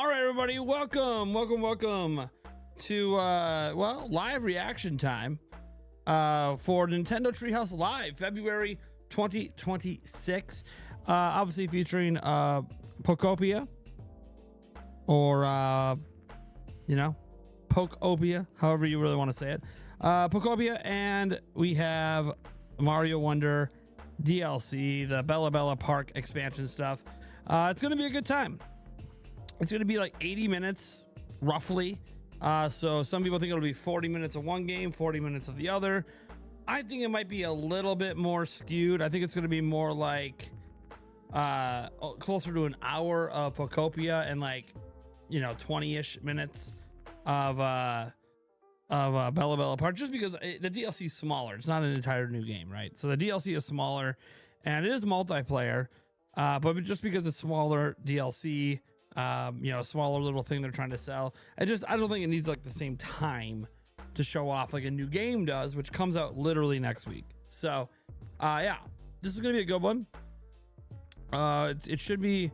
All right, everybody, welcome to live reaction time for Nintendo Treehouse Live, February 2026. Obviously featuring Pokopia, or Pokopia, however you really want to say it. Pokopia, and we have Mario Wonder DLC, the Bella Bella Park expansion stuff. It's gonna be a good time. It's going to be like 80 minutes, roughly. So some people think it'll be 40 minutes of one game, 40 minutes of the other. I think it might be a little bit more skewed. I think it's going to be more like closer to an hour of Pokopia and 20-ish minutes of Bella Bella Park, just because the DLC is smaller. It's not an entire new game, right? So the DLC is smaller and it is multiplayer, but just because it's smaller DLC, a smaller little thing they're trying to sell, I don't think it needs like the same time to show off like a new game does, which comes out literally next week. So yeah, this is gonna be a good one. It should be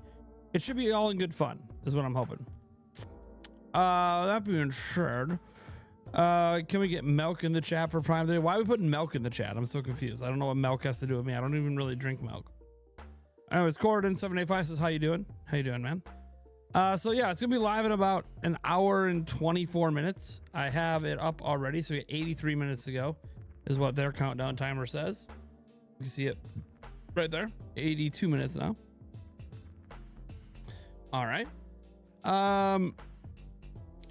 all in good fun is what I'm hoping. That being said, can we get Milk in the chat for Prime Day? Why are we putting Milk in the chat? I'm so confused. I don't know what Milk has to do with me. I don't even really drink milk. Anyways, Corden785 says, how you doing, man? So yeah, it's gonna be live in about an hour and 24 minutes. I have it up already, so we got 83 minutes to go is what their countdown timer says. You can see it right there. 82 minutes now. All right.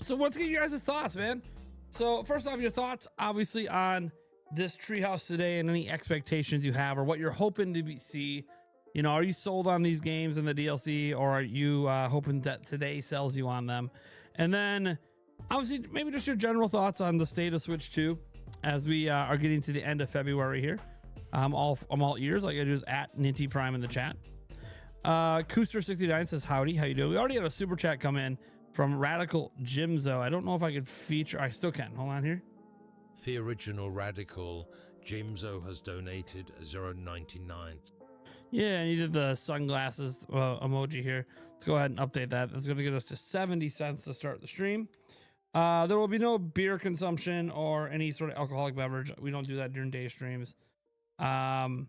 So let's get you guys' thoughts, man. So first off, your thoughts obviously on this Treehouse today and any expectations you have or what you're hoping to see. Are you sold on these games and the DLC, or are you hoping that today sells you on them? And then obviously maybe just your general thoughts on the state of Switch 2 as we are getting to the end of February here. I'm all ears. Like I do is at Ninty Prime in the chat. Cooster69 says, howdy, how you doing? We already had a super chat come in from Radical Jimzo. I don't know if I could feature. I still can. Hold on here. The original Radical Jimzo has donated $0.99. Yeah, and you did the sunglasses emoji here. Let's go ahead and update that. That's going to get us to 70 cents to start the stream. There will be no beer consumption or any sort of alcoholic beverage. We don't do that during day streams. That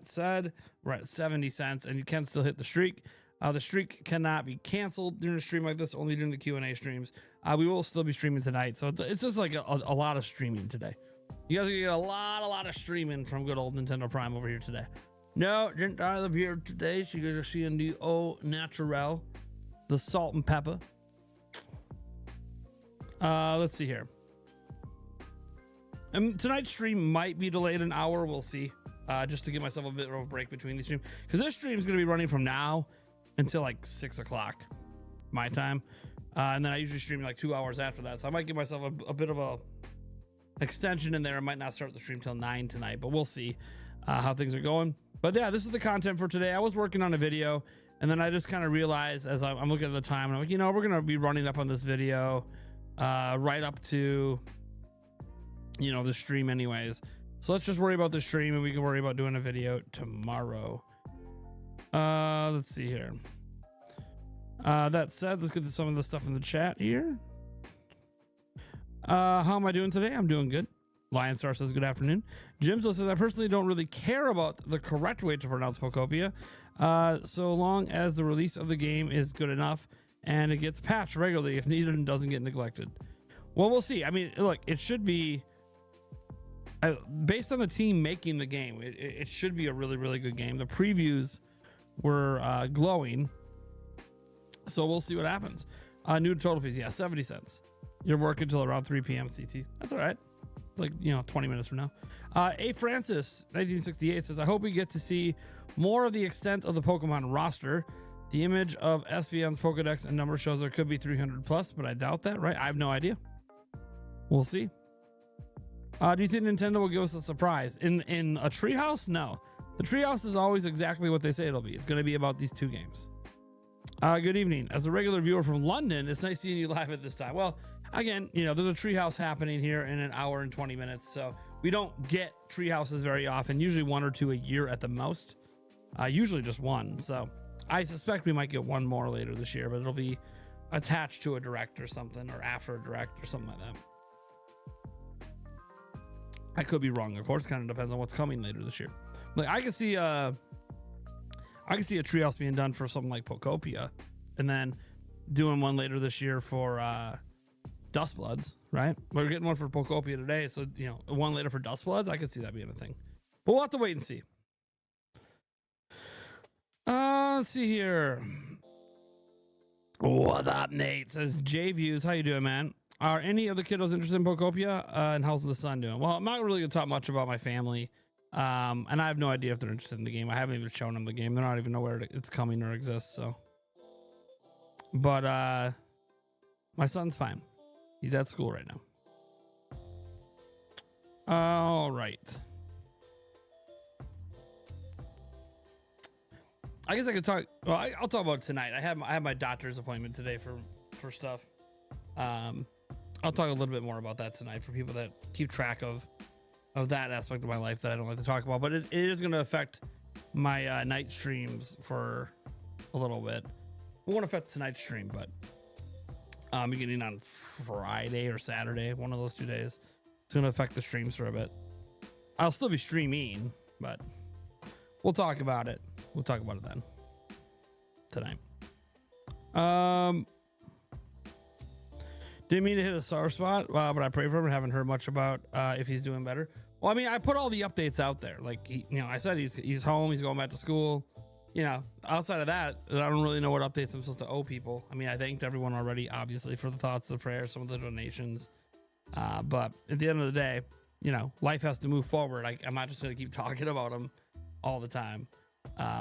said, we're at 70 cents and you can still hit the streak. The streak cannot be canceled during a stream like this, only during the Q&A streams. We will still be streaming tonight, so it's just like a lot of streaming today. You guys are gonna get a lot of streaming from good old Nintendo Prime over here today. No, didn't die of the beer today, so you guys are seeing the au naturel, the salt and pepper. Let's see here. And tonight's stream might be delayed an hour. We'll see. Just to give myself a bit of a break between these streams, because this stream is gonna be running from now until like 6 o'clock my time, and then I usually stream like 2 hours after that, so I might give myself a bit of a extension in there. I might not start the stream till 9 tonight, but we'll see how things are going. But yeah, this is the content for today. I was working on a video, and then I just kind of realized as I'm looking at the time, and I'm like, we're gonna be running up on this video right up to the stream anyways, so let's just worry about the stream and we can worry about doing a video tomorrow. Let's see here. That said, let's get to some of the stuff in the chat here. How am I doing today? I'm doing good. Lion Star says good afternoon. Jimzo says, I personally don't really care about the correct way to pronounce Pokopia, so long as the release of the game is good enough and it gets patched regularly if needed and doesn't get neglected. Well, we'll see. I mean, look, it should be based on the team making the game. It should be a really good game. The previews were glowing, so we'll see what happens. New total fees, yeah, 70 cents. You're working until around 3 p.m. CT. That's all right. It's like 20 minutes from now. A Francis 1968 says, I hope we get to see more of the extent of the Pokemon roster. The image of SBN's Pokedex and number shows there could be 300 plus, but I doubt that, right? I have no idea. We'll see. Do you think Nintendo will give us a surprise in a Treehouse? No, the Treehouse is always exactly what they say it'll be. It's going to be about these two games. Good evening. As a regular viewer from London, it's nice seeing you live at this time. Well, again, there's a Treehouse happening here in an hour and 20 minutes, so we don't get Treehouses very often. Usually 1 or 2 a year at the most. Usually just one. So I suspect we might get one more later this year, but it'll be attached to a direct or something, or after a direct or something like that. I could be wrong, of course. Kind of depends on what's coming later this year. Like I can see a Treehouse being done for something like Pokopia, and then doing one later this year for Dustbloods, right? We're getting one for Pokopia today, so you know, one later for Dustbloods. I could see that being a thing, but we'll have to wait and see. Let's see here. What up, Nate? Says J Views. How you doing, man? Are any of the kiddos interested in Pokopia? And how's the son doing? Well, I'm not really gonna talk much about my family. And I have no idea if they're interested in the game. I haven't even shown them the game. They're not even aware it's coming or exists. So, but my son's fine. He's at school right now. All right. I guess I could talk. Well, I'll talk about it tonight. I have my doctor's appointment today for stuff. I'll talk a little bit more about that tonight for people that keep track of that aspect of my life that I don't like to talk about. But it is going to affect my night streams for a little bit. It won't affect tonight's stream, but beginning on Friday or Saturday, one of those 2 days, it's going to affect the streams for a bit. I'll still be streaming, but we'll talk about it. We'll talk about it then tonight. Didn't mean to hit a sore spot, but I pray for him and haven't heard much about if he's doing better. Well, I mean, I put all the updates out there. Like, I said he's home, he's going back to school. You know, outside of that, I don't really know what updates I'm supposed to owe people. I mean, I thanked everyone already, obviously, for the thoughts, the prayers, some of the donations. But at the end of the day, you know, life has to move forward. I'm not just going to keep talking about him all the time.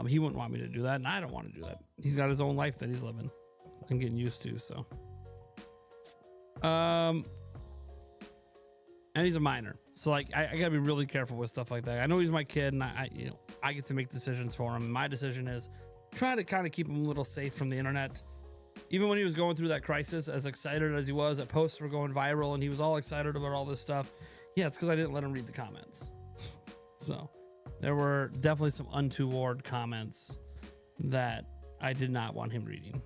He wouldn't want me to do that, and I don't want to do that. He's got his own life that he's living and getting used to, so. And he's a minor, so like I gotta be really careful with stuff like that. I know he's my kid, and I get to make decisions for him. My decision is try to kind of keep him a little safe from the internet. Even when he was going through that crisis, as excited as he was, that posts were going viral, and he was all excited about all this stuff. Yeah, it's because I didn't let him read the comments. So there were definitely some untoward comments that I did not want him reading.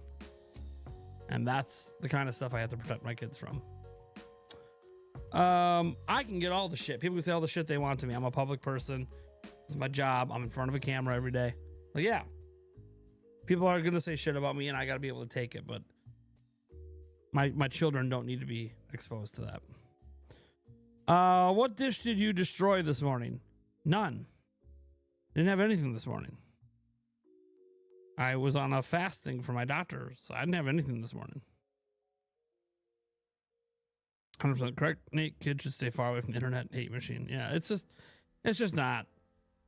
And that's the kind of stuff I have to protect my kids from. I can get all the shit. People can say all the shit they want to me. I'm a public person. It's my job. I'm in front of a camera every day. Like, yeah. People are going to say shit about me, and I got to be able to take it. But my children don't need to be exposed to that. What dish did you destroy this morning? None. Didn't have anything this morning. I was on a fasting for my doctor, so I didn't have anything this morning. 100% correct, Nate. Kids should stay far away from the internet hate machine. Yeah, it's just not.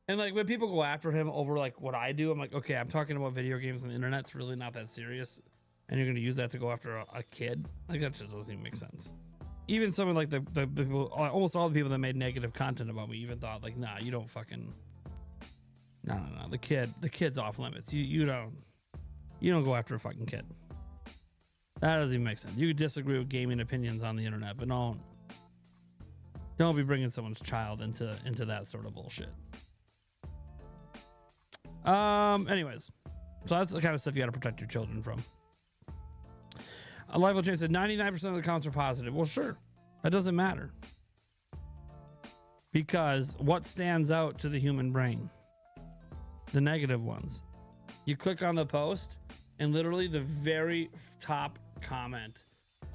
And like when people go after him over like what I do, I'm like, okay, I'm talking about video games on the internet. It's really not that serious, and you're going to use that to go after a kid? Like that just doesn't even make sense. Even some of like the people, almost all the people that made negative content about me, even thought like, nah, you don't fucking. No. The kid's off limits. You don't go after a fucking kid. That doesn't even make sense. You could disagree with gaming opinions on the internet, but don't be bringing someone's child into that sort of bullshit. Anyways, so that's the kind of stuff you got to protect your children from. Live Chain said 99% of the accounts are positive. Well, sure, that doesn't matter because what stands out to the human brain? The negative ones. You click on the post, and literally the very top comment,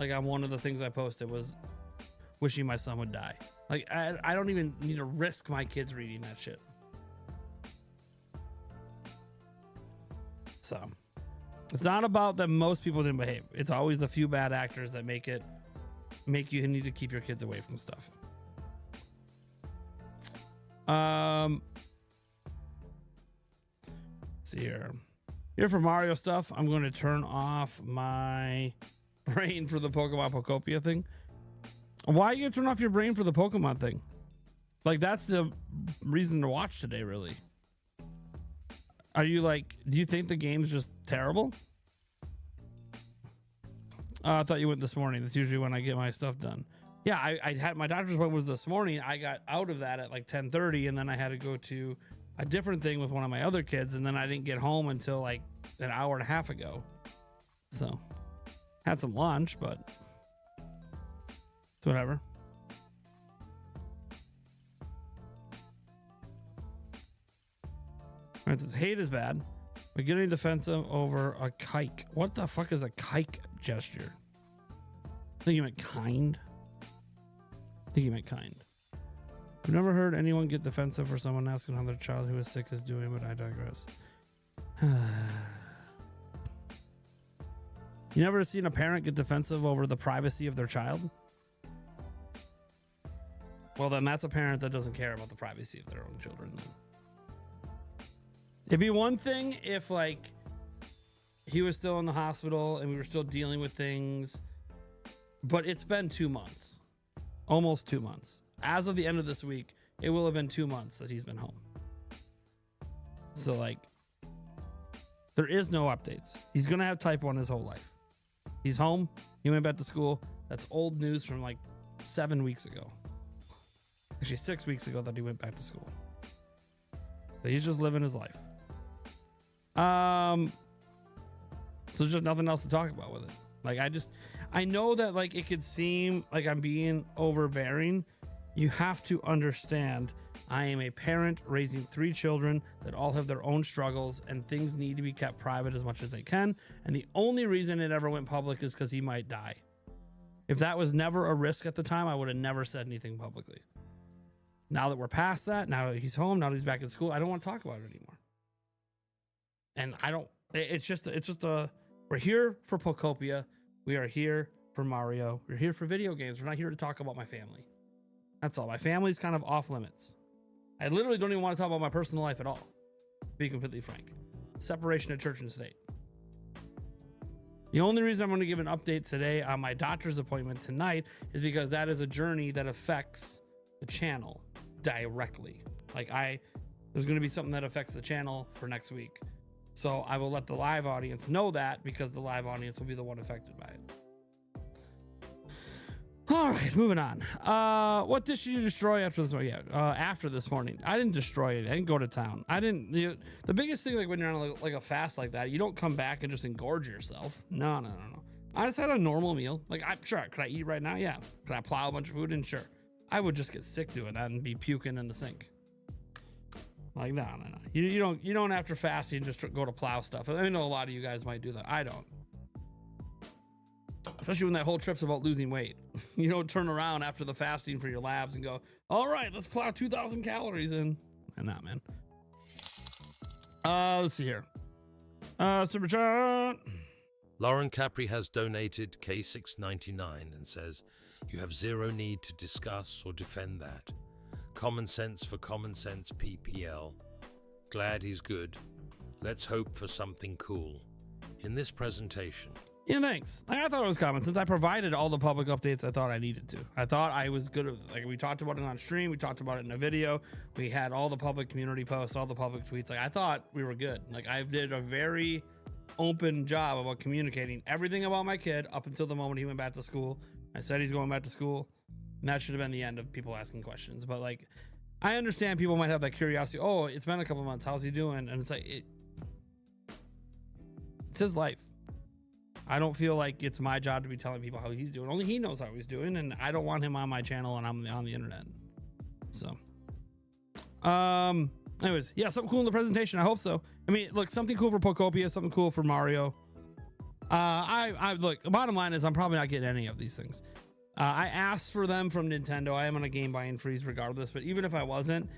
like on one of the things I posted, was wishing my son would die. Like I don't even need to risk my kids reading that shit. So it's not about that most people didn't behave. It's always the few bad actors that make you need to keep your kids away from stuff. See here for Mario stuff. I'm going to turn off my brain for the Pokemon Pokopia thing. Why are you gonna turn off your brain for the Pokemon thing? Like that's the reason to watch today, really. Are you like, do you think the game's just terrible? I thought you went this morning. That's usually when I get my stuff done. Yeah, I had my doctor's appointment was this morning. I got out of that at like 10:30, and then I had to go to a different thing with one of my other kids, and then I didn't get home until like an hour and a half ago. So had some lunch, but it's whatever. All right, this hate is bad. We're getting defensive over a kike. What the fuck is a kike gesture? I think you meant kind. I think you meant kind. I've never heard anyone get defensive for someone asking how their child who is sick is doing, but I digress. You never seen a parent get defensive over the privacy of their child? Well, then that's a parent that doesn't care about the privacy of their own children. Then it'd be one thing if, like, he was still in the hospital and we were still dealing with things, but it's been 2 months, almost 2 months. As of the end of this week, it will have been 2 months that he's been home. So, like, there is no updates. He's gonna have type 1 his whole life. He's home. He went back to school. That's old news from like 7 weeks ago. Actually, 6 weeks ago that he went back to school. So he's just living his life. So there's just nothing else to talk about with it. Like, I know that, like, it could seem like I'm being overbearing. You have to understand, I am a parent raising 3 children that all have their own struggles, and things need to be kept private as much as they can. And the only reason it ever went public is because he might die. If that was never a risk at the time, I would have never said anything publicly. Now that we're past that, now that he's home, now that he's back in school, I don't want to talk about it anymore. And we're here for Pokopia. We are here for Mario. We're here for video games. We're not here to talk about my family. That's all. My family's kind of off limits. I literally don't even want to talk about my personal life at all, to be completely frank. Separation of church and state. The only reason I'm going to give an update today on my doctor's appointment tonight is because that is a journey that affects the channel directly. Like, there's going to be something that affects the channel for next week. So I will let the live audience know that, because the live audience will be the one affected by it. All right, moving on. What dish did you destroy after this morning? After this morning. I didn't destroy it. I didn't go to town. The biggest thing, like, when you're on like a fast like that, you don't come back and just engorge yourself. No. I just had a normal meal. Like, sure, could I eat right now? Yeah. Could I plow a bunch of food in? Sure. I would just get sick doing that and be puking in the sink. Like, no. You don't after fasting just go to plow stuff. I know a lot of you guys might do that. I don't. Especially when that whole trip's about losing weight. You don't turn around after the fasting for your labs and go, all right, let's plow 2,000 calories in. Nah, man. Let's see here. Super chat. Lauren Capri has donated K699 and says, you have zero need to discuss or defend that. Common sense for common sense PPL. Glad he's good. Let's hope for something cool. In this presentation. Yeah, thanks. I thought it was common since I provided all the public updates I thought I needed to. I thought I was good. Like, we talked about it on stream. We talked about it in a video. We had all the public community posts, all the public tweets. Like, I thought we were good. Like, I did a very open job about communicating everything about my kid up until the moment he went back to school. I said he's going back to school, and that should have been the end of people asking questions. But, like, I understand people might have that curiosity. Oh, it's been a couple months. How's he doing? And it's like, it's his life. I don't feel like it's my job to be telling people how he's doing. Only he knows how he's doing, and I don't want him on my channel and I'm on the internet. So, anyways, yeah, something cool in the presentation. I hope so. I mean, look, something cool for Pokopia, something cool for Mario. I look, the bottom line is I'm probably not getting any of these things. I asked for them from Nintendo. I am on a game buying freeze regardless, but even if I wasn't,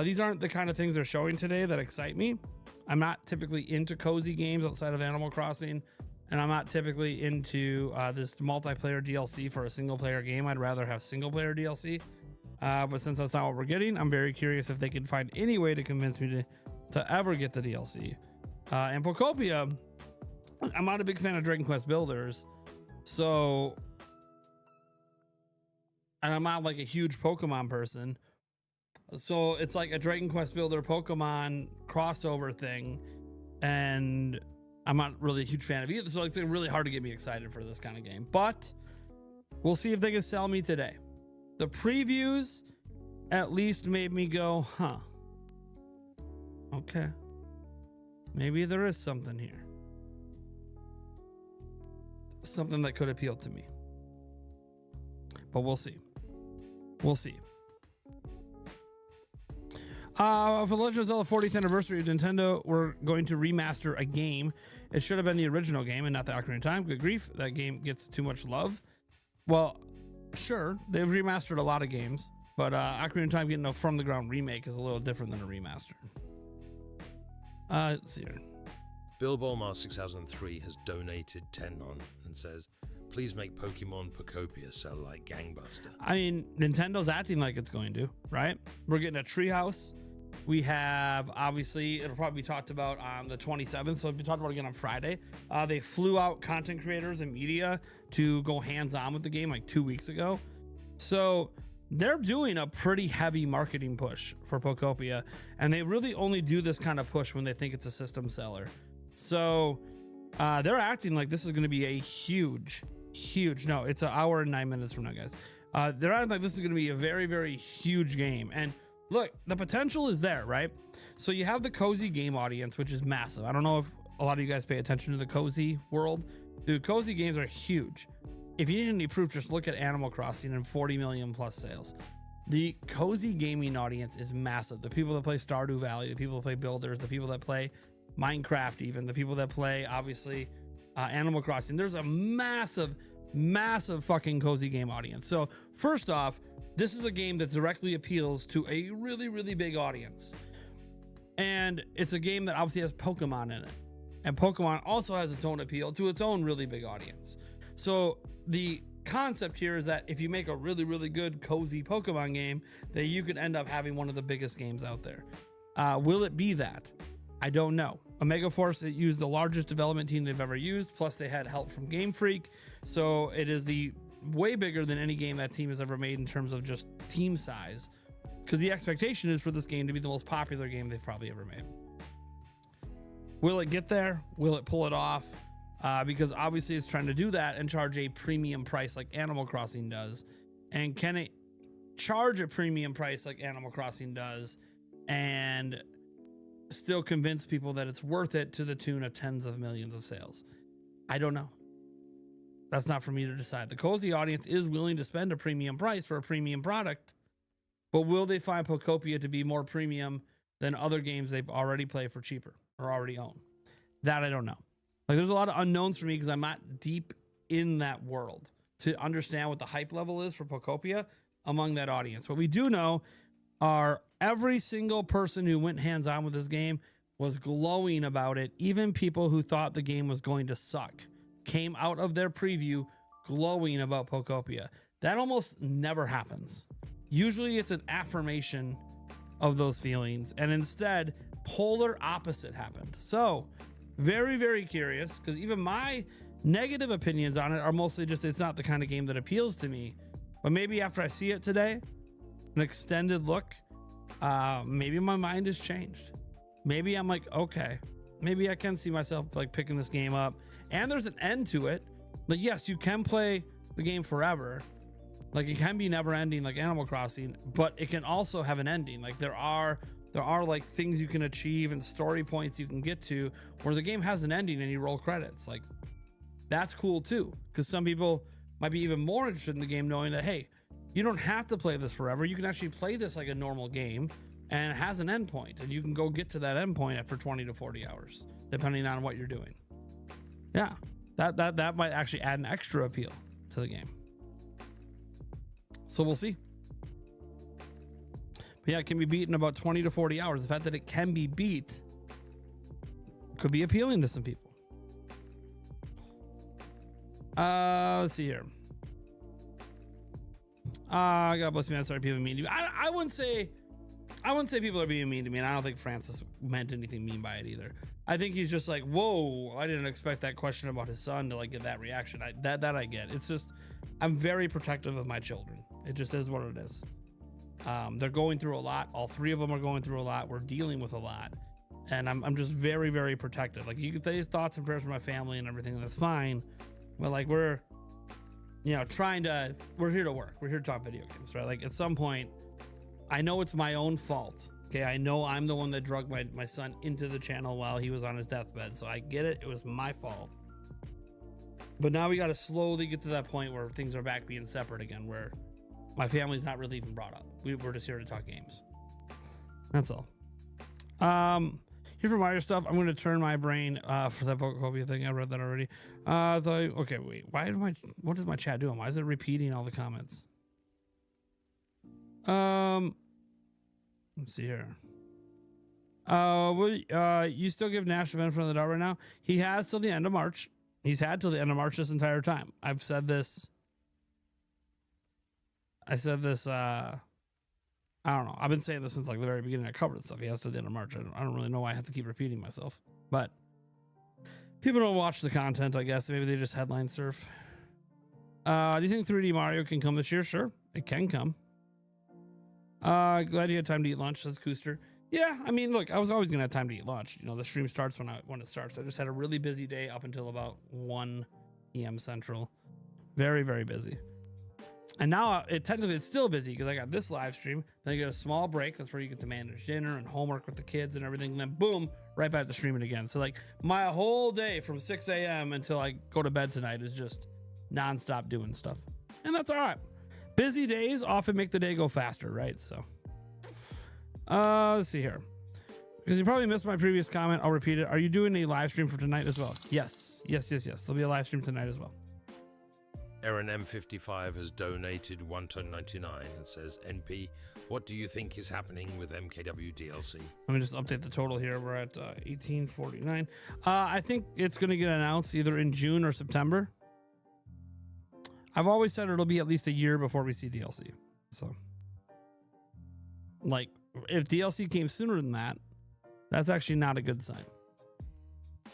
these aren't the kind of things they're showing today that excite me. I'm not typically into cozy games outside of Animal Crossing. And I'm not typically into this multiplayer DLC for a single player game. I'd rather have single player DLC. But since that's not what we're getting, I'm very curious if they can find any way to convince me to ever get the DLC. And Pokopia, I'm not a big fan of Dragon Quest builders. So, and I'm not like a huge Pokemon person. So it's like a Dragon Quest builder Pokemon crossover thing. And I'm not really a huge fan of either, so it's really hard to get me excited for this kind of game. But we'll see if they can sell me today. The previews at least made me go, huh. Okay. Maybe there is something here. something that could appeal to me. But we'll see. We'll see. For the Legend of Zelda 40th anniversary, Nintendo were going to remaster a game. It should have been the original game and not the Ocarina of Time. Good grief, that game gets too much love. Well, sure, they've remastered a lot of games, but Ocarina of Time getting a from the ground remake is a little different than a remaster. Let's see here. Bill Bolmar 6003 has donated 10 on and says, please make Pokemon Pocopia sell like gangbuster. I mean, Nintendo's acting like it's going to, right? We're getting a Treehouse. We have, obviously, it'll probably be talked about on the 27th, so it'll be talked about again on Friday. They flew out content creators and media to go hands-on with the game like 2 weeks ago. So they're doing a pretty heavy marketing push for Pocopia, and they really only do this kind of push when they think it's a system seller. So they're acting like this is going to be a huge, no, it's an hour and 9 minutes from now, guys. They're acting like this is going to be a very, very huge game. And look, the potential is there, right? So you have the cozy game audience, which is massive. I don't know if a lot of you guys pay attention to the cozy world. Dude, cozy games are huge. If you need any proof, just look at Animal Crossing and 40 million plus sales. The cozy gaming audience is massive. The people that play Stardew Valley, the people that play Builders, the people that play Minecraft, even the people that play, obviously, Animal Crossing. There's a massive fucking cozy game audience. So first off, this is a game that directly appeals to a really, really big audience. And it's a game that obviously has Pokemon in it. And Pokemon also has its own appeal to its own really big audience. So the concept here is that if you make a really, really good cozy Pokemon game, that you could end up having one of the biggest games out there. Will it be that? I don't know. Omega Force, it used the largest development team they've ever used, plus they had help from Game Freak. So it is the way bigger than any game that team has ever made in terms of just team size, because the expectation is for this game to be the most popular game they've probably ever made. Will it get there? Will it pull it off? Because obviously it's trying to do that and charge a premium price like Animal Crossing does. And can it charge a premium price like Animal Crossing does and still convince people that it's worth it to the tune of tens of millions of sales? I don't know. That's not for me to decide. The cozy audience is willing to spend a premium price for a premium product, but will they find Pocopia to be more premium than other games they've already played for cheaper or already own? That I don't know. Like, there's a lot of unknowns for me because I'm not deep in that world to understand what the hype level is for Pocopia among that audience. What we do know are every single person who went hands-on with this game was glowing about it. Even people who thought the game was going to suck came out of their preview glowing about Pocopia. That almost never happens. Usually it's an affirmation of those feelings, and instead polar opposite happened. So very, very curious, because even my negative opinions on it are mostly just it's not the kind of game that appeals to me. But maybe after I see it today, an extended look, maybe my mind has changed. Maybe I'm like, okay, maybe I can see myself like picking this game up. And there's an end to it. Like, yes, you can play the game forever. Like, it can be never ending like Animal Crossing, but it can also have an ending. Like, there are like things you can achieve and story points you can get to where the game has an ending and you roll credits. Like, that's cool too, because some people might be even more interested in the game knowing that, hey, you don't have to play this forever. You can actually play this like a normal game and it has an end point, and you can go get to that end point after 20 to 40 hours, depending on what you're doing. Yeah, that might actually add an extra appeal to the game. So we'll see. But yeah, it can be beat in about 20 to 40 hours. The fact that it can be beat could be appealing to some people. Let's see here. God bless me. I'm sorry, people are mean to me. I wouldn't say people are being mean to me, and I don't think Francis meant anything mean by it either. I think he's just like, whoa, I didn't expect that question about his son to like get that reaction. That I get. It's just, I'm very protective of my children. It just is what it is. They're going through a lot. All three of them are going through a lot. We're dealing with a lot. And I'm just very, very protective. Like, you can say thoughts and prayers for my family and everything. That's fine. But like, we're here to work. We're here to talk video games, right? Like, at some point, I know it's my own fault. Okay, I know I'm the one that drugged my son into the channel while he was on his deathbed. So I get it. It was my fault. But now we got to slowly get to that point where things are back being separate again, where my family's not really even brought up. We're just here to talk games. That's all. Here for Mario stuff, I'm going to turn my brain for that Pokemon thing. I read that already. Okay, wait. What is my chat doing? Why is it repeating all the comments? Let's see here. You still give Nash the benefit of the doubt right now? He has till the end of March. He's had till the end of March this entire time. I've said this. I don't know. I've been saying this since like the very beginning. I covered stuff. He has till the end of March. I don't really know why I have to keep repeating myself, but people don't watch the content, I guess. Maybe they just headline surf. Do you think 3D Mario can come this year? Sure, it can come. Glad you had time to eat lunch, says Cooster. Yeah, I mean, look, I was always gonna have time to eat lunch. You know, the stream starts when it starts. I just had a really busy day up until about 1 p.m. Central. Very, very busy. And now technically it's still busy because I got this live stream. Then I get a small break. That's where you get to manage dinner and homework with the kids and everything. And then boom, right back to streaming again. So like my whole day from 6 a.m. until I go to bed tonight is just nonstop doing stuff. And that's all right. Busy days often make the day go faster, right? So let's see here. Because you probably missed my previous comment. I'll repeat it. Are you doing a live stream for tonight as well? Yes. There'll be a live stream tonight as well. Aaron M55 has donated $1.99 and says, NP, what do you think is happening with MKW DLC? Let me just update the total here. We're at 1849. I think it's going to get announced either in June or September. I've always said it'll be at least a year before we see DLC. So, like, if DLC came sooner than that, that's actually not a good sign.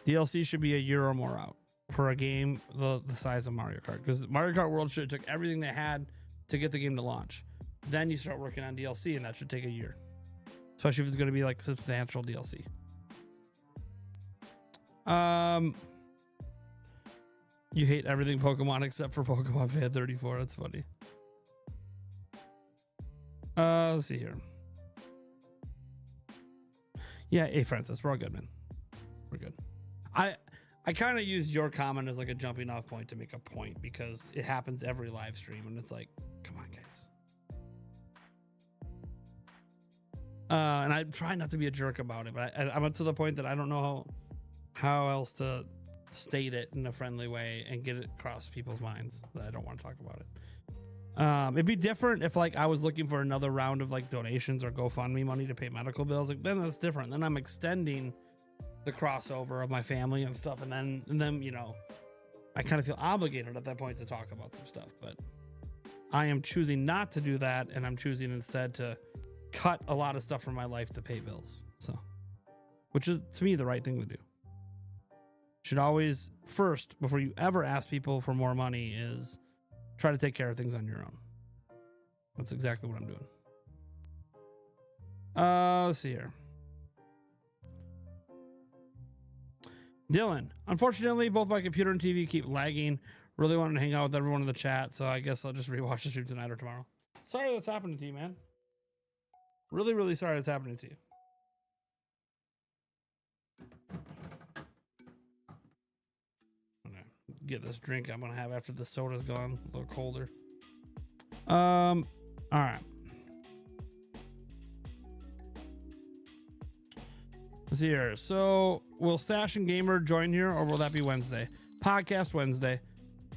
DLC should be a year or more out for a game the size of Mario Kart, because Mario Kart World should have took everything they had to get the game to launch. Then you start working on DLC, and that should take a year, especially if it's going to be like substantial DLC. You hate everything Pokemon except for Pokemon Fan 34. That's funny. Let's see here. Yeah, hey Francis, we're all good, man. We're good. I kind of used your comment as like a jumping off point to make a point, because it happens every live stream and it's like, come on guys. And I try not to be a jerk about it, but I'm up to the point that I don't know how else to state it in a friendly way and get it across people's minds that I don't want to talk about it. It'd be different if like I was looking for another round of like donations or GoFundMe money to pay medical bills. Like then that's different. Then I'm extending the crossover of my family and stuff, and then you know, I kind of feel obligated at that point to talk about some stuff. But I am choosing not to do that, and I'm choosing instead to cut a lot of stuff from my life to pay bills. So, which is to me the right thing to do. Should always first, before you ever ask people for more money, is try to take care of things on your own. That's exactly what I'm doing. Let's see here. Dylan, unfortunately, both my computer and TV keep lagging. Really wanted to hang out with everyone in the chat, so I guess I'll just rewatch the stream tonight or tomorrow. Sorry that's happening to you, man. Really, really sorry that's happening to you. I'm gonna get this drink I'm gonna have after the soda's gone, a little colder. All right. Let's see here. So will Stash and Gamer join here, or will that be Wednesday? Podcast Wednesday.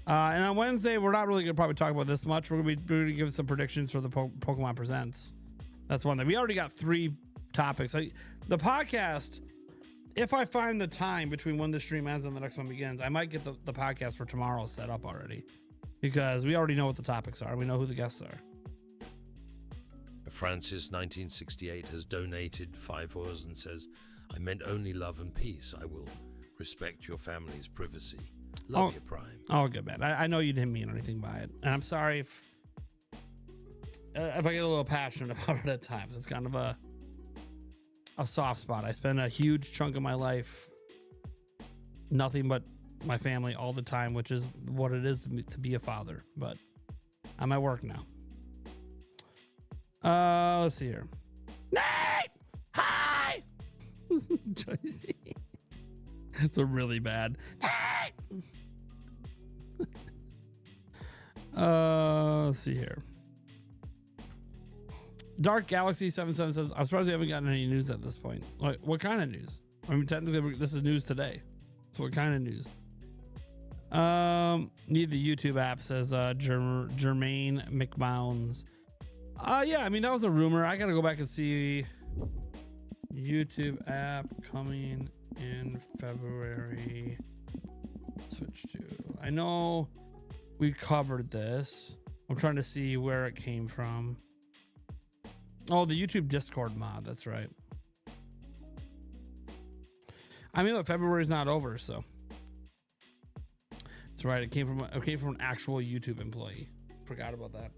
And on Wednesday, we're not really going to probably talk about this much. We're going to give some predictions for the Pokemon Presents. That's one thing. We already got 3 topics. The podcast, if I find the time between when the stream ends and the next one begins, I might get the podcast for tomorrow set up already, because we already know what the topics are. We know who the guests are. Francis 1968 has donated €5 and says, I meant only love and peace. I will respect your family's privacy. Love you, Prime. Oh, good, man. I know you didn't mean anything by it. And I'm sorry if I get a little passionate about it at times. It's kind of a soft spot. I spend a huge chunk of my life nothing but my family all the time, which is what it is to be a father. But I'm at work now. Let's see here. Nate! Hi! Tracy. It's a really bad. Let's see here. Dark Galaxy 77 says, I'm surprised we haven't gotten any news at this point. Like, what kind of news? I mean, technically, this is news today. So what kind of news? Need the YouTube app, says Jermaine McMounds. Yeah, I mean, that was a rumor. I gotta go back and see. YouTube app coming in February. Switch to. I know we covered this. I'm trying to see where it came from. Oh, the YouTube Discord mod. That's right. I mean, look, February's not over, so that's right. It came from an actual YouTube employee. Forgot about that.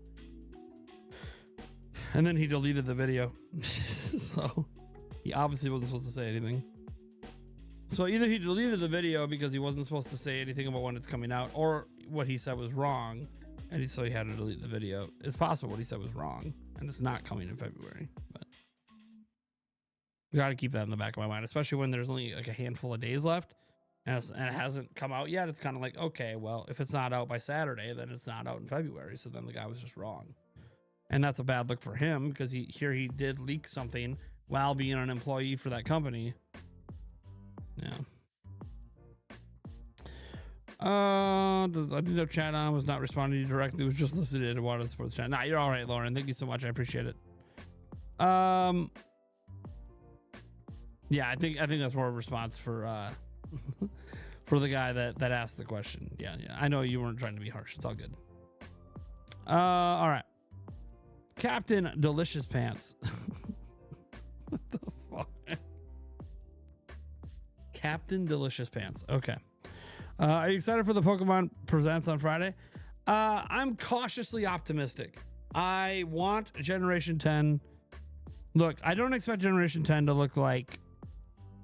And then he deleted the video, so he obviously wasn't supposed to say anything. So either he deleted the video because he wasn't supposed to say anything about when it's coming out, or what he said was wrong, and so he had to delete the video. It's possible what he said was wrong, and it's not coming in February. But got to keep that in the back of my mind, especially when there's only like a handful of days left, and it hasn't come out yet. It's kind of like, okay, well, if it's not out by Saturday, then it's not out in February. So then the guy was just wrong, and that's a bad look for him because he did leak something while being an employee for that company. Yeah. I didn't know chat on, was not responding to you directly, was just listening to Water Sports chat. Nah, you're all right, Lauren. Thank you so much. I appreciate it. Yeah, I think that's more a response for for the guy that asked the question. Yeah. I know you weren't trying to be harsh. It's all good. All right. Captain Delicious Pants. What the fuck? Captain Delicious Pants. Okay. Are you excited for the Pokemon Presents on Friday? I'm cautiously optimistic. I want Generation 10. Look, I don't expect Generation 10 to look like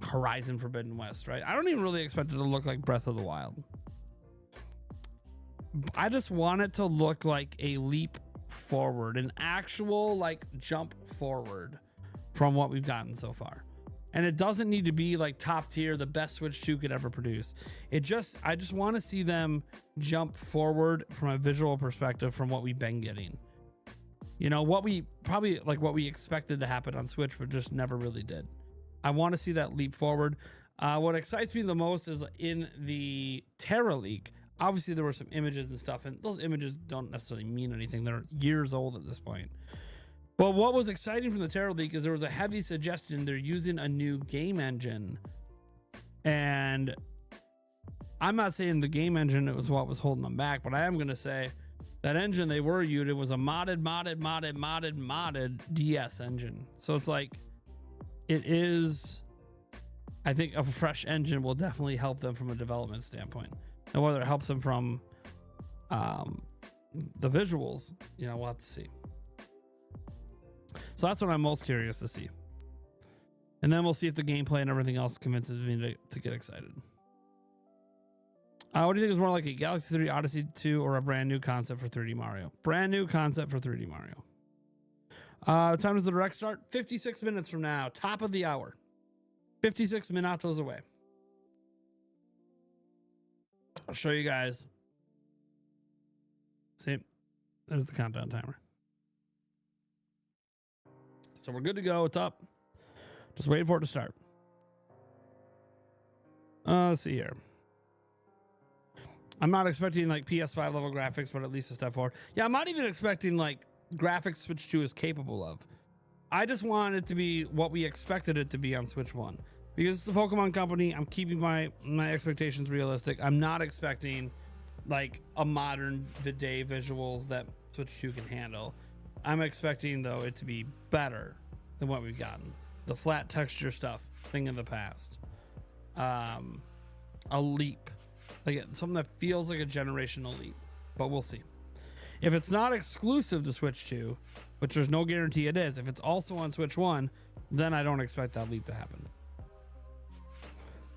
Horizon Forbidden West, right? I don't even really expect it to look like Breath of the Wild. I just want it to look like a leap forward, an actual like jump forward from what we've gotten so far. And it doesn't need to be like top tier, the best Switch 2 could ever produce. I just want to see them jump forward from a visual perspective from what we've been getting. You know, what we expected to happen on Switch, but just never really did. I want to see that leap forward. What excites me the most is in the Terra leak. Obviously, there were some images and stuff, and those images don't necessarily mean anything. They're years old at this point. But what was exciting from the Terra leak is there was a heavy suggestion they're using a new game engine. And I'm not saying the game engine was what was holding them back, but I am going to say that engine they were using was a modded DS engine. So it's like, it is, I think a fresh engine will definitely help them from a development standpoint. And whether it helps them from the visuals, you know, we'll have to see. So that's what I'm most curious to see. And then we'll see if the gameplay and everything else convinces me to get excited. What do you think is more like a Galaxy 3, Odyssey 2, or a brand new concept for 3D Mario? Brand new concept for 3D Mario. What time does the direct start? 56 minutes from now. Top of the hour. 56 minutos away. I'll show you guys. See, there's the countdown timer. So we're good to go. It's up. Just waiting for it to start. Let's see here. I'm not expecting like PS5 level graphics, but at least a step forward. Yeah, I'm not even expecting like graphics Switch 2 is capable of. I just want it to be what we expected it to be on Switch 1. Because it's the Pokemon company, I'm keeping my expectations realistic. I'm not expecting like a modern day visuals that Switch 2 can handle. I'm expecting though it to be better than what we've gotten. The flat texture stuff, thing in the past. A leap. Like something that feels like a generational leap. But we'll see. If it's not exclusive to Switch 2, which there's no guarantee it is, if it's also on Switch 1, then I don't expect that leap to happen.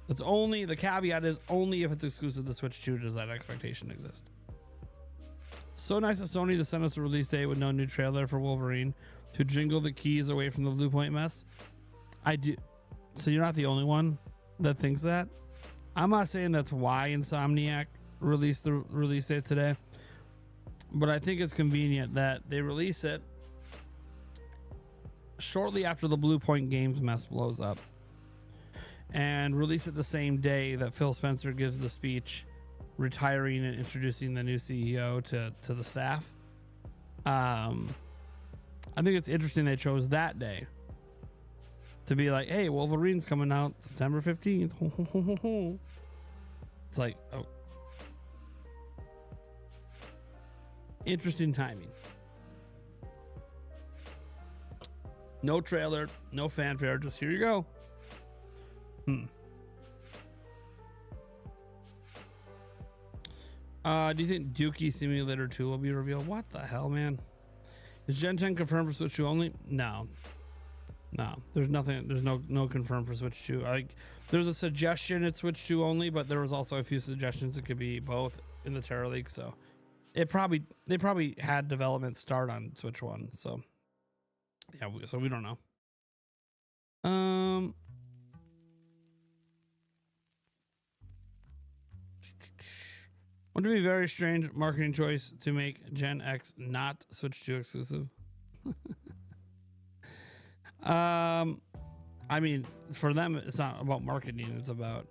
It's only, the caveat is only if it's exclusive to Switch 2 does that expectation exist. So nice of Sony to send us a release date with no new trailer for Wolverine to jingle the keys away from the Blue Point mess. I do. So you're not the only one that thinks that. I'm not saying that's why Insomniac released the release date today, but I think it's convenient that they release it shortly after the Blue Point Games mess blows up, and release it the same day that Phil Spencer gives the speech retiring and introducing the new CEO to the staff. I think it's interesting they chose that day to be like, hey, Wolverine's coming out September 15th. It's like, oh, interesting timing. No trailer, no fanfare, just here you go. Do you think Dookie Simulator 2 will be revealed? What the hell, man? Is Gen 10 confirmed for Switch 2 only? No. There's nothing. There's no confirmed for Switch 2. There's a suggestion it's Switch 2 only, but there was also a few suggestions it could be both in the Terra Leak. So they probably had development start on Switch 1. So yeah, so we don't know. Would it be a very strange marketing choice to make Gen X not Switch 2 exclusive? I mean, for them, it's not about marketing. It's about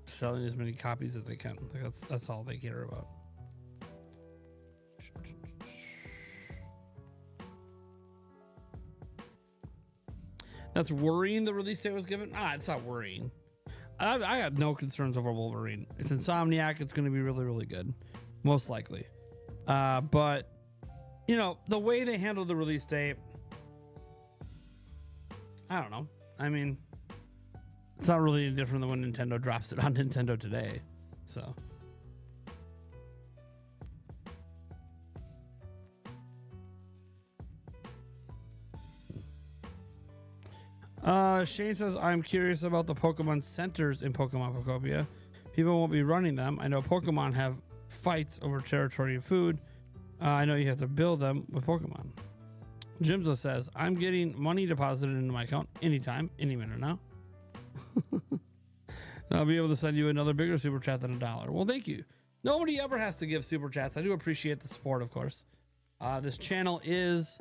selling as many copies as they can. Like that's all they care about. That's worrying the release date was given? It's not worrying. I had no concerns over Wolverine. It's Insomniac. It's going to be really, really good. Most likely. But, you know, the way they handled the release date, I don't know. I mean, it's not really any different than when Nintendo drops it on Nintendo today. So. Shane says, I'm curious about the Pokemon centers in Pokemon Pocopia. People won't be running them. I know Pokemon have fights over territory and food. I know you have to build them with Pokemon. Jimzo says, I'm getting money deposited into my account anytime, any minute now. I'll be able to send you another bigger super chat than $1. Well, thank you. Nobody ever has to give super chats. I do appreciate the support, of course. This channel is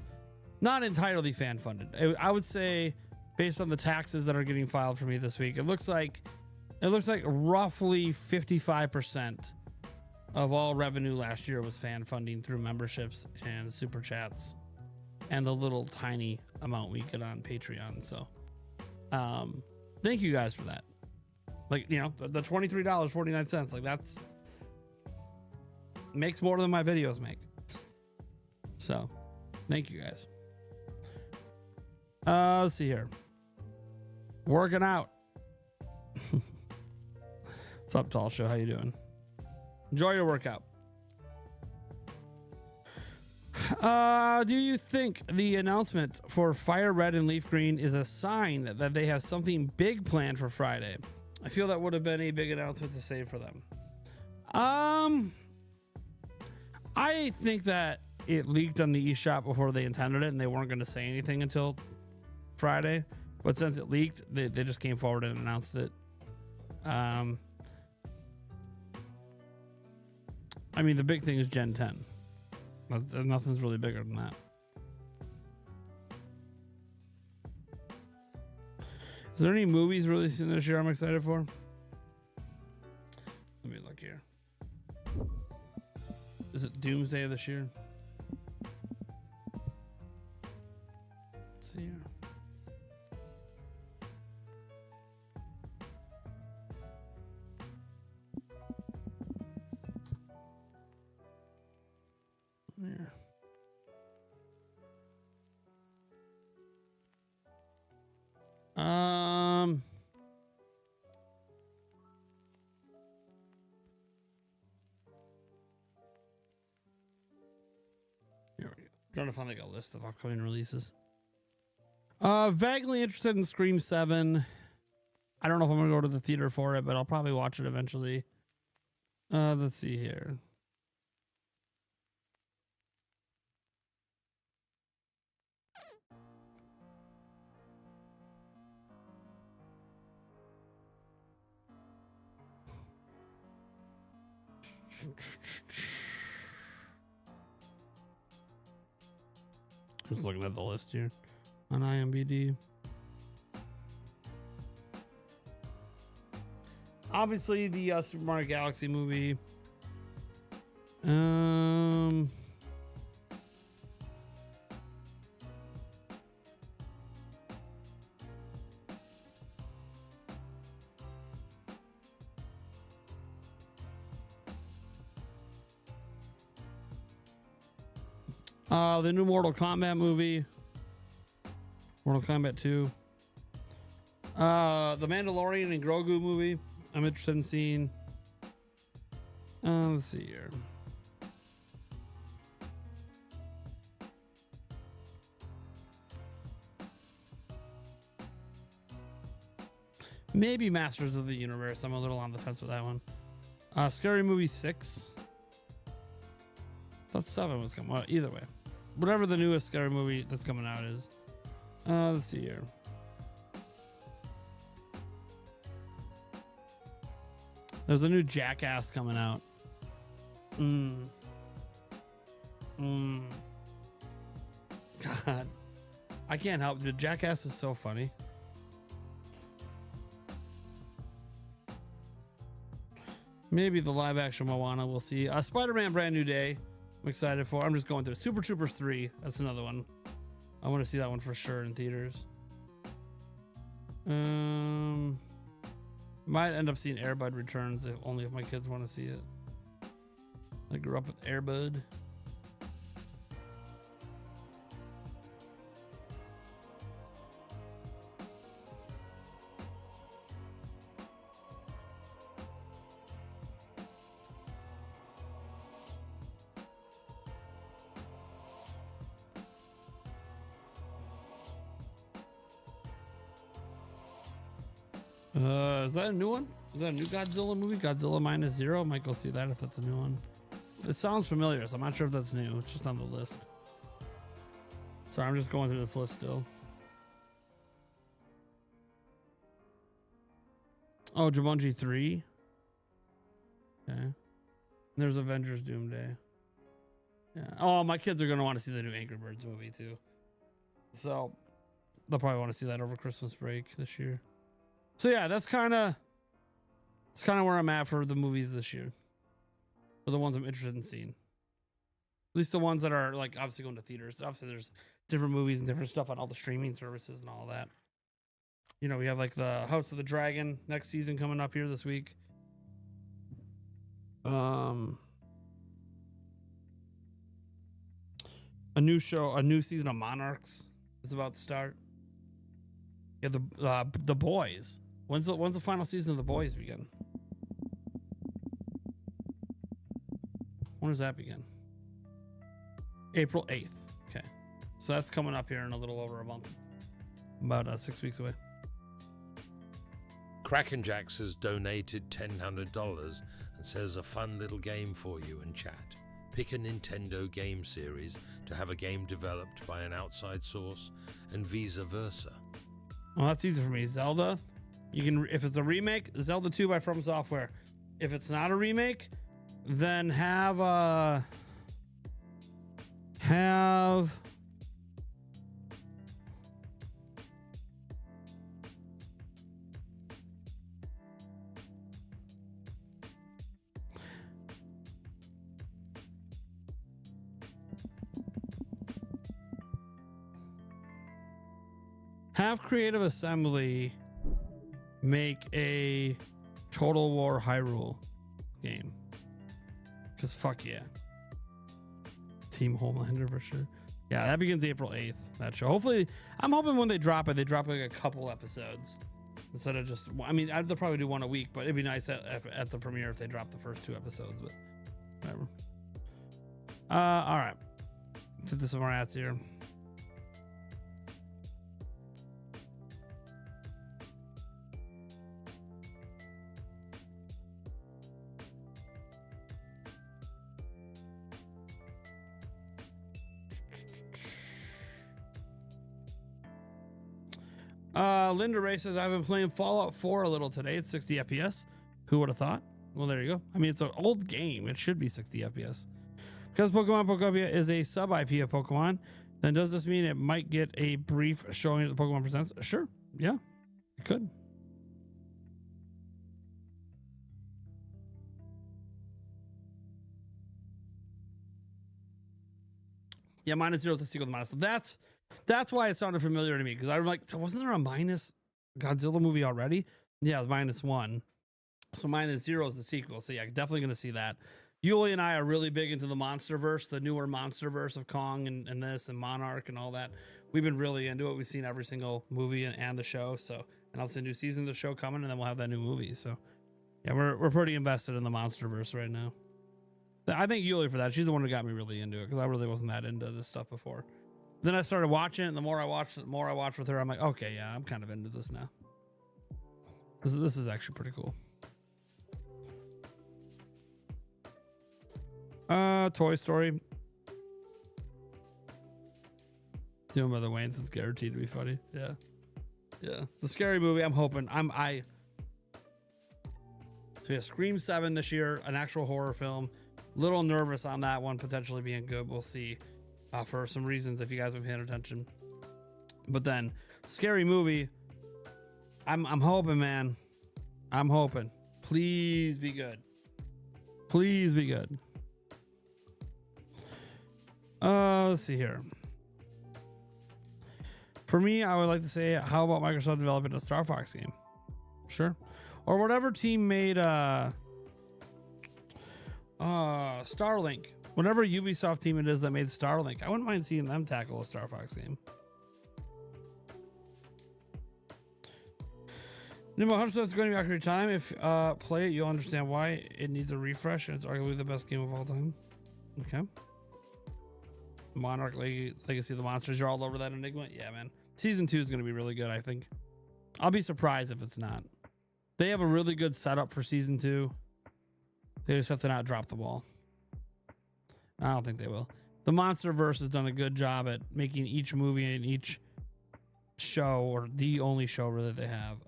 not entirely fan funded. I would say, based on the taxes that are getting filed for me this week, it looks like roughly 55% of all revenue last year was fan funding through memberships and super chats and the little tiny amount we get on Patreon. So thank you guys for that. Like, you know, the $23.49, like that's makes more than my videos make. So thank you guys. Let's see here. Working out. What's up, Tall Show? How you doing? Enjoy your workout. Do you think the announcement for Fire Red and Leaf Green is a sign that they have something big planned for Friday? I feel that would have been a big announcement to save for them. I think that it leaked on the eShop before they intended it, and they weren't going to say anything until Friday. But since it leaked, they just came forward and announced it. I mean, the big thing is Gen 10. Nothing's really bigger than that. Is there any movies releasing this year I'm excited for? Let me look here. Is it Doomsday this year? Let's see here. There. Here we go. Trying to find like a list of upcoming releases. Vaguely interested in Scream 7. I don't know if I'm gonna go to the theater for it, but I'll probably watch it eventually. Let's see here. Just looking at the list here on IMDb. Obviously, the Super Mario Galaxy movie. The new Mortal Kombat movie. Mortal Kombat 2. The Mandalorian and Grogu movie. I'm interested in seeing. Let's see here. Maybe Masters of the Universe. I'm a little on the fence with that one. Scary Movie 6. Thought 7 was coming out. Either way. Whatever the newest scary movie that's coming out is. Let's see here. There's a new Jackass coming out. God. I can't help it. The Jackass is so funny. Maybe the live action Moana, we'll see. Spider-Man Brand New Day. I'm excited for. I'm just going through Super Troopers 3. That's another one. I want to see that one for sure in theaters. Might end up seeing Air Bud Returns if only if my kids want to see it. I grew up with Air Bud. Is that a new one? Is that a new Godzilla movie? Godzilla Minus Zero? Might go see that if that's a new one. It sounds familiar, so I'm not sure if that's new. It's just on the list. Sorry, I'm just going through this list still. Oh, Jumanji 3. Okay. There's Avengers Doomsday. Yeah. Oh, my kids are going to want to see the new Angry Birds movie too. So they'll probably want to see that over Christmas break this year. So yeah, that's kind of where I'm at for the movies this year. For the ones I'm interested in seeing. At least the ones that are like obviously going to theaters. Obviously there's different movies and different stuff on all the streaming services and all that. You know, we have like the House of the Dragon next season coming up here this week. A new show, a new season of Monarchs is about to start. Yeah, the Boys. When's the final season of The Boys begin? When does that begin? April 8th. Okay. So that's coming up here in a little over a month. About 6 weeks away. Kraken Jacks has donated $1,000 and says a fun little game for you in chat. Pick a Nintendo game series to have a game developed by an outside source and vice versa. Well, that's easy for me. Zelda. You can, if it's a remake, Zelda 2 by From Software. If it's not a remake, then have Creative Assembly make a Total War Hyrule game. Because fuck yeah. Team Homelander for sure. Yeah, that begins April 8th, that show. Hopefully, I'm hoping when they drop it, they drop like a couple episodes. Instead of just, I mean, they'll probably do one a week, but it'd be nice at the premiere if they drop the first 2 episodes, but whatever. All right. Let's hit some more ads here. Linda Ray says, I've been playing Fallout 4 a little today. It's 60 FPS. Who would have thought? Well, there you go. I mean, it's an old game. It should be 60 FPS. Because Pokemon Pokopia is a sub-IP of Pokemon, Then does this mean it might get a brief showing at the Pokemon Presents? Sure. Yeah, it could. Yeah, -0 is the sequel to minus. That's why it sounded familiar to me, because I'm like, so wasn't there a minus Godzilla movie already? Yeah, it was -1. So -0 is the sequel. So yeah, definitely going to see that. Yuli and I are really big into the MonsterVerse, the newer MonsterVerse of Kong and this and Monarch and all that. We've been really into it. We've seen every single movie and the show. So, and also the new season of the show coming, and then we'll have that new movie. So yeah, we're pretty invested in the MonsterVerse right now. I thank Yuli for that. She's the one who got me really into it, because I really wasn't that into this stuff before. Then I started watching it, and the more I watched with her, I'm like, okay, yeah, I'm kind of into this now. This is actually pretty cool. Toy Story. Doing by the Waynes is guaranteed to be funny. Yeah. Yeah. The Scary Movie, I'm hoping. So we have Scream 7 this year, an actual horror film. Little nervous on that one potentially being good. We'll see for some reasons if you guys have been paying attention. But then Scary Movie, I'm hoping, man. I'm hoping. Please be good. Please be good. Let's see here. For me, I would like to say, how about Microsoft developing a Star Fox game? Sure. Or whatever team made Starlink. Whatever Ubisoft team it is that made Starlink. I wouldn't mind seeing them tackle a Star Fox game. Nimbo 100% is going to be accurate time. If play it, you'll understand why it needs a refresh, and it's arguably the best game of all time. Okay. Monarch Legacy of the Monsters. You're all over that Enigma? Yeah, man. Season 2 is going to be really good, I think. I'll be surprised if it's not. They have a really good setup for Season 2. They just have to not drop the ball. I don't think they will. The MonsterVerse has done a good job at making each movie and each show, or the only show really they have,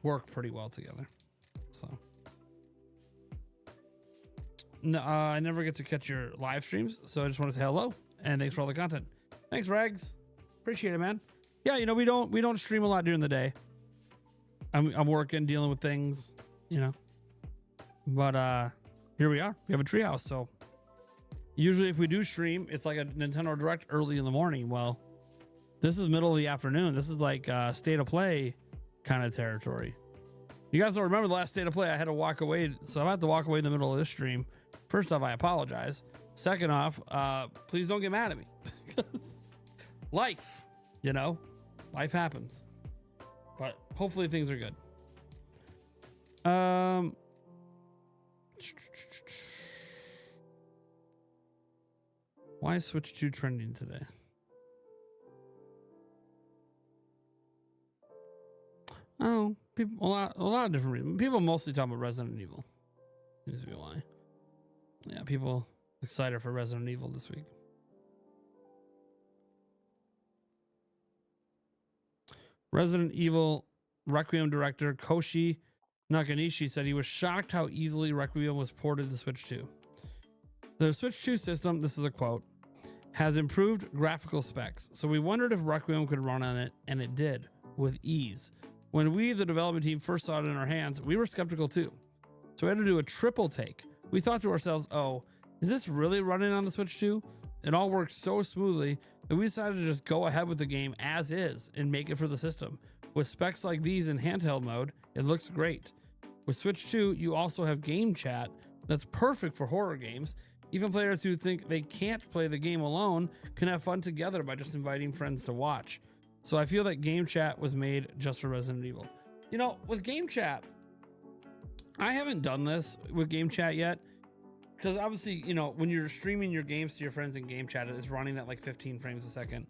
work pretty well together. So no, I never get to catch your live streams, so I just want to say hello and thanks for all the content. Thanks, Rags. Appreciate it, man. Yeah, you know, we don't stream a lot during the day. I'm working, dealing with things, you know. But here we are. We have a Treehouse, so usually if we do stream, it's like a Nintendo Direct early in the morning. Well, this is middle of the afternoon. This is like State of Play kind of territory. You guys don't remember the last State of Play? I had to walk away, so I have to walk away in the middle of this stream. First off, I apologize. Second off, please don't get mad at me. Because life, you know, life happens. But hopefully things are good. Why is Switch 2 trending today? Oh, people, a lot of different reasons. People mostly talk about Resident Evil. Seems to be why. Yeah, people excited for Resident Evil this week. Resident Evil Requiem director Koshi Nakanishi said he was shocked how easily Requiem was ported to Switch 2. The Switch 2 system, this is a quote, has improved graphical specs, so we wondered if Requiem could run on it, and it did, with ease. When we, the development team, first saw it in our hands, we were skeptical too. So we had to do a triple take. We thought to ourselves, oh, is this really running on the Switch 2? It all worked so smoothly that we decided to just go ahead with the game as is and make it for the system. With specs like these in handheld mode, it looks great. With Switch 2, you also have game chat that's perfect for horror games. Even players who think they can't play the game alone can have fun together by just inviting friends to watch. So I feel that game chat was made just for Resident Evil. You know, with game chat, I haven't done this with game chat yet. Because obviously, you know, when you're streaming your games to your friends in game chat, it's running at like 15 frames a second.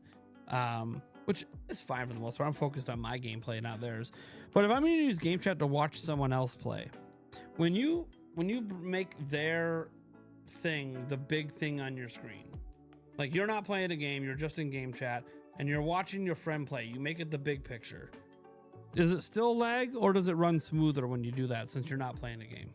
Which is fine for the most part. I'm focused on my gameplay, not theirs. But if I'm going to use game chat to watch someone else play, when you make their thing the big thing on your screen, like you're not playing a game, you're just in game chat, and you're watching your friend play, you make it the big picture. Does it still lag, or does it run smoother when you do that since you're not playing a game?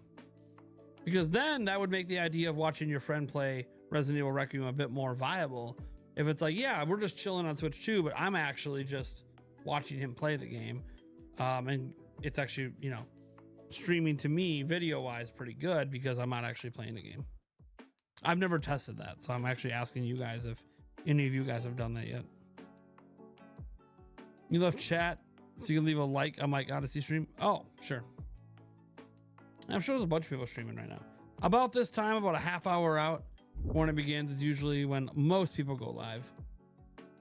Because then that would make the idea of watching your friend play Resident Evil Requiem a bit more viable. If it's like, yeah, we're just chilling on Switch 2, but I'm actually just watching him play the game. And it's actually, you know, streaming to me video wise pretty good because I'm not actually playing the game. I've never tested that, so I'm actually asking you guys if any of you guys have done that yet. You left chat so you can leave a like on my Odyssey stream. Oh, sure. I'm sure there's a bunch of people streaming right now. About this time, about a half hour out when it begins is usually when most people go live.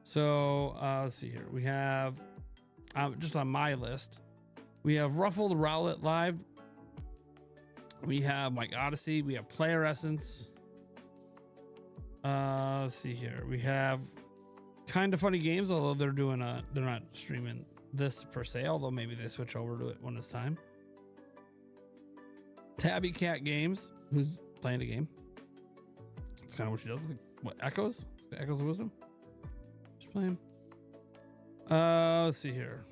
So let's see here. We have just on my list, we have Ruffled Rowlet live. We have Mike Odyssey. We have Player Essence. Let's see here. We have Kind of Funny Games, although they're not streaming this per se, although maybe they switch over to it when it's time. Tabby Cat Games, who's playing a game. That's kind of what she does. What, Echoes? The Echoes of Wisdom? She's playing. Let's see here.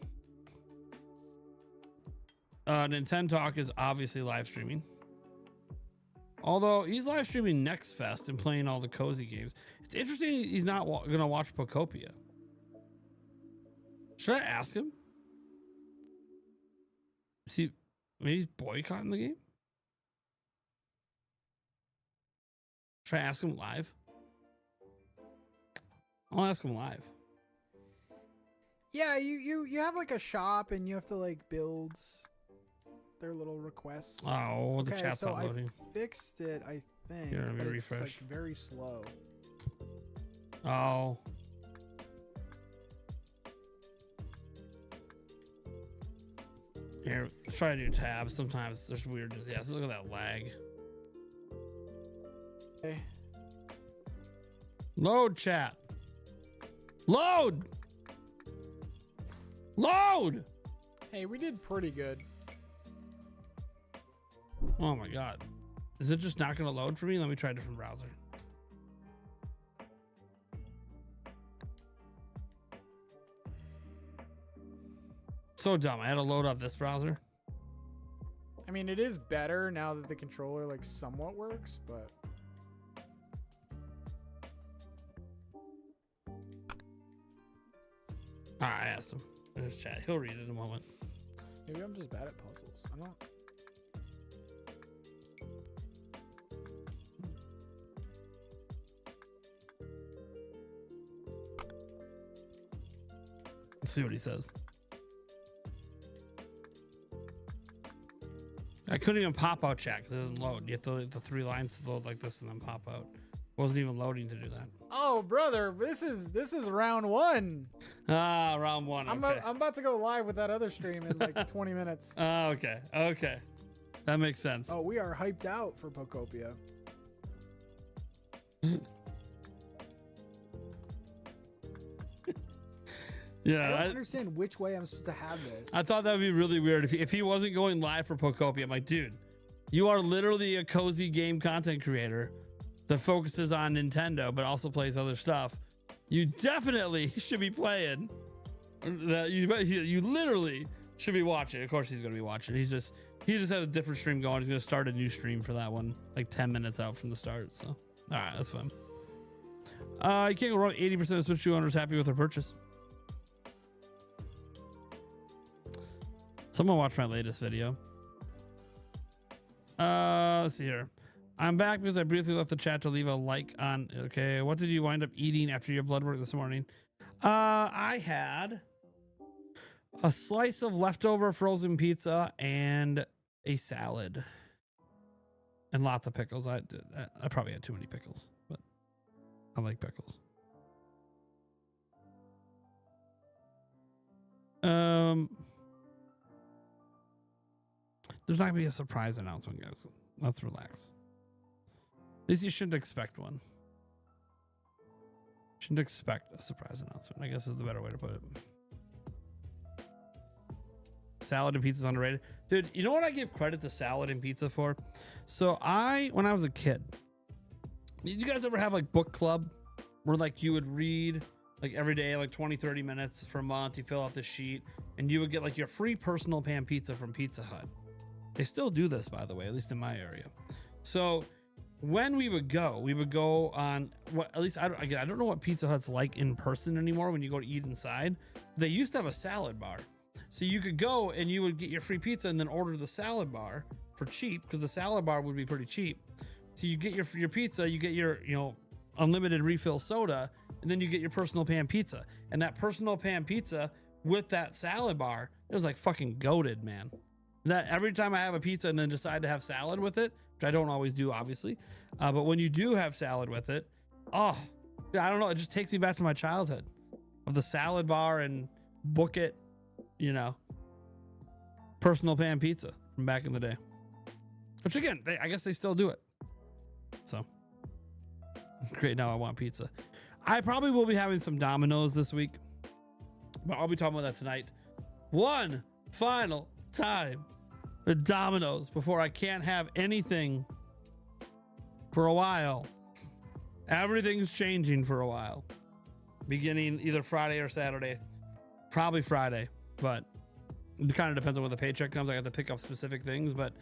Nintendo Talk is obviously live streaming. Although he's live streaming Next Fest and playing all the cozy games. It's interesting he's not going to watch Pocopia. Should I ask him? See, maybe he's boycotting the game? Should I ask him live? I'll ask him live. Yeah, you have like a shop and you have to like build their little requests. Oh, okay, the chat's so not loading. I fixed it, I think. Here, let me but refresh. It's like very slow. Oh. Here, let's try a new tab. Sometimes there's weirdness. Yeah, so look at that lag. Okay. Load chat. Load. Load. Hey, we did pretty good. Oh my god. Is it just not going to load for me? Let me try a different browser. So dumb. I had to load up this browser. I mean, it is better now that the controller like somewhat works, but I asked him in his chat. He'll read it in a moment. maybe I'm just bad at puzzles. I don't. Let's see what he says. I couldn't even pop out chat because it doesn't load. You have to the three lines to load like this and then pop out. Wasn't even loading to do that. Oh, brother, this is round one. Ah, round one. Okay. I'm about to go live with that other stream in like 20 minutes. Okay. Okay. That makes sense. Oh, we are hyped out for Pocopia. Yeah, I don't understand which way I'm supposed to have this. I thought that would be really weird if he wasn't going live for Pocopia. I'm like, dude, you are literally a cozy game content creator that focuses on Nintendo but also plays other stuff. You definitely should be playing. You literally should be watching. Of course, he's going to be watching. He just has a different stream going. He's going to start a new stream for that one, like 10 minutes out from the start. So, all right, that's fine. You can't go wrong. 80% of Switch 2 owners happy with their purchase. Someone watched my latest video. Let's see here. I'm back because I briefly left the chat to leave a like on. Okay, what did you wind up eating after your blood work this morning? I had a slice of leftover frozen pizza and a salad and lots of pickles. I probably had too many pickles, but I like pickles. There's not gonna be a surprise announcement, guys. Let's relax. At least you shouldn't expect one. Shouldn't expect a surprise announcement, I guess is the better way to put it. Salad and pizza is underrated. Dude, you know what I give credit to salad and pizza for? So when I was a kid, did you guys ever have like book club where like you would read like every day, like 20, 30 minutes for a month, you fill out the sheet and you would get like your free personal pan pizza from Pizza Hut. They still do this, by the way, at least in my area. So when we would go on what, at least I don't know what Pizza Hut's like in person anymore when you go to eat inside. They used to have a salad bar. So you could go and you would get your free pizza and then order the salad bar for cheap, because the salad bar would be pretty cheap. So you get your pizza, you get your, you know, unlimited refill soda, and then you get your personal pan pizza. And that personal pan pizza with that salad bar, it was like fucking goated, man. That every time I have a pizza and then decide to have salad with it, which I don't always do, obviously, but when you do have salad with it, oh, I don't know, it just takes me back to my childhood of the salad bar and book it, you know, personal pan pizza from back in the day. Which again, I guess they still do it. So great. Now I want pizza. I probably will be having some Domino's this week, but I'll be talking about that tonight. One final time with Domino's before I can't have anything for a while. Everything's changing for a while, beginning either Friday or Saturday. Probably Friday, but it kind of depends on when the paycheck comes. I got to pick up specific things, but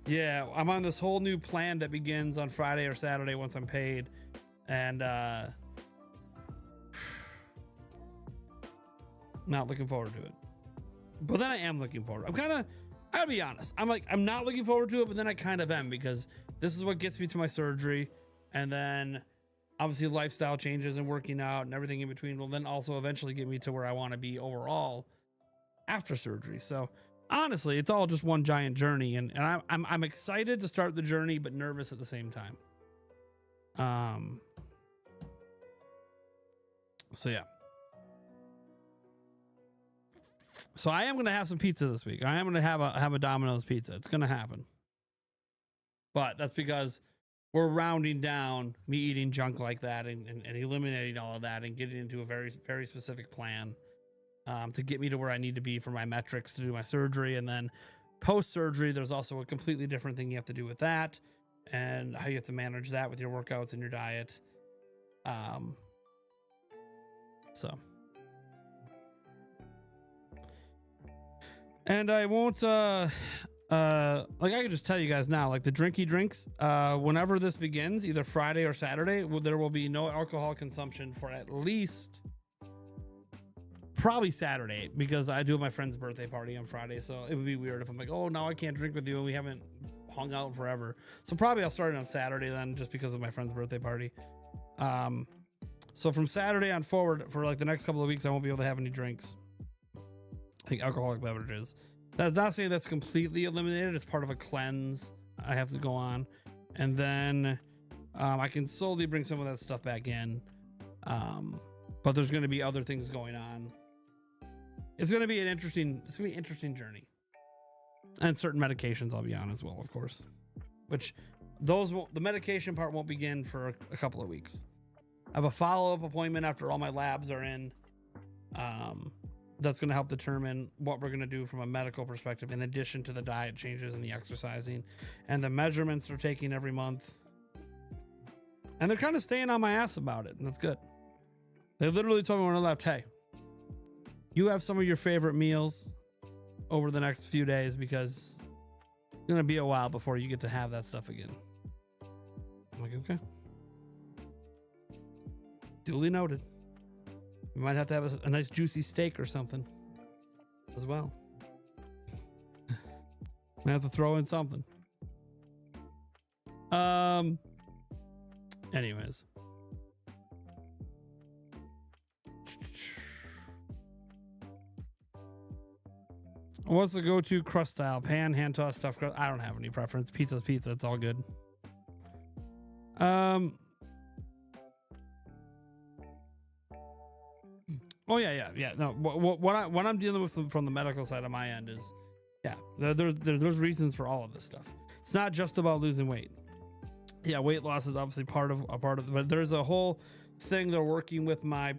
yeah, I'm on this whole new plan that begins on Friday or Saturday once I'm paid, and not looking forward to it. But then I am looking forward. I'll be honest. I'm not looking forward to it, but then I kind of am, because this is what gets me to my surgery, and then obviously lifestyle changes and working out and everything in between will then also eventually get me to where I want to be overall after surgery. So honestly, it's all just one giant journey, and I'm excited to start the journey, but nervous at the same time. So yeah. So I am gonna have some pizza this week. I am gonna have a Domino's pizza. It's gonna happen. But that's because we're rounding down me eating junk like that and eliminating all of that and getting into a very, very specific plan to get me to where I need to be for my metrics to do my surgery. And then post-surgery, there's also a completely different thing you have to do with that and how you have to manage that with your workouts and your diet. So. And I won't, like I can just tell you guys now, like the drinky drinks, whenever this begins, either Friday or Saturday, there will be no alcohol consumption for at least probably Saturday, because I do have my friend's birthday party on Friday. So it would be weird if I'm like, oh, now I can't drink with you and we haven't hung out forever. So probably I'll start it on Saturday then, just because of my friend's birthday party. So from Saturday on forward for like the next couple of weeks, I won't be able to have any drinks. I think alcoholic beverages. That's not saying that's completely eliminated. It's part of a cleanse I have to go on, and then I can slowly bring some of that stuff back in. But there's going to be other things going on. It's going to be an interesting journey, and certain medications I'll be on as well, of course. Which the medication part won't begin for a couple of weeks. I have a follow-up appointment after all my labs are in. That's going to help determine what we're going to do from a medical perspective, in addition to the diet changes and the exercising and the measurements they're taking every month. And they're kind of staying on my ass about it, and that's good. They literally told me when I left, hey, you have some of your favorite meals over the next few days, because it's going to be a while before you get to have that stuff again. I'm like, okay. Duly noted. We might have to have a nice juicy steak or something as well. Might have to throw in something. Anyways. What's the go-to crust style? Pan, hand tossed, stuffed crust? I don't have any preference. Pizza's pizza. It's all good. Oh yeah. No, what I'm dealing with from the medical side on my end is, yeah, there's reasons for all of this stuff. It's not just about losing weight. Yeah, weight loss is obviously part of, but there's a whole thing they're working with my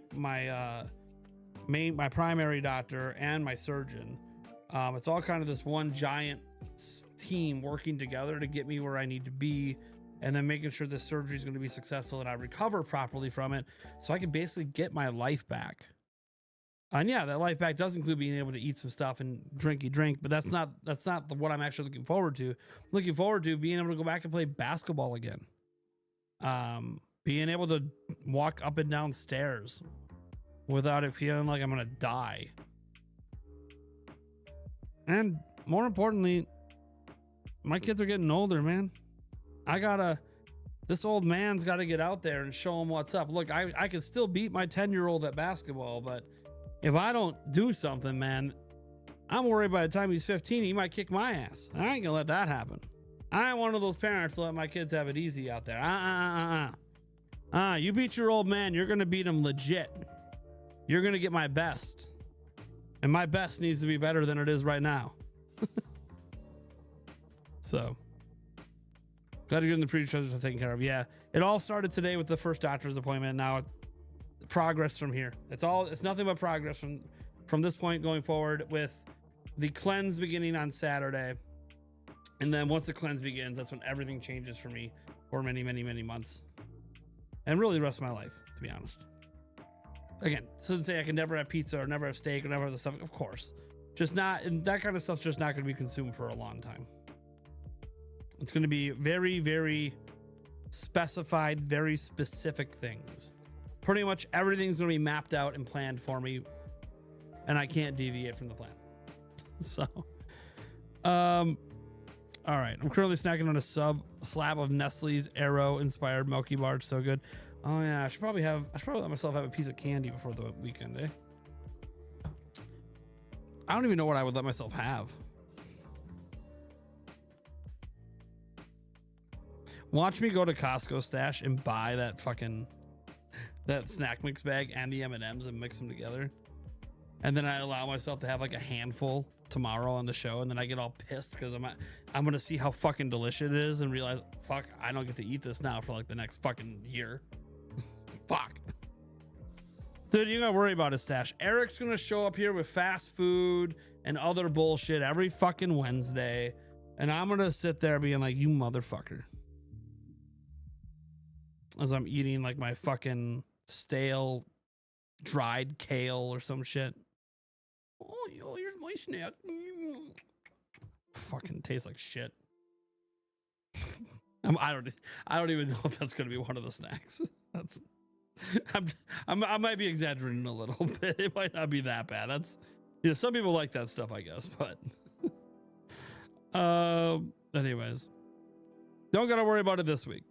primary doctor and my surgeon. It's all kind of this one giant team working together to get me where I need to be, and then making sure this surgery is going to be successful and I recover properly from it, so I can basically get my life back. And yeah, that life back does include being able to eat some stuff and drink, but that's not what I'm actually looking forward to. I'm looking forward to being able to go back and play basketball again. Being able to walk up and down stairs without it feeling like I'm gonna die. And more importantly, my kids are getting older, man. This old man's got to get out there and show him what's up. Look, I can still beat my 10-year-old at basketball, but if I don't do something, man, I'm worried by the time he's 15, he might kick my ass. I ain't gonna let that happen. I ain't one of those parents to let my kids have it easy out there. You beat your old man, you're gonna beat him legit. You're gonna get my best. And my best needs to be better than it is right now. So, got to get in the pre-treasures taken care of. Yeah, it all started today with the first doctor's appointment. Now it's progress from here. It's nothing but progress from this point going forward, with the cleanse beginning on Saturday. And then once the cleanse begins, that's when everything changes for me for many, many, many months. And really the rest of my life, to be honest. Again, this doesn't say I can never have pizza or never have steak or never have the stuff. Of course. Just not, and that kind of stuff's just not going to be consumed for a long time. It's going to be very, very specified, very specific things. Pretty much everything's going to be mapped out and planned for me, and I can't deviate from the plan. So, all right. I'm currently snacking on a slab of Nestle's Aero inspired Milky Bar. It's so good. Oh yeah, I should probably let myself have a piece of candy before the weekend, eh? I don't even know what I would let myself have. Watch me go to Costco stash and buy that snack mix bag and the M&Ms and mix them together. And then I allow myself to have like a handful tomorrow on the show, and then I get all pissed because I'm going to see how fucking delicious it is and realize, fuck, I don't get to eat this now for like the next fucking year. Fuck. Dude, you gotta worry about his stash. Eric's gonna show up here with fast food and other bullshit every fucking Wednesday, and I'm gonna sit there being like, you motherfucker, as I'm eating like my fucking stale dried kale or some shit. Oh, yo, here's my snack. Fucking tastes like shit. I don't even know if that's gonna be one of the snacks. I might be exaggerating a little bit. It might not be that bad. Some people like that stuff, I guess, but anyways, don't gotta worry about it this week.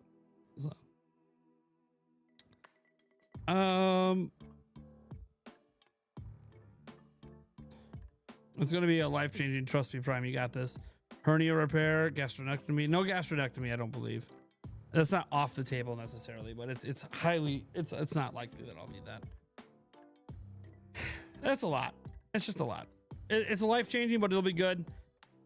So, it's gonna be a life-changing, trust me, Prime, you got this. Hernia repair, gastronectomy. No gastronectomy, I don't believe. That's not off the table necessarily, but it's not likely that I'll need that. That's a lot. It's just a lot. It's life-changing, but it'll be good.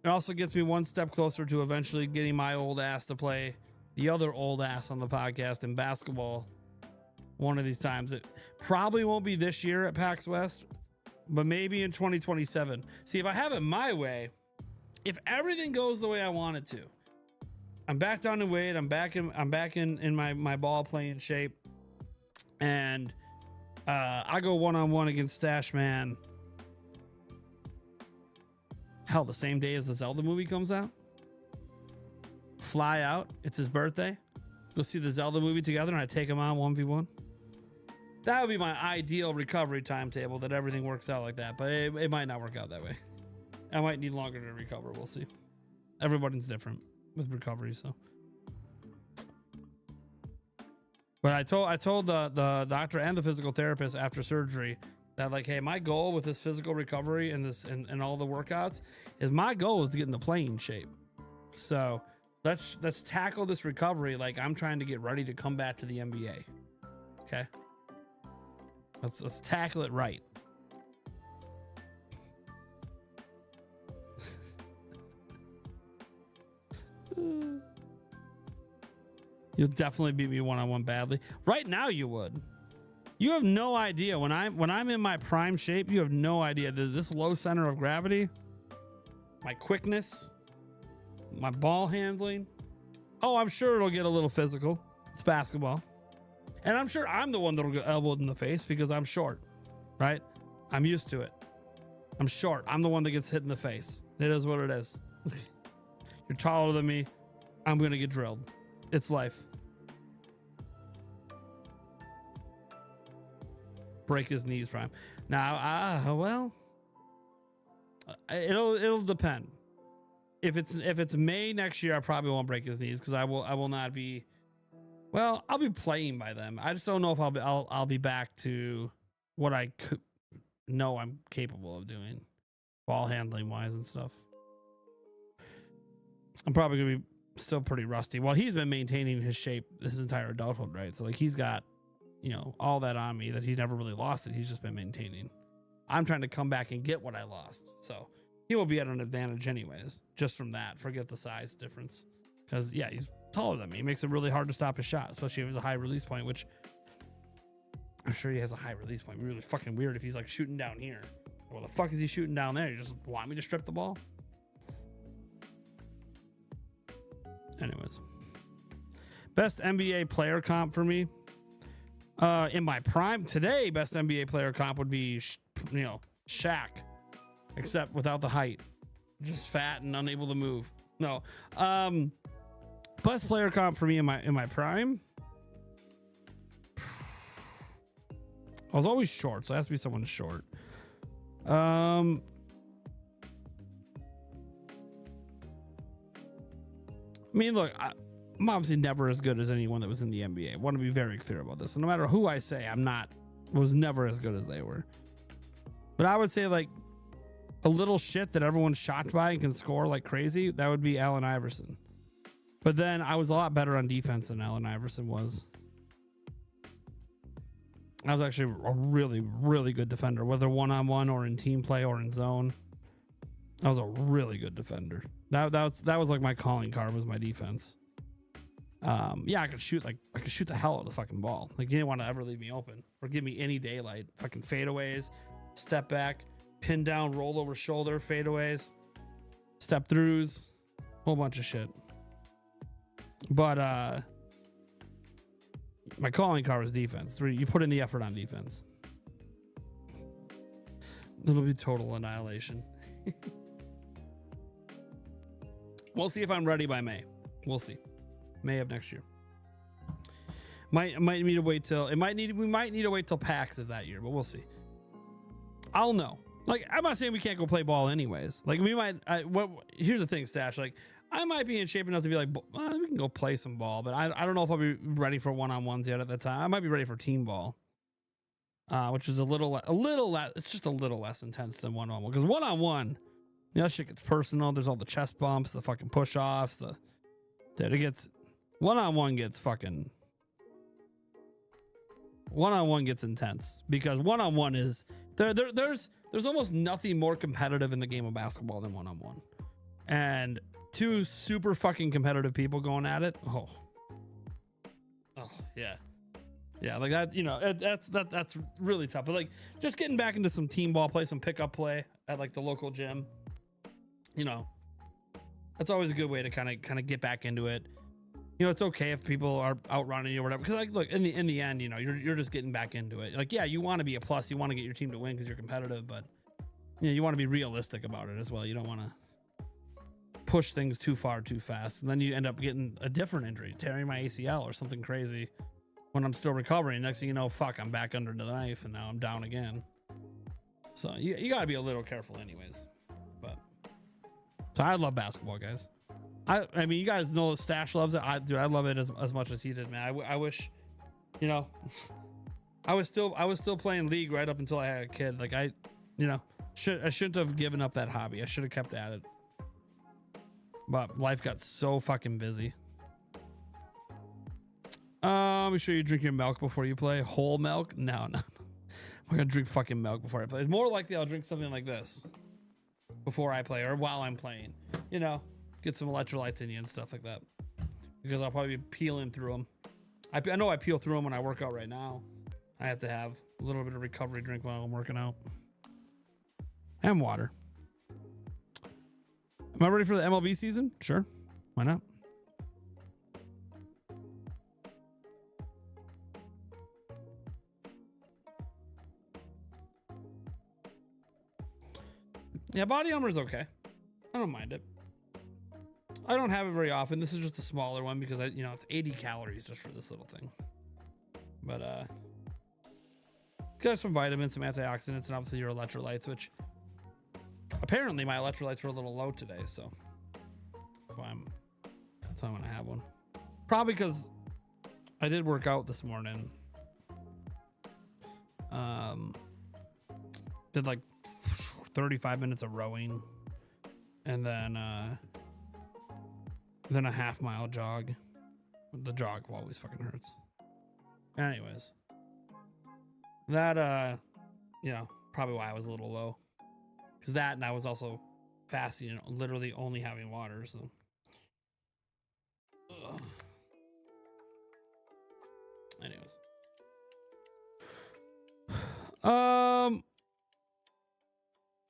It also gets me one step closer to eventually getting my old ass to play the other old ass on the podcast in basketball one of these times. It probably won't be this year at PAX West, but maybe in 2027. See, if I have it my way, if everything goes the way I want it to, I'm back down to weight. I'm back in my ball playing shape, and I go one-on-one against Stash Man. Hell, the same day as the Zelda movie comes out. Fly out. It's his birthday. Go see the Zelda movie together, and I take him on 1v1. That would be my ideal recovery timetable. That everything works out like that, but it might not work out that way. I might need longer to recover. We'll see. Everybody's different with recovery, so. But I told the doctor and the physical therapist after surgery that, like, hey, my goal with this physical recovery and this and all the workouts is my goal is to get in the playing shape. So let's tackle this recovery like I'm trying to get ready to come back to the NBA. Okay. Let's tackle it right. You'll definitely beat me one-on-one badly. Right now you would. You have no idea. When I'm in my prime shape, you have no idea. This low center of gravity, my quickness, my ball handling. Oh, I'm sure it'll get a little physical. It's basketball. And I'm sure I'm the one that'll get elbowed in the face because I'm short, right? I'm used to it. I'm short. I'm the one that gets hit in the face. It is what it is. You're taller than me. I'm going to get drilled. It's life. break his knees prime. Now, well, it'll depend. If it's May next year, I probably won't break his knees because I will not be. Well, I'll be playing by then. I just don't know if I'll be back to what I could know I'm capable of doing, ball handling wise and stuff. I'm probably gonna be still pretty rusty. Well, he's been maintaining his shape his entire adulthood, right? So like he's got, all that on me that he never really lost it. He's just been maintaining. I'm trying to come back and get what I lost. So he will be at an advantage anyways, just from that. Forget the size difference. Because, yeah, he's taller than me. It makes it really hard to stop his shot, especially if he has a high release point, which I'm sure he has a high release point. It'd be really fucking weird if he's like shooting down here. Well, the fuck is he shooting down there? You just want me to strip the ball? Anyways. Best NBA player comp for me. In my prime today, best NBA player comp would be, Shaq. Except without the height. Just fat and unable to move. No. Best player comp for me in my prime. I was always short, so it has to be someone short. I mean, look, I'm obviously never as good as anyone that was in the NBA. I want to be very clear about this. So no matter who I say, was never as good as they were. But I would say like a little shit that everyone's shocked by and can score like crazy. That would be Allen Iverson. But then I was a lot better on defense than Allen Iverson was. I was actually a really, really good defender, whether one-on-one or in team play or in zone. I was a really good defender. That was like my calling card was my defense. Yeah, I could shoot the hell out of the fucking ball. Like you didn't want to ever leave me open or give me any daylight. Fucking fadeaways, step back, pin down, roll over shoulder, fadeaways, step throughs, whole bunch of shit. But my calling card was defense. You put in the effort on defense. It'll be total annihilation. We'll see if I'm ready by May. We'll see. May of next year. Might need to wait till we might need to wait till PAX of that year, but we'll see. I'll know. Like I'm not saying we can't go play ball anyways. Like we might. Here's the thing, Stash. Like I might be in shape enough to be like, well, we can go play some ball, but I don't know if I'll be ready for one-on-ones yet at that time. I might be ready for team ball, which is a little less. It's just a little less intense than one-on-one because one-on-one, that shit gets personal. There's all the chest bumps, the fucking push-offs, it gets one-on-one gets fucking. One-on-one gets intense because one-on-one is there's almost nothing more competitive in the game of basketball than one-on-one, and two super fucking competitive people going at it. Oh yeah, like that. That's really tough. But like just getting back into some team ball, play some pickup play at like the local gym. That's always a good way to kind of get back into it. It's okay if people are outrunning you or whatever. Because like, look, in the end, you're just getting back into it. Like, yeah, you want to be a plus. You want to get your team to win because you're competitive, but you want to be realistic about it as well. You don't want to push things too far too fast, and then you end up getting a different injury, tearing my ACL or something crazy when I'm still recovering. Next thing you know, fuck, I'm back under the knife, and now I'm down again. So you got to be a little careful, anyways. But so I love basketball, guys. I mean, you guys know Stash loves it. I love it as much as he did, man. I wish, I was still playing League right up until I had a kid. Like I shouldn't have given up that hobby. I should have kept at it. But life got so fucking busy. Make sure you drink your milk before you play. Whole milk? No. I'm gonna drink fucking milk before I play. It's more likely I'll drink something like this before I play or while I'm playing. Get some electrolytes in you and stuff like that. Because I'll probably be peeling through them. I know I peel through them when I work out right now. I have to have a little bit of recovery drink while I'm working out. And water. Am I ready for the MLB season? Sure. Why not? Yeah, body armor is okay. I don't mind it. I don't have it very often. This is just a smaller one because it's 80 calories just for this little thing. But got some vitamins, some antioxidants, and obviously your electrolytes, which apparently my electrolytes were a little low today, so that's why I'm gonna have one. Probably because I did work out this morning. Did like 35 minutes of rowing, and then a half-mile jog. The jog always fucking hurts. Anyways, that probably why I was a little low, because that, and I was also fasting and literally only having water. So, ugh. Anyways,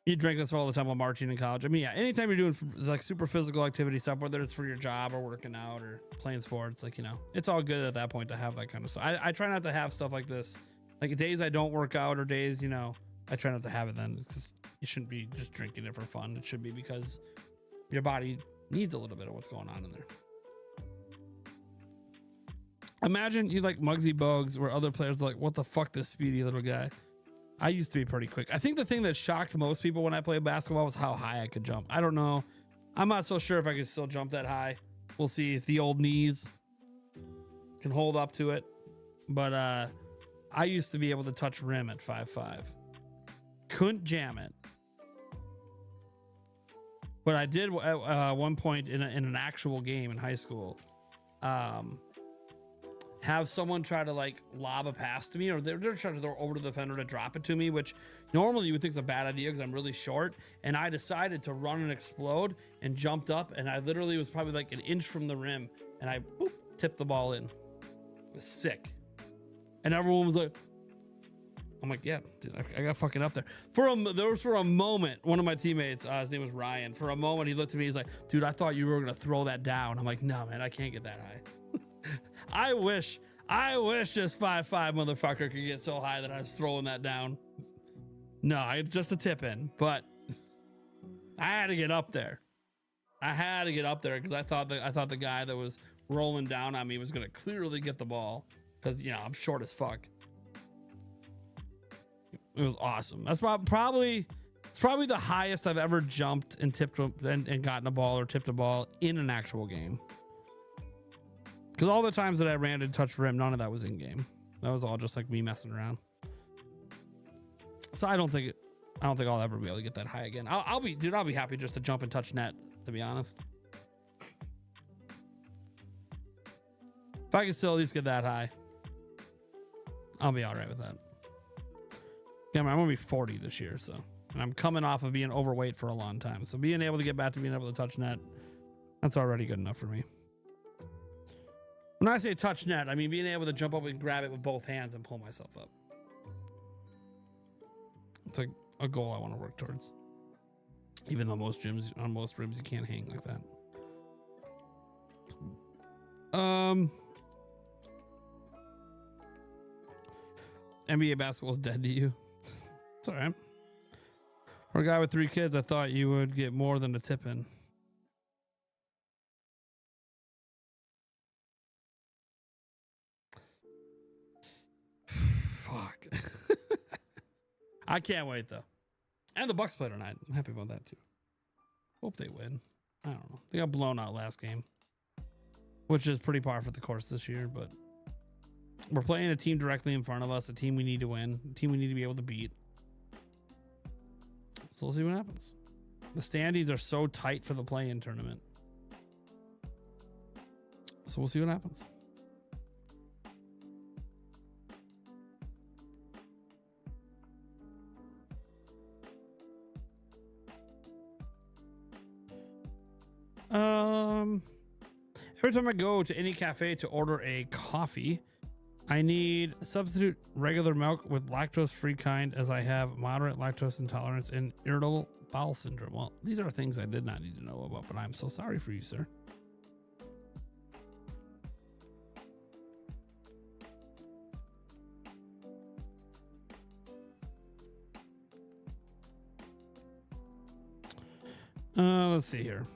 you drank this all the time while marching in college. I mean, yeah, anytime you're doing like super physical activity stuff, whether it's for your job or working out or playing sports, like, it's all good at that point to have that kind of stuff. I try not to have stuff like this. Like days I don't work out or days, I try not to have it then, because you shouldn't be just drinking it for fun. It should be because your body needs a little bit of what's going on in there. Imagine you like Muggsy Bogues, where other players are like, what the fuck, this speedy little guy. I used to be pretty quick. I think the thing that shocked most people when I played basketball was how high I could jump. I don't know. I'm not so sure if I could still jump that high. We'll see if the old knees can hold up to it. But I used to be able to touch rim at 5'5". Couldn't jam it. But I did at one point in an actual game in high school. Have someone try to like lob a pass to me, or they're trying to throw over to the defender to drop it to me, which normally you would think is a bad idea because I'm really short. And I decided to run and explode and jumped up, and I literally was probably like an inch from the rim, and I tipped the ball in. It was sick. And everyone was like, I'm like, yeah, dude, I got fucking up there. For a moment, one of my teammates, his name was Ryan, for a moment he looked at me, he's like, dude, I thought you were gonna throw that down. I'm like, no, man, I can't get that high. I wish this 5'5" motherfucker could get so high that I was throwing that down. No, it's just a tip in, but I had to get up there. Because I thought the guy that was rolling down on me was gonna clearly get the ball, because I'm short as fuck. It was awesome. That's probably the highest I've ever jumped and tipped and gotten a ball or tipped a ball in an actual game. Because all the times that I ran and touched rim, none of that was in game. That was all just like me messing around. So I don't think I'll ever be able to get that high again. I'll be happy just to jump and touch net, to be honest. If I can still at least get that high, I'll be all right with that. Yeah, I'm gonna be 40 this year, so, and I'm coming off of being overweight for a long time. So being able to get back to being able to touch net, that's already good enough for me. When I say touch net, I mean being able to jump up and grab it with both hands and pull myself up. It's like a goal I want to work towards. Even though on most rims you can't hang like that. NBA basketball is dead to you. It's all right. For a guy with 3 kids, I thought you would get more than a tip in. Fuck. I can't wait though. And the Bucks play tonight. I'm happy about that too. Hope they win. I don't know. They got blown out last game, which is pretty par for the course this year, but we're playing a team directly in front of us, a team we need to win, a team we need to be able to beat. So we'll see what happens. The standings are so tight for the play-in tournament. So we'll see what happens. Every time I go to any cafe to order a coffee, I need substitute regular milk with lactose-free kind, as I have moderate lactose intolerance and irritable bowel syndrome. Well, these are things I did not need to know about, but I'm so sorry for you, sir. Let's see here.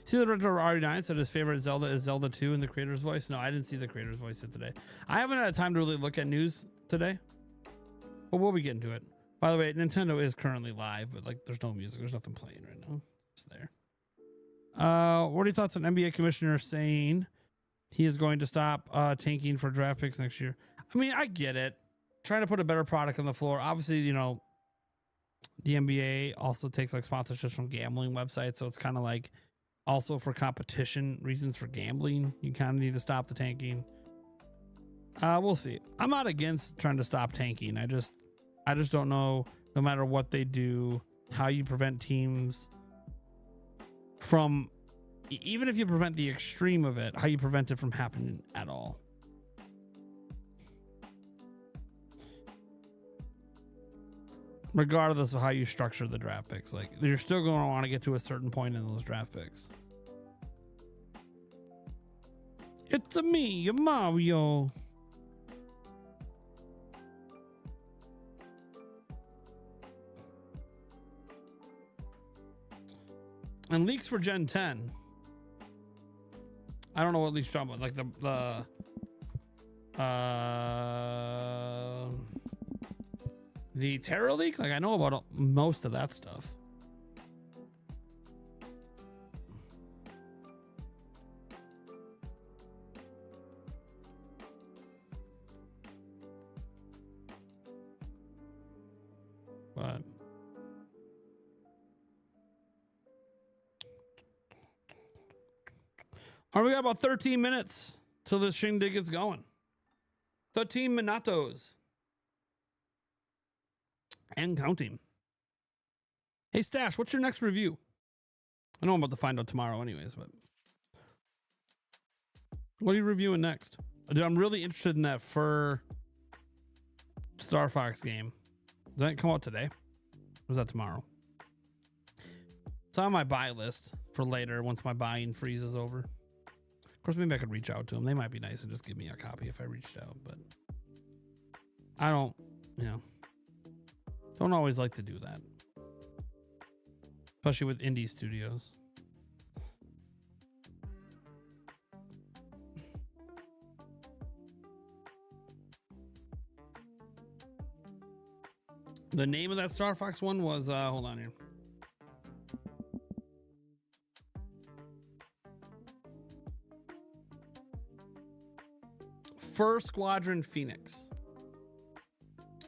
See, the director of RE9 said his favorite Zelda is Zelda 2 in the creator's voice. No, I didn't see the creator's voice yet today. I haven't had time to really look at news today, but we'll be getting to it. By the way, Nintendo is currently live, but like, there's no music. There's nothing playing right now. It's there. What are your thoughts on NBA commissioner saying he is going to stop tanking for draft picks next year? I mean, I get it. Trying to put a better product on the floor. Obviously, you know, the NBA also takes like sponsorships from gambling websites, so it's kind of like also for competition reasons for gambling. You kind of need to stop the tanking. We'll see. I'm not against trying to stop tanking. I just don't know, no matter what they do, how you prevent teams from, even if you prevent the extreme of it, how you prevent it from happening at all. Regardless of how you structure the draft picks, like you're still going to want to get to a certain point in those draft picks. It's me, Mario. And leaks for Gen 10. I don't know what leaks you're talking about. Like the Terra leak? Like, I know about most of that stuff. But all right, we got about 13 minutes till this shindig gets going. 13 minutos. And counting. Hey, Stash, what's your next review? I know I'm about to find out tomorrow anyways, but what are you reviewing next? Dude, I'm really interested in that Fur Star Fox game. Does that come out today? Or is that tomorrow? It's on my buy list for later once my buying freeze is over. Of course, maybe I could reach out to them. They might be nice and just give me a copy if I reached out, but I don't, don't always like to do that. Especially with indie studios. The name of that Star Fox one was, hold on here. Fur Squadron Phoenix.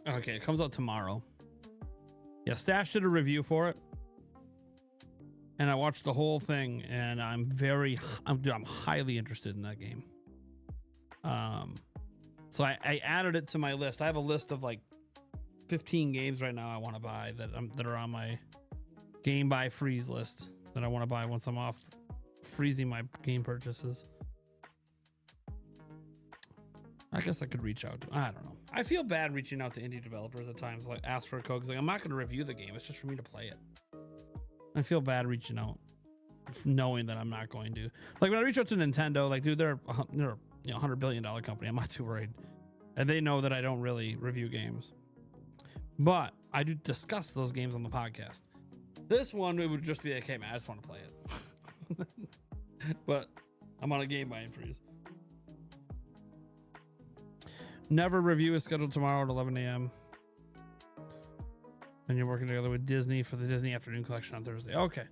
Okay, it comes out tomorrow. Yeah, Stash did a review for it. And I watched the whole thing, and I'm highly interested in that game. So I added it to my list. I have a list of like 15 games right now I want to buy that are on my game buy freeze list that I want to buy once I'm off freezing my game purchases. I guess I could reach out to, I don't know. I feel bad reaching out to indie developers at times, like ask for a code, because like, I'm not going to review the game. It's just for me to play it. I feel bad reaching out, knowing that I'm not going to. Like when I reach out to Nintendo, like, dude, they're $100 billion company. I'm not too worried. And they know that I don't really review games. But I do discuss those games on the podcast. This one, it would just be like, hey, man, I just want to play it. But I'm on a game buying freeze. Never review is scheduled tomorrow at 11 a.m. And you're working together with Disney for the Disney Afternoon Collection on Thursday. Okay.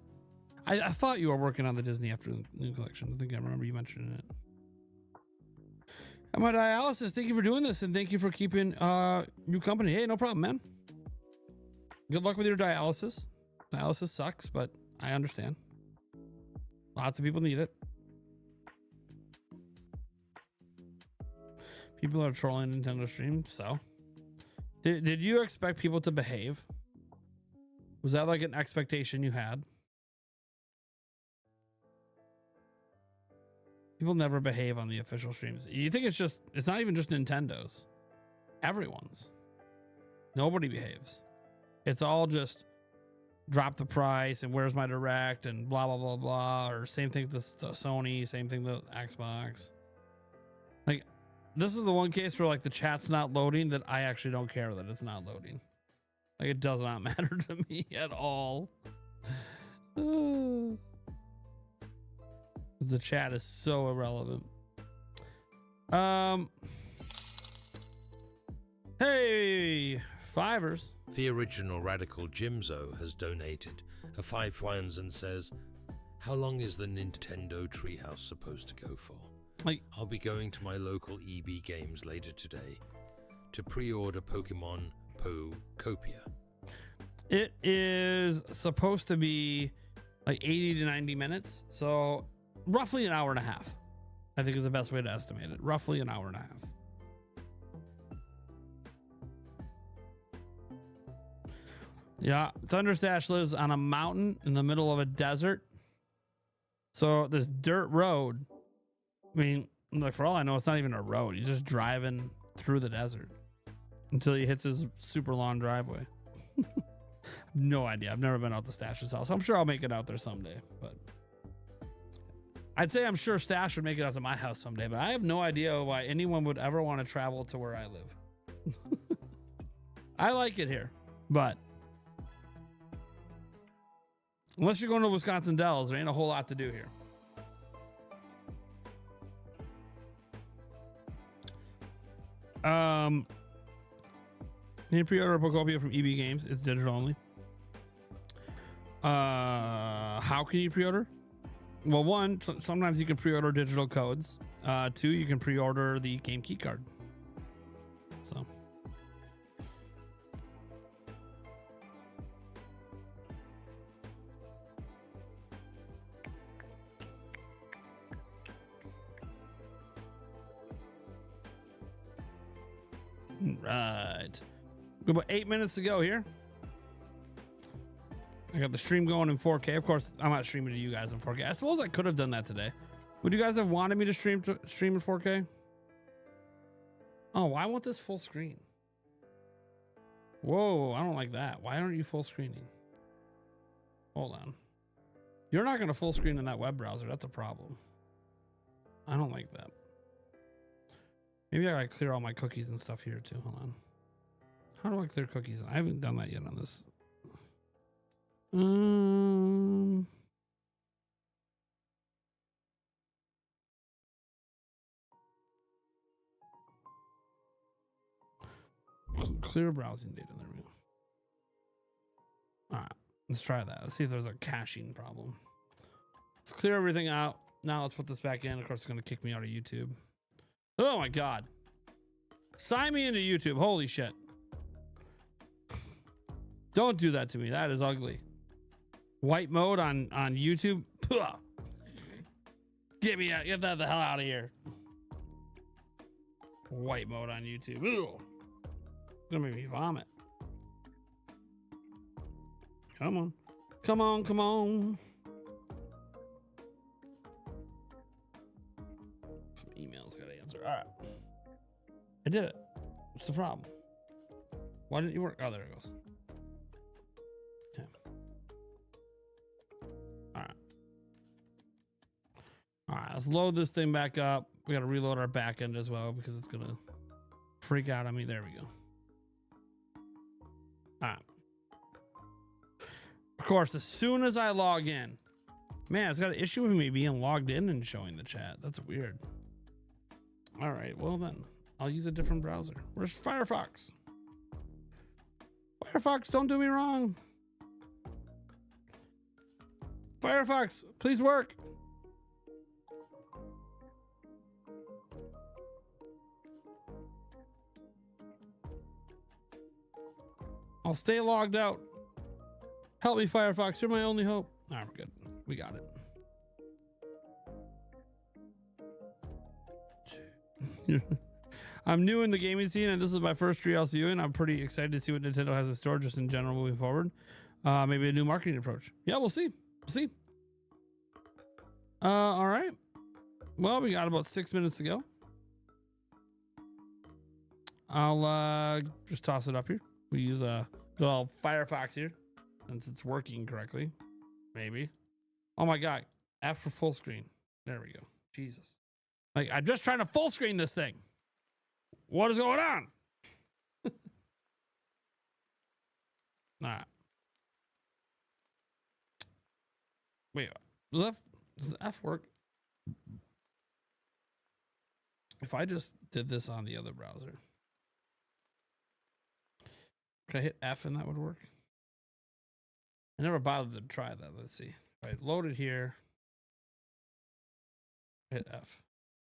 I thought you were working on the Disney Afternoon Collection. I think I remember you mentioning it. And my dialysis, thank you for doing this, and thank you for keeping you company. Hey, no problem, man. Good luck with your dialysis. Dialysis sucks, but I understand. Lots of people need it. People are trolling Nintendo stream, so. Did you expect people to behave? Was that like an expectation you had? People never behave on the official streams. You think it's not even just Nintendo's. Everyone's. Nobody behaves. It's all just drop the price and where's my direct and blah, blah, blah, blah. Or same thing with the Sony, same thing with Xbox. Like, this is the one case where like the chat's not loading that I actually don't care that it's not loading. Like, it does not matter to me at all. The chat is so irrelevant. Hey, fivers. The original Radical Jimzo has donated a 5 ones and says, how long is the Nintendo Treehouse supposed to go for? Like, I'll be going to my local EB Games later today to pre-order Pokemon Copia. it is supposed to be like 80 to 90 minutes. So roughly an hour and a half, I think is the best way to estimate it. Roughly an hour and a half. Yeah, Thunderstash lives on a mountain in the middle of a desert. So this dirt road, I mean, like for all I know, it's not even a road. He's just driving through the desert until he hits his super long driveway. No idea. I've never been out to Stash's house. I'm sure I'll make it out there someday, but I'd say I'm sure Stash would make it out to my house someday, but I have no idea why anyone would ever want to travel to where I live. I like it here, but unless you're going to Wisconsin Dells, there ain't a whole lot to do here. You can pre-order Pokopia from EB Games. It's digital only. How can you pre-order? Well, one, sometimes you can pre-order digital codes. Two, you can pre-order the game key card. So. Right. We've got about 8 minutes to go here. I got the stream going in 4K. Of course, I'm not streaming to you guys in 4K. I suppose I could have done that today. Would you guys have wanted me to stream in 4K? Oh, why want this full screen? Whoa, I don't like that. Why aren't you full screening? Hold on. You're not going to full screen in that web browser. That's a problem. I don't like that. Maybe I gotta clear all my cookies and stuff here too. Hold on. How do I clear cookies? I haven't done that yet on this. Clear browsing data. There we go. All right, let's try that. Let's see if there's a caching problem. Let's clear everything out. Now let's put this back in. Of course, it's gonna kick me out of YouTube. Oh my God. Sign me into YouTube. Holy shit. Don't do that to me. That is ugly. White mode on YouTube. Puh. Get me out. Get that the hell out of here. White mode on YouTube. Ugh. It's gonna make me vomit. Come on. Come on, come on. Some emails gotta answer. All right. I did it. What's the problem? Why didn't you work? Oh, there it goes. Okay. All right. All right. Let's load this thing back up. We got to reload our back end as well because it's going to freak out on me. There we go. All right. Of course, as soon as I log in, man, it's got an issue with me being logged in and showing the chat. That's weird. All right. Well, then. I'll use a different browser. Where's Firefox? Firefox, don't do me wrong. Firefox, please work. I'll stay logged out. Help me, Firefox. You're my only hope. All right, we're good. We got it. I'm new in the gaming scene, and this is my first Treehouse viewing. I'm pretty excited to see what Nintendo has in store just in general moving forward. Maybe a new marketing approach. Yeah, we'll see. We'll see. All right. Well, we got about 6 minutes to go. I'll just toss it up here. We use a good old Firefox here, since it's working correctly. Maybe. Oh my God. F for full screen. There we go. Jesus. Like, I'm just trying to full screen this thing. What is going on? All right. Wait, does F work? If I just did this on the other browser, could I hit F and that would work? I never bothered to try that. Let's see. All right, load it here. Hit F.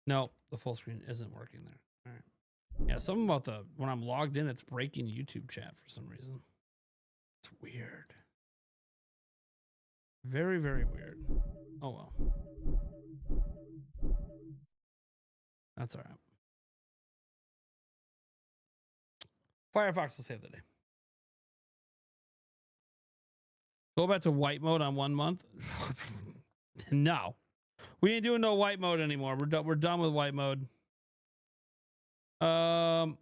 No, the full screen isn't working there. All right. Yeah, something about when I'm logged in, it's breaking YouTube chat for some reason. It's weird. Very, very weird. Oh well. That's all right. Firefox will save the day. Go back to white mode on 1 month. No, we ain't doing no white mode anymore. We're done with white mode. The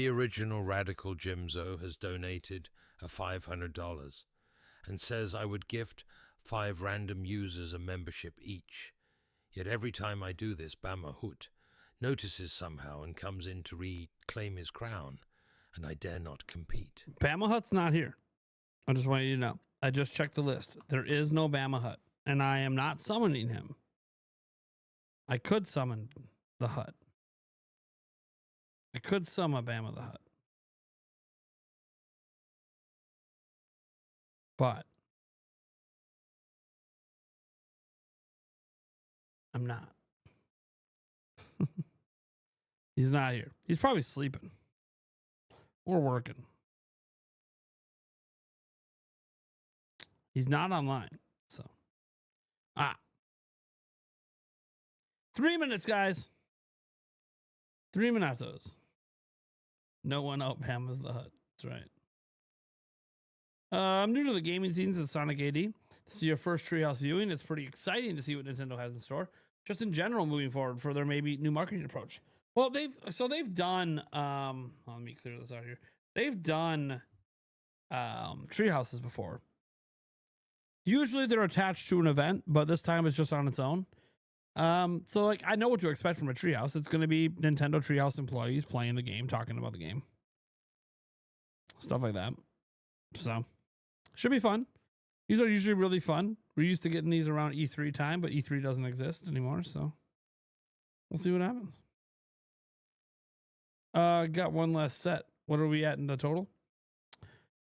original Radical Jimzo has donated a $500 and says I would gift 5 random users a membership each. Yet every time I do this, Bama Hoot notices somehow and comes in to reclaim his crown, and I dare not compete. Bama Hut's not here. I just want you to know. I just checked the list. There is no Bama Hut, and I am not summoning him. I could summon the Hut. I could summon Bama the Hut. But I'm not. He's not here. He's probably sleeping or working. He's not online. So, 3 minutes, guys. 3 minutos. No one out Bama's the Hut. That's right. I'm new to the gaming scenes at Sonic AD. This is your first Treehouse viewing. It's pretty exciting to see what Nintendo has in store, just in general moving forward for their maybe new marketing approach. Well, they've done. Let me clear this out here. They've done Treehouses before. Usually they're attached to an event, but this time it's just on its own. So like I know what to expect from a Treehouse. It's going to be Nintendo Treehouse employees playing the game, talking about the game, stuff like that. So should be fun. These are usually really fun. We're used to getting these around E3 time, but E3 doesn't exist anymore, so we'll see what happens. Got one last set. What are we at in the total?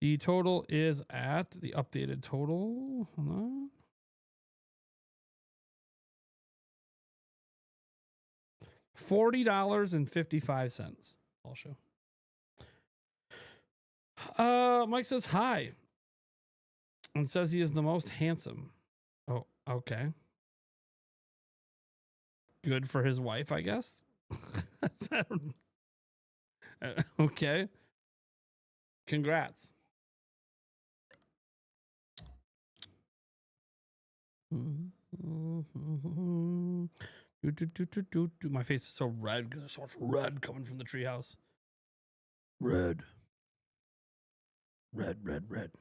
The total is at the updated total. Hold on. $40.55. I'll show. Mike says hi. And says he is the most handsome. Oh, okay. Good for his wife, I guess. Okay. Congrats. My face is so red because there's so much red coming from the treehouse. Red. Red, red, red.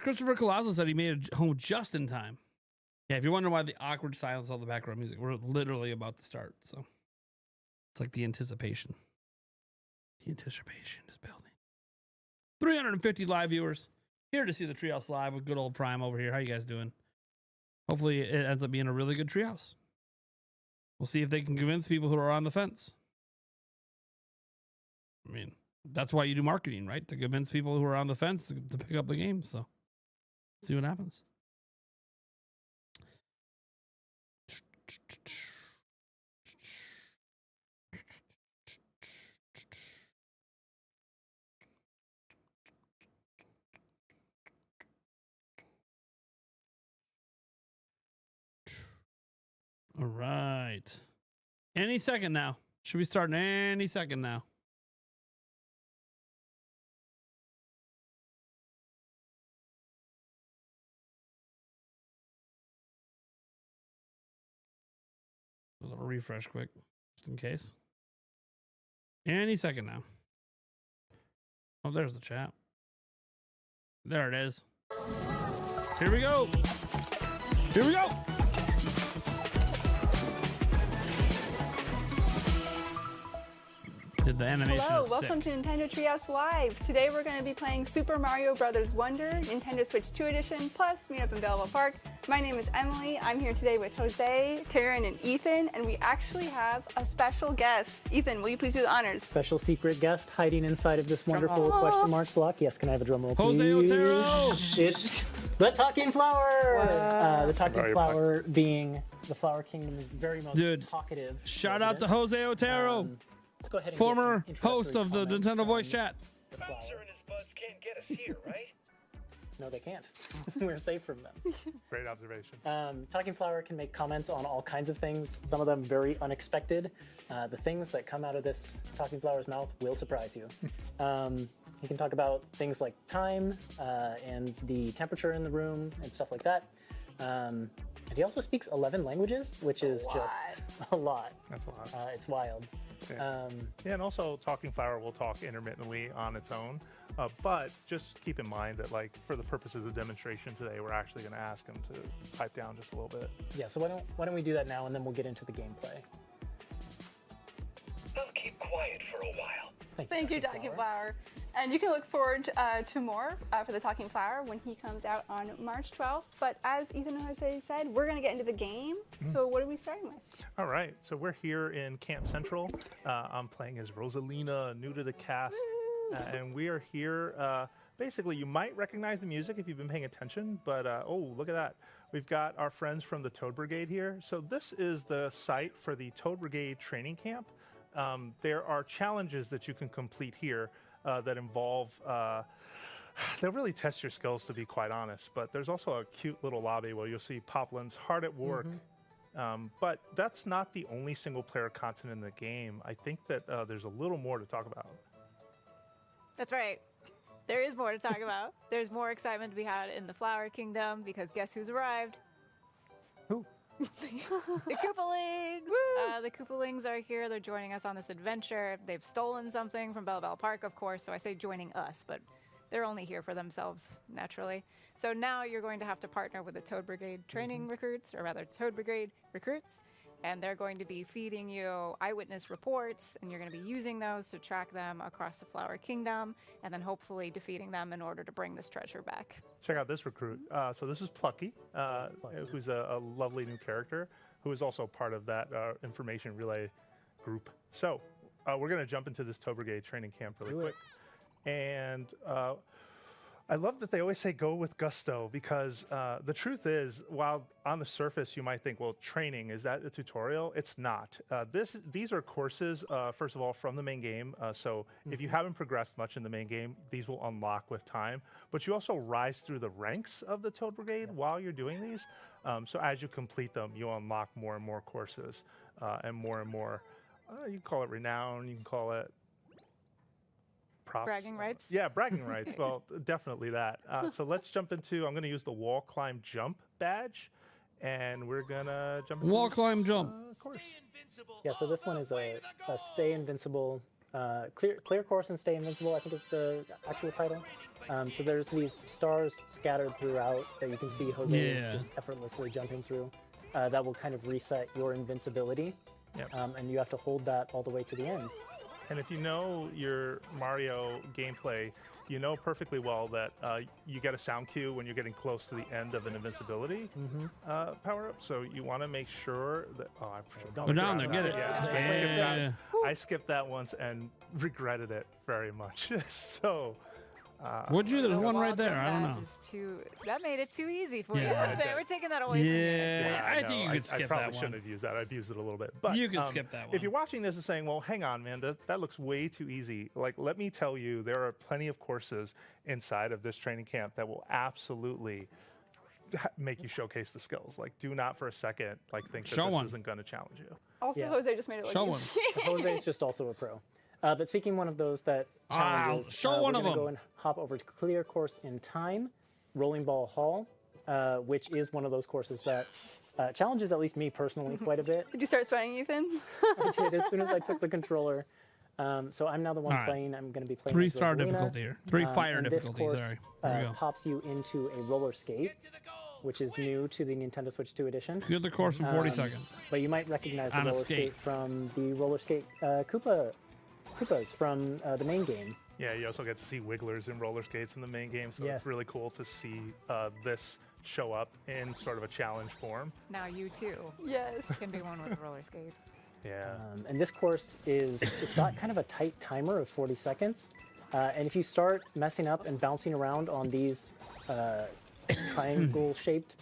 Christopher Colasso said he made it home just in time. Yeah, if you're wondering why the awkward silence on the background music, we're literally about to start. So it's like the anticipation. The anticipation is building. 350 live viewers here to see the Treehouse live with good old Prime over here. How you guys doing? Hopefully it ends up being a really good Treehouse. We'll see if they can convince people who are on the fence. I mean, that's why you do marketing, right? To convince people who are on the fence to pick up the game. So see what happens. All right. Any second now. Should we start any second now? A little refresh quick, just in case. Any second now. Oh, there's the chat. There it is. Here we go. Here we go. Did the animation Hello, is welcome sick. to Nintendo Treehouse Live. Today we're going to be playing Super Mario Bros. Wonder, Nintendo Switch 2 Edition, plus Meet Up in Belleville Park. My name is Emily. I'm here today with Jose, Karen, and Ethan, and we actually have a special guest. Ethan, will you please do the honors? Special secret guest hiding inside of this wonderful question mark block. Yes, can I have a drum roll, please? Jose Otero! It's the Talking Flower! Wow. The Talking Flower being the Flower Kingdom's very most Dude, talkative Shout out to resident. Jose Otero, Let's go ahead and former get some host of the introductory Nintendo comments voice from chat. the Flower. Bowser and his buds can't get us here, right? No, they can't. We're safe from them. Great observation. Talking Flower can make comments on all kinds of things, some of them very unexpected. The things that come out of this Talking Flower's mouth will surprise you. He can talk about things like time and the temperature in the room and stuff like that. And he also speaks 11 languages, which is just a lot. That's a lot. It's wild. Yeah, and also Talking Flower will talk intermittently on its own. But just keep in mind that, like, for the purposes of demonstration today, we're actually going to ask him to pipe down just a little bit. Yeah, so why don't we do that now, and then we'll get into the gameplay. I'll keep quiet for a while. Thank you, Talking Flower. And you can look forward to more for the Talking Flower when he comes out on March 12th. But as Ethan and Jose said, we're going to get into the game. So what are we starting with? All right, so we're here in Camp Central. I'm playing as Rosalina, new to the cast. And we are here. Basically, you might recognize the music if you've been paying attention, but oh, look at that. We've got our friends from the Toad Brigade here. So this is the site for the Toad Brigade training camp. There are challenges that you can complete here that involve, they'll really test your skills, to be quite honest, but there's also a cute little lobby where you'll see Poplin's hard at work. But that's not the only single player content in the game. I think that there's a little more to talk about. That's right. There is more to talk about. There's more excitement to be had in the Flower Kingdom because guess who's arrived? Who? The Koopalings! The Koopalings are here. They're joining us on this adventure. They've stolen something from Belleville Park, of course, so I say joining us, but they're only here for themselves, naturally. So now you're going to have to partner with the Toad Brigade training recruits, or rather Toad Brigade recruits, and they're going to be feeding you eyewitness reports, and you're going to be using those to track them across the Flower Kingdom, and then hopefully defeating them in order to bring this treasure back. Check out this recruit. So this is Plucky, who's a lovely new character, who is also part of that information relay group. So we're going to jump into this Toad Brigade training camp really quick. And I love that they always say go with gusto, because the truth is, while on the surface you might think, well, training, is that a tutorial? It's not. These are courses, first of all, from the main game. So if you haven't progressed much in the main game, these will unlock with time. But you also rise through the ranks of the Toad Brigade while you're doing these. So as you complete them, you'll unlock more and more courses and more. You can call it renown, you can call it props. Bragging rights? Yeah, bragging rights. Well, definitely that. So let's jump into, I'm going to use the wall climb jump badge, and we're going to jump into Wall climb jump. Of course. Yeah, so this one is a Stay Invincible, clear course and Stay Invincible, I think is the actual title. So there's these stars scattered throughout that you can see Jose is just effortlessly jumping through. That will kind of reset your invincibility, and you have to hold that all the way to the end. And if you know your Mario gameplay, you know perfectly well that you get a sound cue when you're getting close to the end of an invincibility power-up. So you want to make sure that... Oh, I Go down there, get it. Yeah. I skipped that once and regretted it very much. So... Would you? There's The one wall right there. jump I don't badge know. that made it too easy for Yeah, you. it did. We're taking that away from you. Yeah, I think you could I skip probably that shouldn't one. have used that. I've used it a little bit. But You could skip that one. If you're watching this and saying, well, hang on, man, that looks way too easy. Like, let me tell you, there are plenty of courses inside of this training camp that will absolutely make you showcase the skills. Like, do not for a second think that this isn't going to challenge you. Also, Yeah. Jose just made it look Show him. easy. Jose is just also a pro. But speaking one of those that challenges, show one we're of gonna them. go and hop over to Clear Course in Time, Rolling Ball Hall, which is one of those courses that challenges at least me personally quite a bit. Did you start sweating, Ethan? I did as soon as I took the controller. So I'm now the one All right. playing. I'm going to be playing 3-star as Rosalina. difficulty here. 3 fire and this difficulty, course, sorry. There we go. pops you into a roller skate. which is new to the Nintendo Switch 2 edition. Good the course in 40 seconds. But you might recognize the On a roller skate. skate from the roller skate Koopas from the main game. Yeah, you also get to see wigglers and roller skates in the main game, so Yes. it's really cool to see this show up in sort of a challenge form. Now you too Yes. can be one with a roller skate. Yeah. And this course it's got kind of a tight timer of 40 seconds. And if you start messing up and bouncing around on these triangle-shaped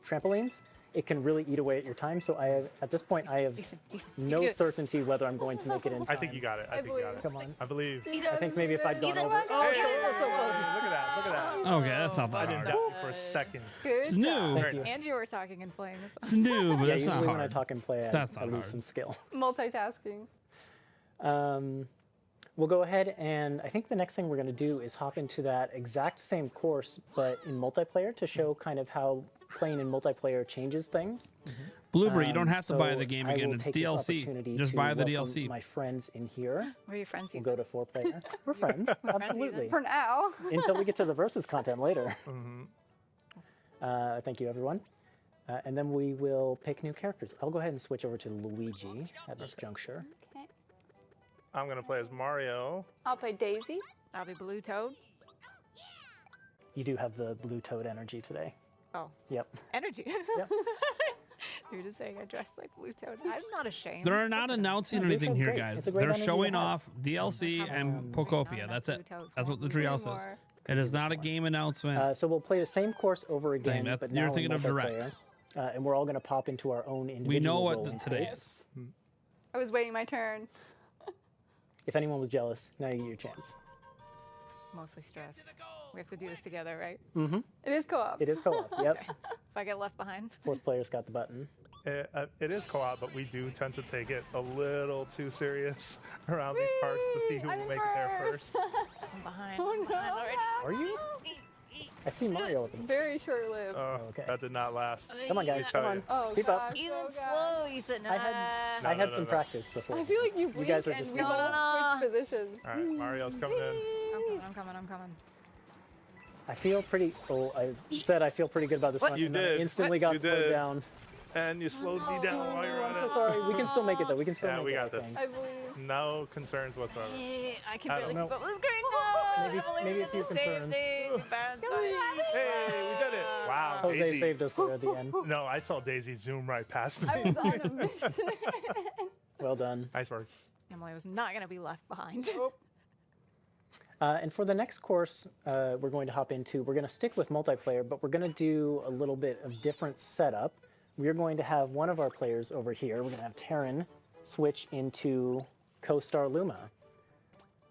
trampolines, it can really eat away at your time. So at this point, I have Ethan, you no do it. certainty whether I'm going to make it in time. I think you got it. I think you got it. Come on. I believe. I think maybe if I'd gone Ethan, over. run, Oh, get okay, it. we're so close. Look at that. Look at that. Okay, that's not I that didn't hard. doubt you for a second. Good. It's new. Very nice. And you were talking and playing. It's new, but Yeah, that's not usually when I hard. talk and play, That's I not lose hard. some skill. Multitasking. We'll go ahead and I think the next thing we're going to do is hop into that exact same course, but in multiplayer to show kind of how playing in multiplayer changes things. Blueberry, you don't have to buy So the game I again. will It's take this DLC. opportunity Just to buy the welcome DLC. My friends in here. Were you friends? We'll Ethan? go to 4-player. We're friends, absolutely. For now. Until we get to the versus content later. Mm-hmm. Thank you, everyone. And then we will pick new characters. I'll go ahead and switch over to Luigi at this juncture. Okay. I'm going to play as Mario. I'll play Daisy. I'll be Blue Toad. You do have the blue toad energy today. Oh, Yep. energy. Yep. You're just saying I dressed like Blue Toad. I'm not ashamed. They're not announcing Yeah, anything Bluetoad's here, great. guys. It's a great They're energy to showing have. off DLC and Pokopia. That's it. That's what the treehouse is. More. It is not a game announcement So we'll play the same course over again, thing. That, but you're now in thinking of multiplayer. directs. And we're all going to pop into our own individual We know what rolling today states. is. I was waiting my turn. If anyone was jealous, now you get your chance. Mostly stressed. We have to do this together, right? It is co-op. It is co-op. Yep. If I get left behind. Fourth player's got the button. It is co-op, but we do tend to take it a little too serious around these parts to see who will make it there first. I'm behind. I'm behind already. Are you? I see Mario with them. Very short-lived. Oh, Okay. that did not last. Come on, guys. Come tell on. you. Oh, Keep gosh. up. Ethan, Oh, God. slow, Ethan. I had No, some no. practice before. I feel like you You guys blink are just and we winging both it. switch positions. All right, Mario's coming in. I'm coming. I feel pretty. Oh, I said I feel pretty good about this What? one. You and then I did. instantly What? got You slowed did. down. And you slowed me down while you're I'm on so it. sorry. We can still make it though. We can still Yeah, make we it. got I this. think. I believe. No concerns whatsoever. I can I barely don't keep up with the screen. No, Maybe- Emily, maybe we a few did the same concerns. thing. We bounced on it. Hey, we did it. Wow, Jose Daisy. saved us there at the end. No, I saw Daisy zoom right past I me. was on a mission. Well done. Nice work. Emily was not going to be left behind. And for the next course, we're going to hop into. We're going to stick with multiplayer, but we're going to do a little bit of different setup. We're going to have one of our players over here. We're going to have Taryn switch into co-star Luma.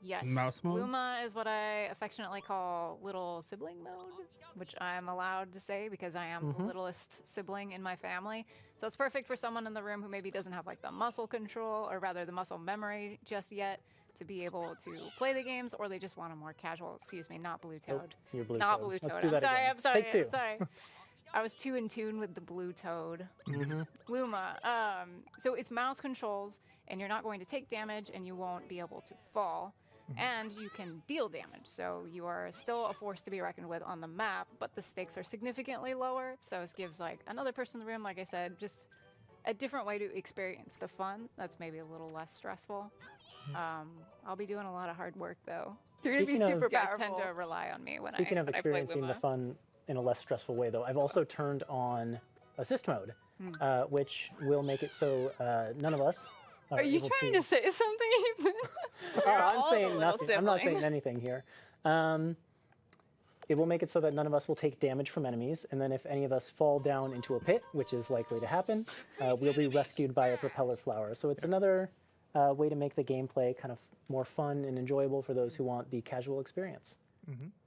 Yes. Mouse mode? Luma is what I affectionately call little sibling mode, which I'm allowed to say because I am the littlest sibling in my family. So it's perfect for someone in the room who maybe doesn't have like the muscle control or rather the muscle memory just yet to be able to play the games, or they just want a more casual, excuse me, not Blue Toad. You're Blue Not Toad. Blue Let's Toad. do I'm that sorry, again. I'm sorry. Take two. I'm sorry. I was too in tune with the Blue Toad. Luma. So it's mouse controls, and you're not going to take damage, and you won't be able to fall. And you can deal damage, so you are still a force to be reckoned with on the map, but the stakes are significantly lower. So this gives like another person in the room, like I said, just a different way to experience the fun. That's maybe a little less stressful. I'll be doing a lot of hard work though. You're gonna be Speaking of- super You guys powerful. tend to rely on me when Speaking of when I experiencing play the Luma. fun in a less stressful way, though, I've also turned on assist mode, which will make it so none of us Are you able trying to say something, Ethan? Oh, all I'm the saying little nothing. I'm not saying siblings. anything here. It will make it so that none of us will take damage from enemies, and then if any of us fall down into a pit, which is likely to happen, we'll be rescued by a propeller flower. So it's another way to make the gameplay kind of more fun and enjoyable for those who want the casual experience.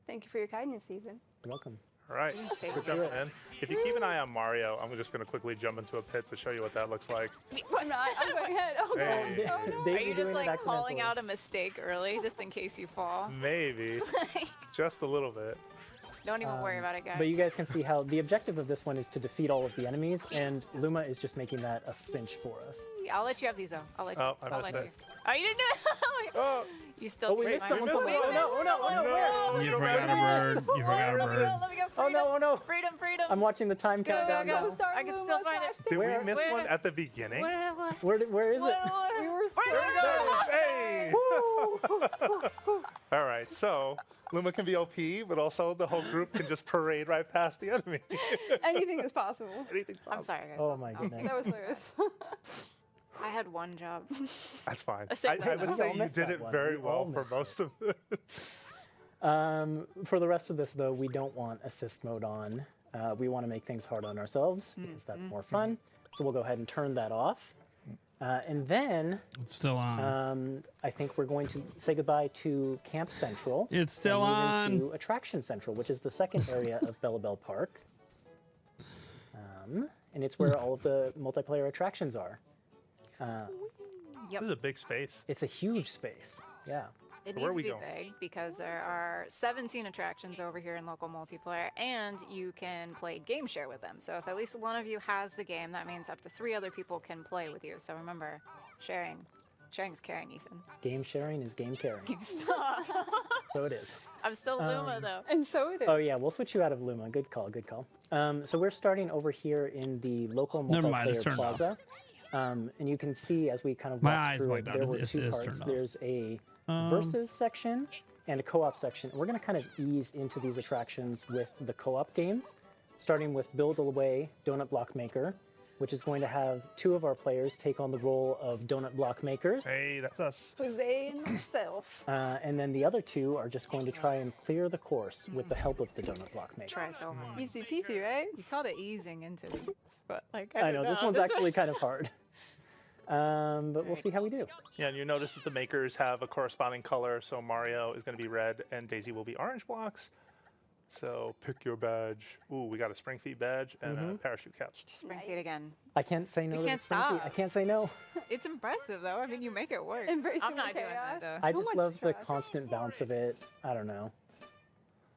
Thank you for your kindness, Ethan. You're welcome. All right, Take we're it. jumping in. If you keep an eye on Mario, I'm just going to quickly jump into a pit to show you what that looks like. I'm not. I'm going ahead. Oh, Hey. God. Oh, no. Are Daisy you doing just it like calling accidentally. out a mistake early just in case you fall? Maybe, just a little bit. Don't even worry about it, guys. But you guys can see how the objective of this one is to defeat all of the enemies, and Luma is just making that a cinch for us. I'll let you have these though. I'll let you. Oh, I I'll missed let it. you. Oh, you didn't do it. Oh, You still. Oh, we do missed mine. someone. missed Oh, one. no, oh, no, oh, no, where? You forgot a bird. You forgot a bird. Let me go. Oh, Freedom. no, oh, no. Freedom. Freedom. I'm watching the time Go, countdown go, go. now. I can still find it. did Where? we miss Where? one at the beginning? Where is it? We were Hey! All right, so Luma can be OP, but also the whole group can just parade right past the enemy. Anything is possible. Anything's possible. I'm sorry, guys. Oh my I'll goodness. take That was hilarious. I had one job. That's fine. I saved I would myself. say We all you missed did that it one. very We all well for missed most of it. For the rest of this, though, we don't want assist mode on. We want to make things hard on ourselves because that's more fun. So we'll go ahead and turn that off. And then It's still on. I think we're going to say goodbye to Camp Central. It's still and on. move into Attraction Central, which is the second area of Bell Park. And it's where all of the multiplayer attractions are. This is a big space. It's a huge space. Yeah. It Where needs we to be going? big because there are 17 attractions over here in local multiplayer, and you can play game share with them. So if at least one of you has the game, that means up to 3 other people can play with you. So remember, sharing is caring, Ethan. Game sharing is game caring. Stop. So it is. I'm still Luma though. And so it is. Oh yeah, we'll switch you out of Luma. Good call, good call. So we're starting over here in the local Never mind, it's multiplayer turned off. plaza. And you can see as we kind of My walk eyes through wiped it, out. there were It's 2 turned parts. off. There's a versus section and a co-op section. We're going to kind of ease into these attractions with the co-op games, starting with Build Away Donut Block Maker, which is going to have 2 of our players take on the role of donut block makers. Hey, that's us. Jose and myself. And then the other 2 are just going to try and clear the course with the help of the donut block maker. Try so hard. Easy peasy, right? You called it easing into this, but like I don't know, this one's actually kind of hard. But we'll see how we do. Yeah, and you notice that the makers have a corresponding color, so Mario is going to be red and Daisy will be orange blocks. So pick your badge. Ooh, we got a spring feet badge and a parachute cap. Just bring feet again. I can't say no. We to can't the spring feet. stop. I can't say no. It's impressive though. I mean, you make it work. Embracing I'm not the doing that chaos. though. I So just much love the trust. constant bounce of it. I don't know.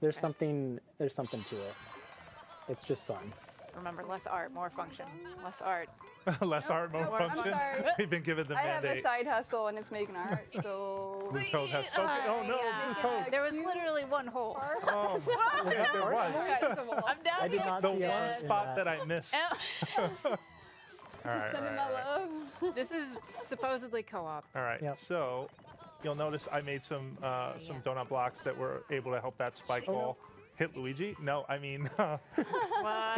There's something to it. It's just fun. Remember, less art, more function. Less art. Less art, more I'm function. sorry. We've been given the I have a mandate. side hustle and it's making art, so. Blue Toad has spoken. Oh no, Yeah. Blue Toad. There was literally one hole. Oh, yeah, there was. I'm down I did here. not The see one us in spot that I missed. Oh. All right, all Sending right, my all right. love. This is supposedly co-op. All right, Yep. so you'll notice I made some donut blocks that were able to help that spike Oh, no. ball hit Luigi. No, I mean What?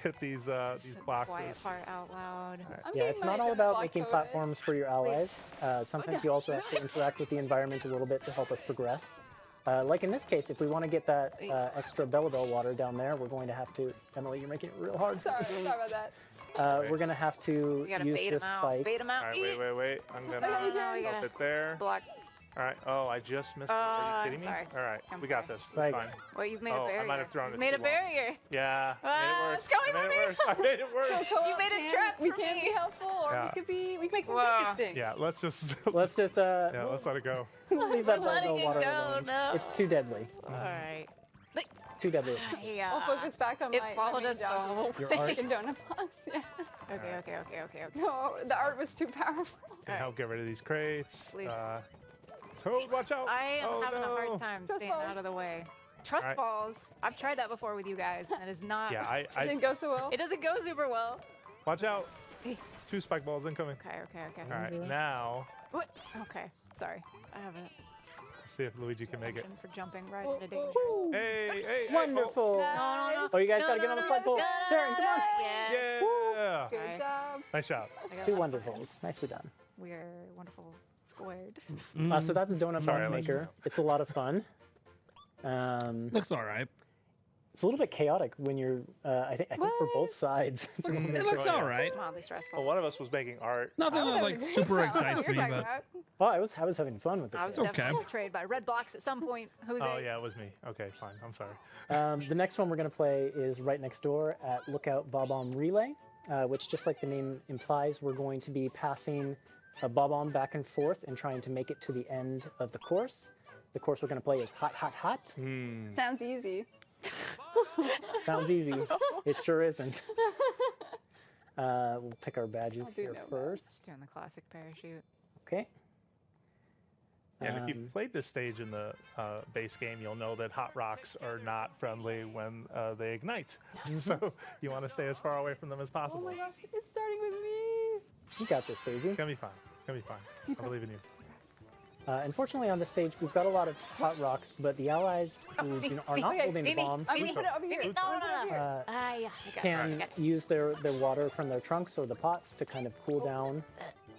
hit these Quiet boxes. part out loud. I'm Yeah, getting it's not my all about block making coated. platforms for your allies. Sometimes you also have to interact with the environment a little bit to help us progress. Like in this case, if we want to get that extra Bell water down there, we're going to have to. Emily, you're making it real hard. Sorry about that. We're going to have to We gotta use bait this him out. spike. Bait him out. All right, wait. I'm No, gonna we help gotta it there. block. All right. Oh, I just missed it. Are I'm you kidding me? sorry. All right, I'm we got sorry. this. It's Right. fine. Well, you've made Oh, a I barrier. might have thrown You've it made a too long. barrier. Yeah, Ah, made it worse. it's going I made for it me. worse. I made it worse. You made a trap We for can't me. be helpful, or Yeah. we can make things Wow. interesting. Yeah, let's just Let's just yeah, let's let it go. leave that letting Bell it water go, alone. no. It's too deadly. All right. Too deadly. Yeah. I'll focus back on It my followed main us job, though. Your art. making donut blocks. Yeah. Okay. No, the art was too powerful. Can help get rid of these crates. Please. Toad, watch out! I am Oh, having a no. hard time Trust staying falls. out of the way. Trust All right. falls. I've tried that before with you guys, and it is not. Yeah, It I didn't go so well. It doesn't go super well. watch out. 2 spike balls incoming. Okay. All right, now What? Okay. Sorry. I haven't. let's see if Luigi can make it. function for jumping right into danger. Woo. Hey, Wonderful. No. Oh, you guys got to get on the flagpole. Darren, come on. Yes. Yeah. Good Sorry. job. Nice job. I got 2 that. wonderfuls. Nicely done. We're wonderful squared. So that's a donut Sorry, I block let you maker. It's a lot of fun. Looks all right. It's a little bit chaotic when you're. I think for both sides. It's a little It bit looks yeah. all right. Mildly stressful. Well, one of us was making art. Nothing that like super excites me, but Oh, I was having fun with it. I was okay. definitely betrayed by red blocks at some point. Jose. Oh yeah, it was me. Okay, fine. I'm sorry. The next one we're going to play is right next door at Lookout Bob-omb Relay, which, just like the name implies, we're going to be passing a bob-omb back and forth and trying to make it to the end of the course. The course we're going to play is Hot, Hot, Hot. Sounds easy. Sounds easy. It sure isn't. We'll pick our badges I'll do here no badge. first. Just doing the classic parachute. Okay. Yeah, and if you've played this stage in the base game, you'll know that hot rocks are not friendly when they ignite. So you want to stay as far away from them as Oh possible. my gosh, it's starting with me. You got this, Daisy. It's gonna be fine. It's gonna be fine. I believe in you. Unfortunately, on this stage, we've got a lot of hot rocks, but the allies who are not holding the bomb I'm gonna put it over here. No, no, no. I got it. can use their water from their trunks or the pots to kind of cool down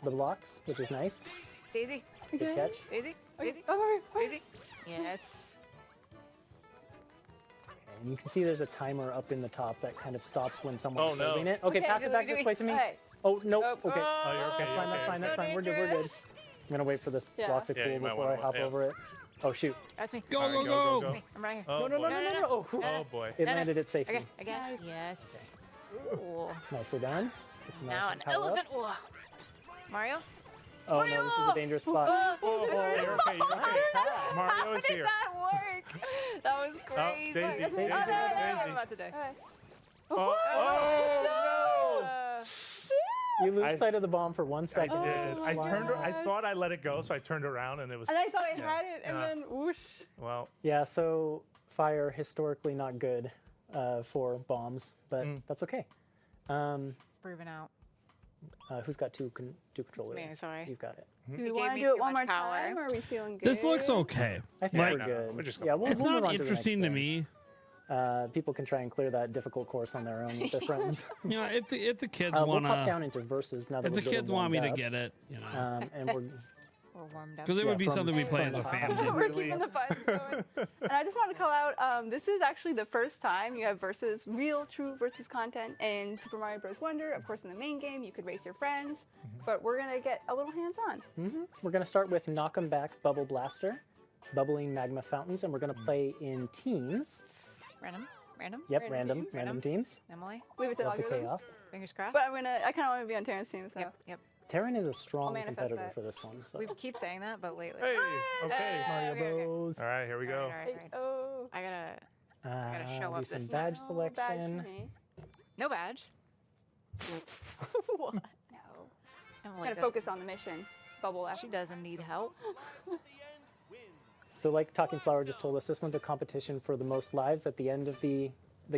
the blocks, which is nice. Daisy, Good catch. Daisy, Daisy, Oh, Daisy. Yes. And you can see there's a timer up in the top that kind of stops when someone's Oh, no. holding it. Okay, pass it back this way to me. Oh, no. Oops. Okay. Oh, you're okay. That's fine, that's fine, that's fine. We're good, we're good. I'm gonna wait for this Yeah. block to Yeah, cool you might before I wanna- hop yeah. over it. Oh, shoot. That's me. Go, All go, right, go. go. Me. I'm right here. Oh, No, no, boy. no, no, no. Oh, Oh boy. it landed at safety. Okay, again. Yes. Ooh. Nicely done. It's nice Now and an power elephant. ups. Ooh. Mario? Oh, no, this is a dangerous spot. Oh, you're okay. You're okay. Mario How is did here. that work? That was crazy. Daisy, Oh, no, Daisy, no, no, Daisy. I'm about to die. Oh, You lose I- sight of the bomb for 1 no! I second. did. I turned. I thought I let it go, so I turned around, and it was. And I thought I had it, and Yeah. then whoosh. Well, Yeah, so fire historically not good for bombs, but that's okay. Proven out. Who's got two controllers? Me, sorry. You've got it. Do He we gave want to me do it too one more much power. time, or are we feeling good? This looks okay. I think Like- we're good. we're just yeah, we'll, It's we'll move not on to the next interesting to thing. me. People can try and clear that difficult course on their own with their friends. You know, if the kids We'll want pop to, down into verses now that if we're the good kids and want me to warmed get it, you know, up. And we're We're warmed up. because it would be from- something we play as a from- family. We're keeping the vibes going. And I just want to call out, this is actually the first time you have real, true versus content in Super Mario Bros. Wonder. Of course, in the main game, you could race your friends, but we're going to get a little hands-on. We're going to start with Knock 'em Back Bubble Blaster, bubbling magma fountains, and we're going to play in teams. Random? Random? Yep, Random random teams? teams. Emily? Leave it to the Love the algorithms. chaos. Fingers crossed? But I kind of want to be on Terran's team, so. Yep. Terran is a strong manifest competitor that. for this one. So. We keep saying that, but lately. hey, okay. Mario okay. Bros. All right, here we go. All right. Oh. I gotta show Do up some this badge time. No, badge for selection. me. No badge. No. Emily Gotta does- focus on the mission. Bubble after. She doesn't need help. So like Talking Flower just told us, this one's a competition for the most lives at the end of the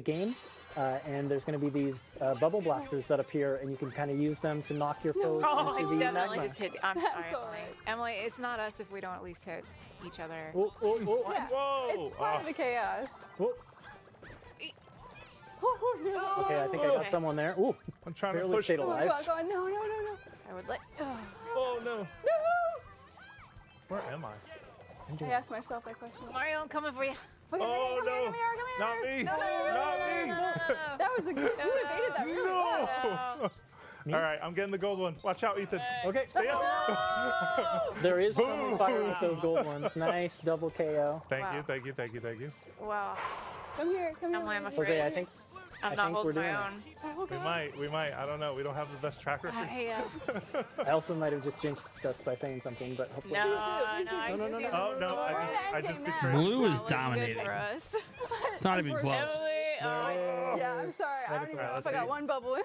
game. And there's going to be these bubble blasters that appear, and you can kind of use them to knock your foes Oh, I into the definitely magma. just hit. I'm sorry, That's all Emily. right. Emily, it's not us if we don't at least hit each other. Oh, oh, oh, Yeah. Whoa! It's part of the chaos. oh. Oh, Okay, I think I got Okay. someone there. Ooh, I'm trying to barely push. stayed Oh my alive. god, God, no, no, no, no. I would let. Oh no! Where am I? I asked myself that question. Mario, I'm coming for you. Okay, Oh come no! here, come here, come here. Not me! No, no, no, no, Not no, me! no, no, no, no. That was a good. You evaded that really well. No. All right, I'm getting the gold one. Watch out, Ethan. Okay, Stay up. there is friendly fire with those gold ones. Nice double KO. Thank Wow. you, thank you, thank you, thank you. Wow. Come here, come here. Emily, I'm lady. afraid. Jose, I think I'm I not think we're holding doing my it. own. Oh, God. We might. I don't know. We don't have the best track record. Elsa might have just jinxed us by saying something, but hopefully. No, Please no, I do. can No, no, see no, this no. Oh no! We're I ending just now. declared. Blue is Not looking good dominating. for us. It's not even close. Emily, oh. Yeah, I'm sorry. I don't even know let's if I got see. one bubble in.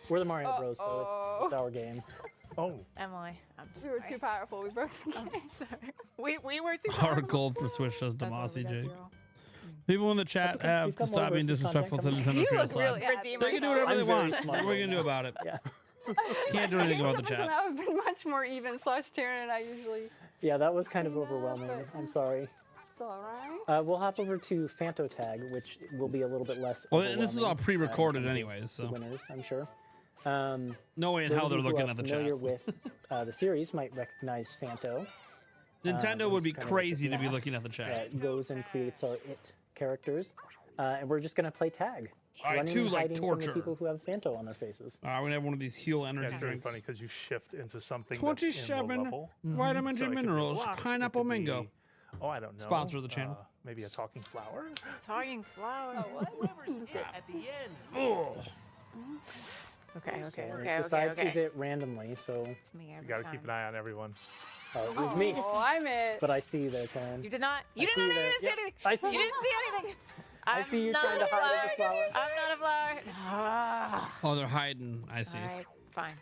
We're the Mario Bros, though. Uh-oh. It's our game. Oh, Emily, I'm We sorry. were too powerful. We broke the game. I'm sorry. We were too Our powerful. gold for Switch says That's why we Demasi got Jake. 0. People in the chat okay. have We've to got more stop being versus disrespectful to content Nintendo You Treehouse look really Live. happy. They can do whatever I'm they very want. smart. What are we gonna do about it? Yeah. Can't do anything about the chat. That would have been much more even / Terran and I usually. Yeah, that was kind of overwhelming. I'm sorry. It's alright. We'll hop over to Phanto Tag, which will be a little bit less. Well, and this is all overwhelming, pre-recorded in terms of anyways, the so winners, I'm sure. no way in Those hell of they're you who looking are at the familiar chat. with the series might recognize Phanto. Nintendo would be It's kind of like crazy this to be mask looking at the chat. that goes and creates our It characters, and we're just gonna play tag, I running too and like hiding from torture. the people who have Phanto on their faces. We're gonna have one of these heal yeah, energy it's really drinks. funny because you shift into something that's in the 27 level. vitamins So it and could be minerals, block, it pineapple could mango. be- Oh, I don't know. Sponsor of the channel. Maybe a talking flower. Talking flower. Oh, what? At the end. Okay, So okay, it okay, decides okay, who's okay. it randomly, so It's me every You gotta time. keep an eye on everyone. it was me. Oh, I'm it. But I see their turn. You did not. You I didn't. see You that. didn't see Yep, anything. I see You didn't see anything. I see you trying to hide the flower. I'm not a flower. Ah. Oh, they're hiding. I see. All right, fine,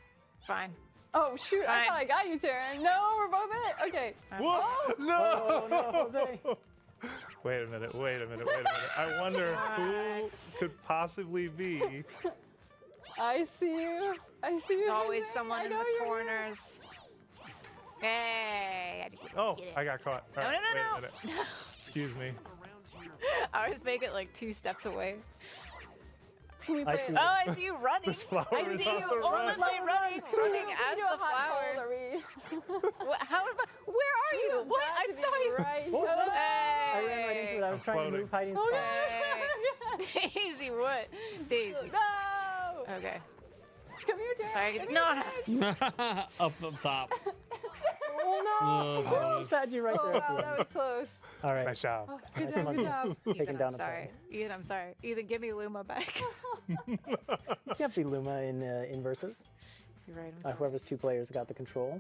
fine. Oh shoot! I Fine. thought I got you, Taryn. No, we're both in it. Okay. Whoa! No! Oh, no, Jose. Wait a minute. I wonder who could possibly be. I see you. I see you. There's always Jose. someone I in know the you're here. corners. Hey, Oh, get it. I got caught. All No, right, no, wait no, a minute. Excuse me. I always make it like 2 steps away. Can we I play see it? Oh, I see you running. This flower I is see on you the run. only running as Do the a hot cold, flower. are we? How? Where are you? What? Got I to be saw you. Right. Oh, Oh, I ran right into it. I was I'm trying to floating. move hiding Oh, spot. Hey. Daisy, what? Daisy. No! Okay. Come here, Taryn. Sorry. No. Up the top. Oh no! Oh, Just had you right Oh there at wow, the that end. was close. All right. Nice job. Good Nice job, one. good job. Taking Ethan, down I'm a sorry. Ethan, I'm sorry. Ethan, give me Luma back. You can't be Luma in versus. You're right. I'm sorry. Whoever's 2 players got the control.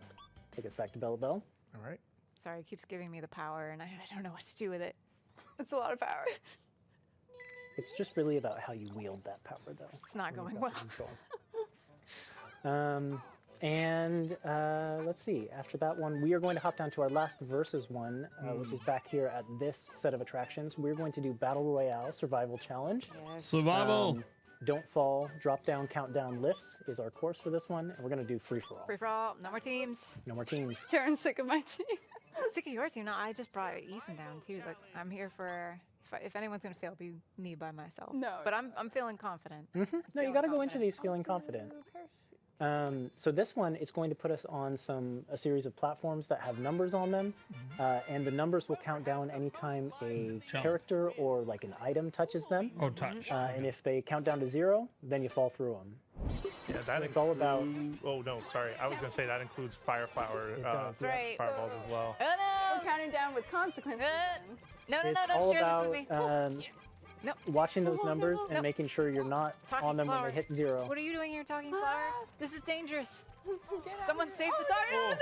Take us back to Bella Bell. All right. Sorry, it keeps giving me the power, and I don't know what to do with it. It's a lot of power. It's just really about how you wield that power, though. It's not when going you've well. got control. And let's see. After that one, we are going to hop down to our last versus one, which is back here at this set of attractions. We're going to do Battle Royale Survival Challenge. Yes. Survival. Don't fall, drop down, countdown lifts is our course for this one. And we're going to do free for all. Free for all. No more teams. No more teams. Taryn's sick of my team. Sick of your team. No, I just brought Ethan down too. Like I'm here for. If anyone's gonna fail, be me by myself. No. But I'm feeling confident. No, you Feeling got to go into confident. these feeling confident. So this one, it's going to put us on a series of platforms that have numbers on them, and the numbers will count down anytime a character or like an item touches them. Oh, touch. And if they count down to 0, then you fall through them. Yeah, that It's all about. Oh no, sorry. I was gonna say that includes fire flower, does. That's right. fireballs as well. Oh We're no! counting down with consequences. No, It's don't all share about this with me. No. watching those numbers and No. making sure you're not Talking on them flower. when they hit 0. What are you doing here, talking flower? This is dangerous. Get out Someone of save here. the talking. No,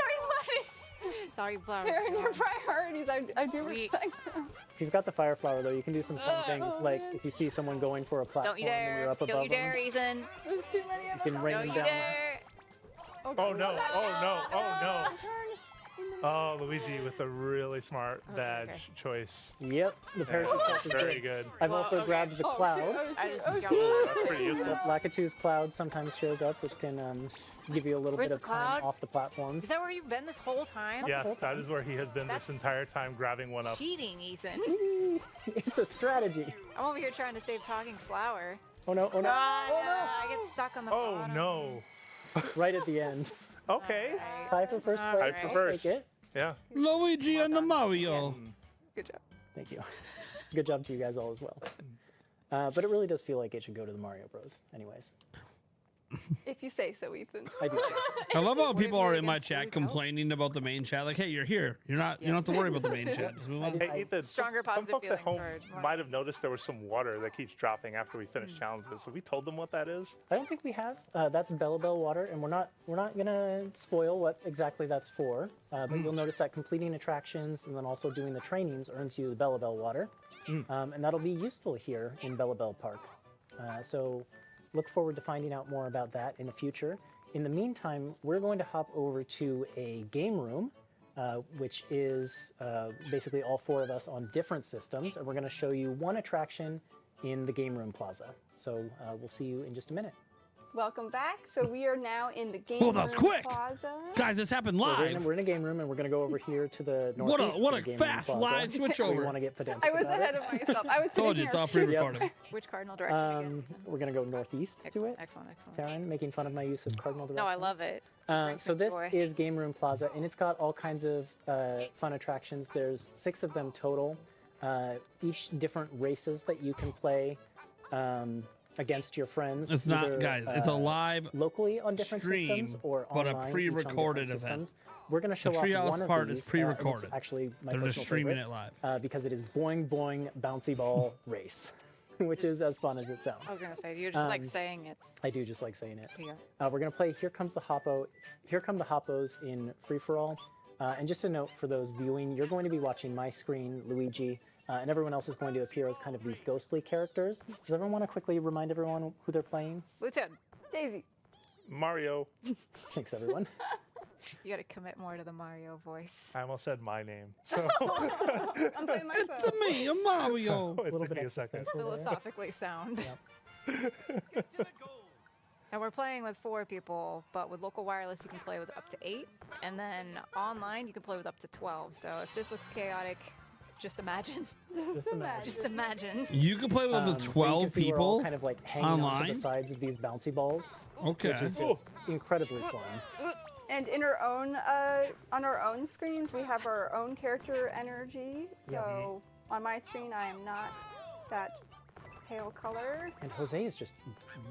talking flower. Taryn, your priorities. I do Weak. respect them. If you've got the fire flower, though, you can do some fun things, like if you see someone going for a platform Don't you and you're dare! up Don't above you dare, them, Ethan! There's too many of you can them. rain Don't them you down. dare! Oh no! Oh no! Oh no! Turn. Oh, Luigi with a really smart Okay, badge okay. choice. Yep, the parachute catch is Very great. good. I've Well, also okay. grabbed the Oh, cloud. shoot, oh, I shoot, just oh, got shoot. one. That's pretty useful. Lakitu's cloud sometimes shows up, which can give you a little Where's bit of the time cloud? off the platforms. Is that where you've been this whole time? Yes, that is where he has been That's this entire time, grabbing one up. Cheating, Ethan. It's a strategy. I'm over here trying to save talking flower. Oh no, oh no. Ah, no, I get stuck on the Oh bottom. no! Right at the end. Okay. Alright. Tie for first All place. Tie for right. first. Take it. Yeah. Luigi and the Mario. Good job. Thank you. Good job to you guys all as well. But it really does feel like it should go to the Mario Bros. Anyways, If you say so, Ethan. I do. Say so. I love how people you are in my against chat Blue Belt? complaining about the main chat. Like, hey, you're here. You don't have to worry about the main chat. Just move on. Hey, Ethan. Stronger some positive folks at home feelings for might have noticed there was some water that keeps dropping after we finish challenges. Have we told them what that is? I don't think we have. That's Bella Bell water, and we're not gonna spoil what exactly that's for. But you'll notice that completing attractions and then also doing the trainings earns you the Bella Bell water, and that'll be useful here in Bella Bell Park. So look forward to finding out more about that in the future. In the meantime, we're going to hop over to a game room, which is basically all 4 of us on different systems, and we're going to show you one attraction in the game room plaza. So we'll see you in just a minute. Welcome back. So we are now in the game Oh, that was room quick. plaza. Guys, this happened So live. we're in a game room, and we're going to go over here to the What northeast. a to the game room fast plaza. live switch We over. want to get pedantic I was about ahead it. of myself. I was Told you, it's all pre-recorded. Which cardinal direction again? We're going to go northeast to it. Excellent, excellent. Taryn, making fun of my use of cardinal directions. No, I love it. Brings So me this joy. is Game Room Plaza, and it's got all kinds of fun attractions. There's 6 of them total, each different races that you can play against your friends. It's not, either, guys. It's a live. locally on different stream, systems or but a online, each on pre-recorded different event. systems. We're going to show The off Treehouse one of part these. is pre-recorded. And it's actually my They're personal just streaming favorite, it live. because it is Boing Boing Bouncy Ball Race, which is as fun as it sounds. I was gonna say you're just like saying it. I do just like saying it. Yeah. We're gonna play Here Comes the Hoppo. Here Come the Hoppos in free for all. And just a note for those viewing, you're going to be watching my screen, Luigi, and everyone else is going to appear as kind of these ghostly characters. Does everyone want to quickly remind everyone who they're playing? Lieutenant, Daisy. Mario. Thanks, everyone. you got to commit more to the Mario voice. I almost said my name. So I'm playing myself. It's me, a Mario. it took me a extra second. central there. Philosophically sound. Yep. And we're playing with 4 people, but with local wireless you can play with up to 8, and then online you can play with up to 12. So if this looks chaotic, just imagine. Just imagine. Just imagine. You can play with up to So you can 12 see we're all people. kind of like hanging onto online? the sides of these bouncy balls, Okay. which is just incredibly fun. And in our own, on our own screens, we have our own character energy. So on my screen, I am not that pale color. And Jose is just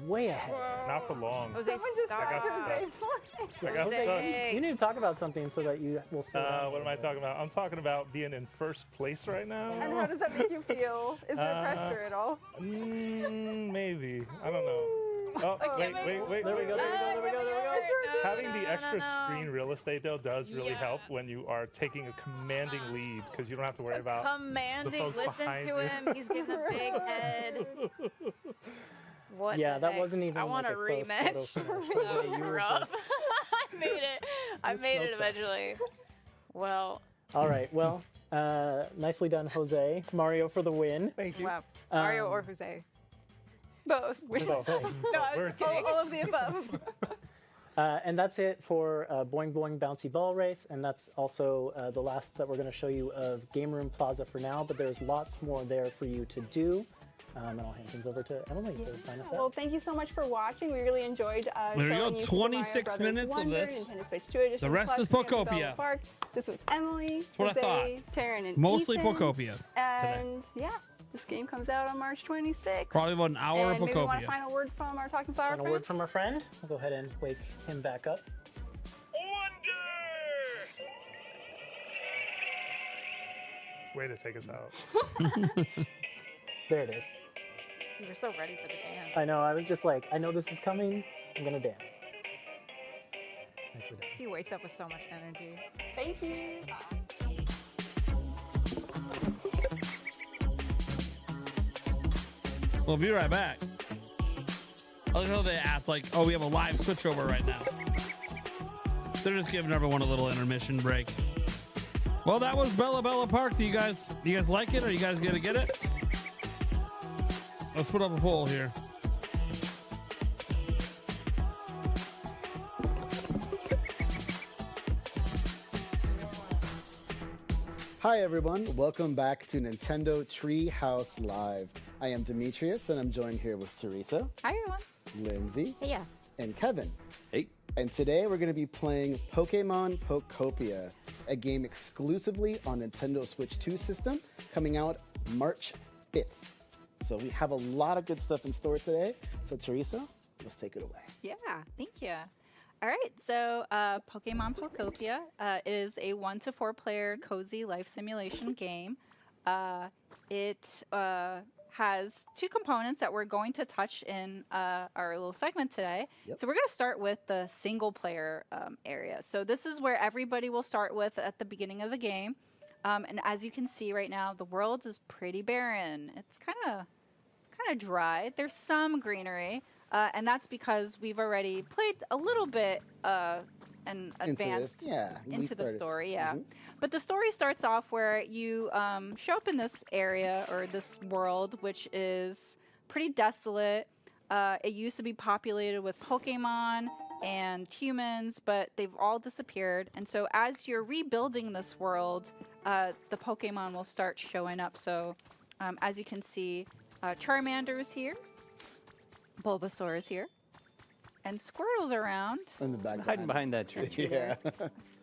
way ahead. Not for long. Jose, Someone just stop. got Jose I got stuck. Jose. You need to talk about something so that you will see. What am I talking about? I'm talking about being in first place right now. And how does that make you feel? Is there pressure at all? Maybe. I don't know. Oh, wait. There we go. Having the extra screen real estate, though, does really help when you are taking a commanding lead, because you don't have to worry about Commanding, folks listen behind to you. him. He's getting a big head. What Yeah, the that heck? wasn't even I want like a a close rematch. photo finish. Jose, you were Rough. just- I made it. I You made it smoked us. eventually. Well, All right, well, nicely done, Jose. Mario for the win. Thank you. wow. Mario or Jose? Both. Both. No, I was just kidding. All of the above. And that's it for Boing Boing Bouncy Ball Race, and that's also the last that we're going to show you of Game Room Plaza for now, but there's lots more there for you to do. And I'll hand things over to Emily to sign us Well, out. thank you so much for watching. We really enjoyed There you showing go, you Super Mario 26 Brothers minutes of Wonder, this. Nintendo Switch 2 Edition. The rest plus is Phantom Pokopia. Bell Park. This was Emily, what I thought. Jose, Taryn, and Mostly Ethan. Pokopia. And yeah, this game comes out on March 26th. Probably about an hour And of maybe we want a Pokopia. final word from our Talking Flower Final friend. word from our friend. I'll go ahead and wake him back up. Way to take us out. There it is. You were so ready for the dance. I know, I was just like, I know this is coming. I'm going to dance. Nicely done. He wakes up with so much energy. Thank you. We'll be right back. I like how they act like, oh, we have a live switchover right now. They're just giving everyone a little intermission break. Well, that was Bella Park. Do you guys like it? Are you guys gonna get it? Let's put up a poll here. Hi everyone, welcome back to Nintendo Treehouse Live. I am Demetrius and I'm joined here with Teresa, Hi, everyone. Lindsay, Hey, yeah. and Kevin. Hey. And today we're going to be playing Pokemon Pokopia, a game exclusively on Nintendo Switch 2 system, coming out March 5th. So we have a lot of good stuff in store today. So Teresa, let's take it away. Yeah, thank you. All right, so Pokemon Pokopia is a 1 to 4 player cozy life simulation game. It has 2 components that we're going to touch in our little segment today. Yep. So we're going to start with the single player area. So this is where everybody will start with at the beginning of the game. And as you can see right now, the world is pretty barren. It's kind of dry. There's some greenery. And that's because we've already played a little bit and advanced into the story. Yeah. But the story starts off where you show up in this area or this world, which is pretty desolate. It used to be populated with Pokemon and humans, but they've all disappeared. And so as you're rebuilding this world, the Pokemon will start showing up. So as you can see, Charmander is here. Bulbasaur is here. And Squirtle's around. In the background. Hiding behind that tree. Yeah.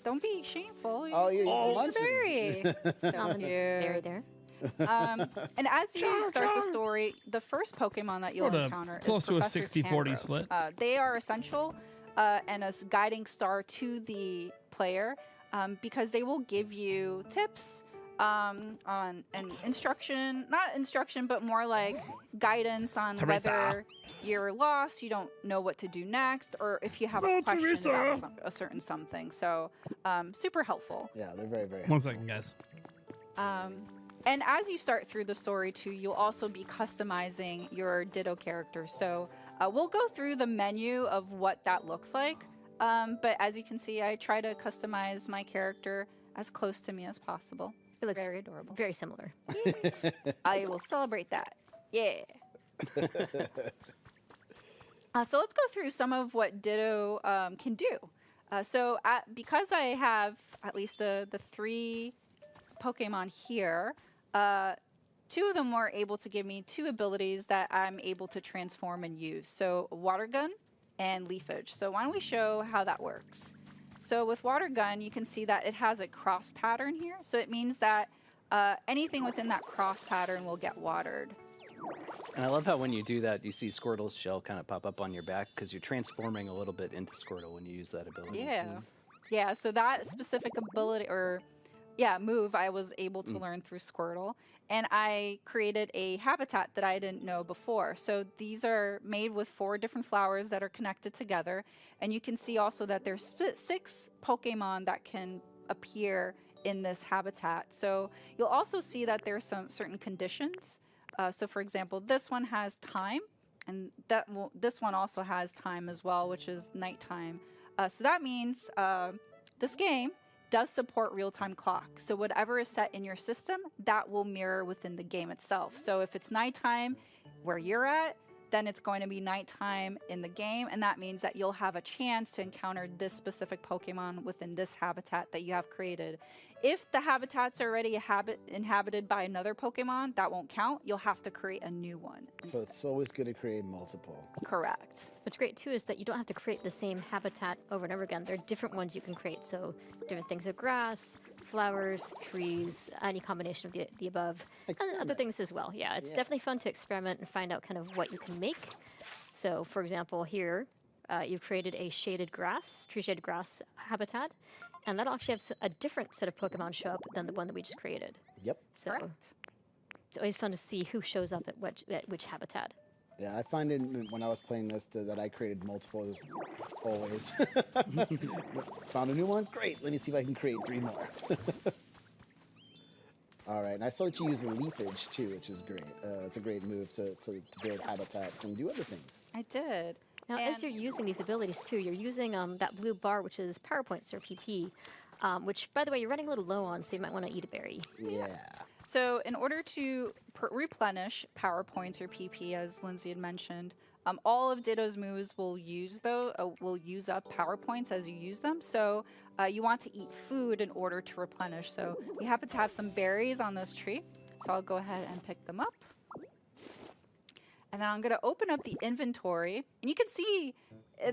Don't be shameful. Oh, you're It's munching. very, so cute. there. And as you start the story, the first Pokemon that you'll About a- encounter close is to a Professor 60-40 Tangrowth. split. They are essential and a guiding star to the player because they will give you tips on an instruction, not instruction, but more like guidance on Teresa. whether you're lost, you don't know what to do next, or if you have a Oh, question Teresa. about a certain something. So super helpful. Yeah, they're very, very. One second, guys. And as you start through the story too, you'll also be customizing your Ditto character. So we'll go through the menu of what that looks like. But as you can see, I try to customize my character as close to me as possible. It looks very adorable. very similar. I will celebrate that. Yeah. So let's go through some of what Ditto can do. Because I have at least the 3 Pokemon here, 2 of them were able to give me 2 abilities that I'm able to transform and use. So Water Gun and Leafage. So why don't we show how that works? So with Water Gun, you can see that it has a cross pattern here. So it means that anything within that cross pattern will get watered. And I love how when you do that, you see Squirtle's shell kind of pop up on your back because you're transforming a little bit into Squirtle when you use that ability. Yeah. Yeah, so that specific ability, move, I was able to learn through Squirtle. And I created a habitat that I didn't know before. So these are made with 4 different flowers that are connected together. And you can see also that there's 6 Pokemon that can appear in this habitat. So you'll also see that there's some certain conditions. So for example, this one has time, and this one also has time as well, which is nighttime. So that means this game does support real-time clock. So whatever is set in your system, that will mirror within the game itself. So if it's nighttime where you're at, then it's going to be nighttime in the game, and that means that you'll have a chance to encounter this specific Pokemon within this habitat that you have created. If the habitat's already inhabited by another Pokemon, that won't count. You'll have to create a new one. So it's always good to create multiple. Correct. What's great too is that you don't have to create the same habitat over and over again. There are different ones you can create. So different things of grass, flowers, trees, any combination of the above, and other things as well. Yeah, it's definitely fun to experiment and find out kind of what you can make. So for example, here you've created a shaded grass, tree shaded grass habitat, and that'll actually have a different set of Pokemon show up than the one that we just created. Yep. So it's always fun to see who shows up at which habitat. Yeah, I find it when I was playing this that I created multiples always. Found a new one? Great. Let me see if I can create 3 more. All right. And I saw that you use the leafage too, which is great. It's a great move to build habitats and do other things. I did. Now, as you're using these abilities too, you're using that blue bar, which is power points or PP, which, by the way, you're running a little low on, so you might want to eat a berry. Yeah. So in order to replenish power points or PP, as Lindsay had mentioned, all of Ditto's moves will use up power points as you use them. So you want to eat food in order to replenish. So we happen to have some berries on this tree, so I'll go ahead and pick them up. And then I'm going to open up the inventory. And you can see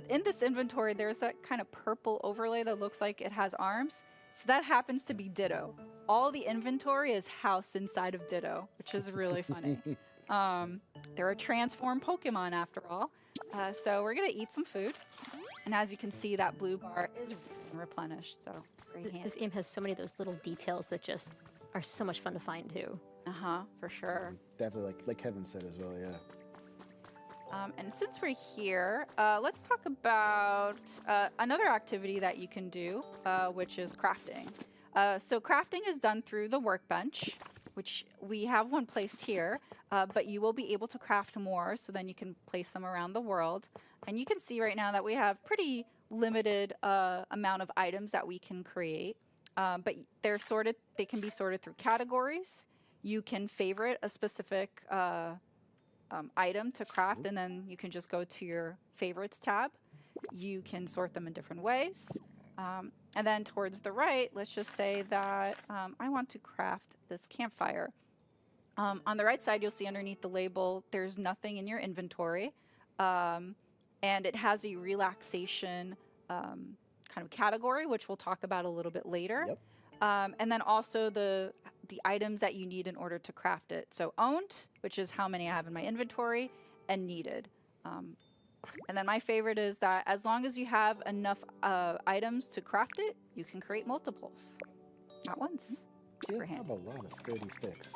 in this inventory, there's that kind of purple overlay that looks like it has arms. So that happens to be Ditto. All the inventory is housed inside of Ditto, which is really funny. They're a transformed Pokemon after all. So we're going to eat some food. And as you can see, that blue bar is replenished. So very handy. This game has so many of those little details that just are so much fun to find too. For sure. Definitely, like Kevin said as well, yeah. And since we're here, let's talk about another activity that you can do, which is crafting. So crafting is done through the workbench, which we have one placed here, but you will be able to craft more, so then you can place them around the world. And you can see right now that we have pretty limited amount of items that we can create, but they're sorted. They can be sorted through categories. You can favorite a specific item to craft, and then you can just go to your favorites tab. You can sort them in different ways. And then towards the right, let's just say that I want to craft this campfire. On the right side, you'll see underneath the label, there's nothing in your inventory. And it has a relaxation kind of category, which we'll talk about a little bit later. Yep. And then also the items that you need in order to craft it. So owned, which is how many I have in my inventory, and needed. And then my favorite is that as long as you have enough items to craft it, you can create multiples. Not once, super You have handy. a lot of sturdy sticks.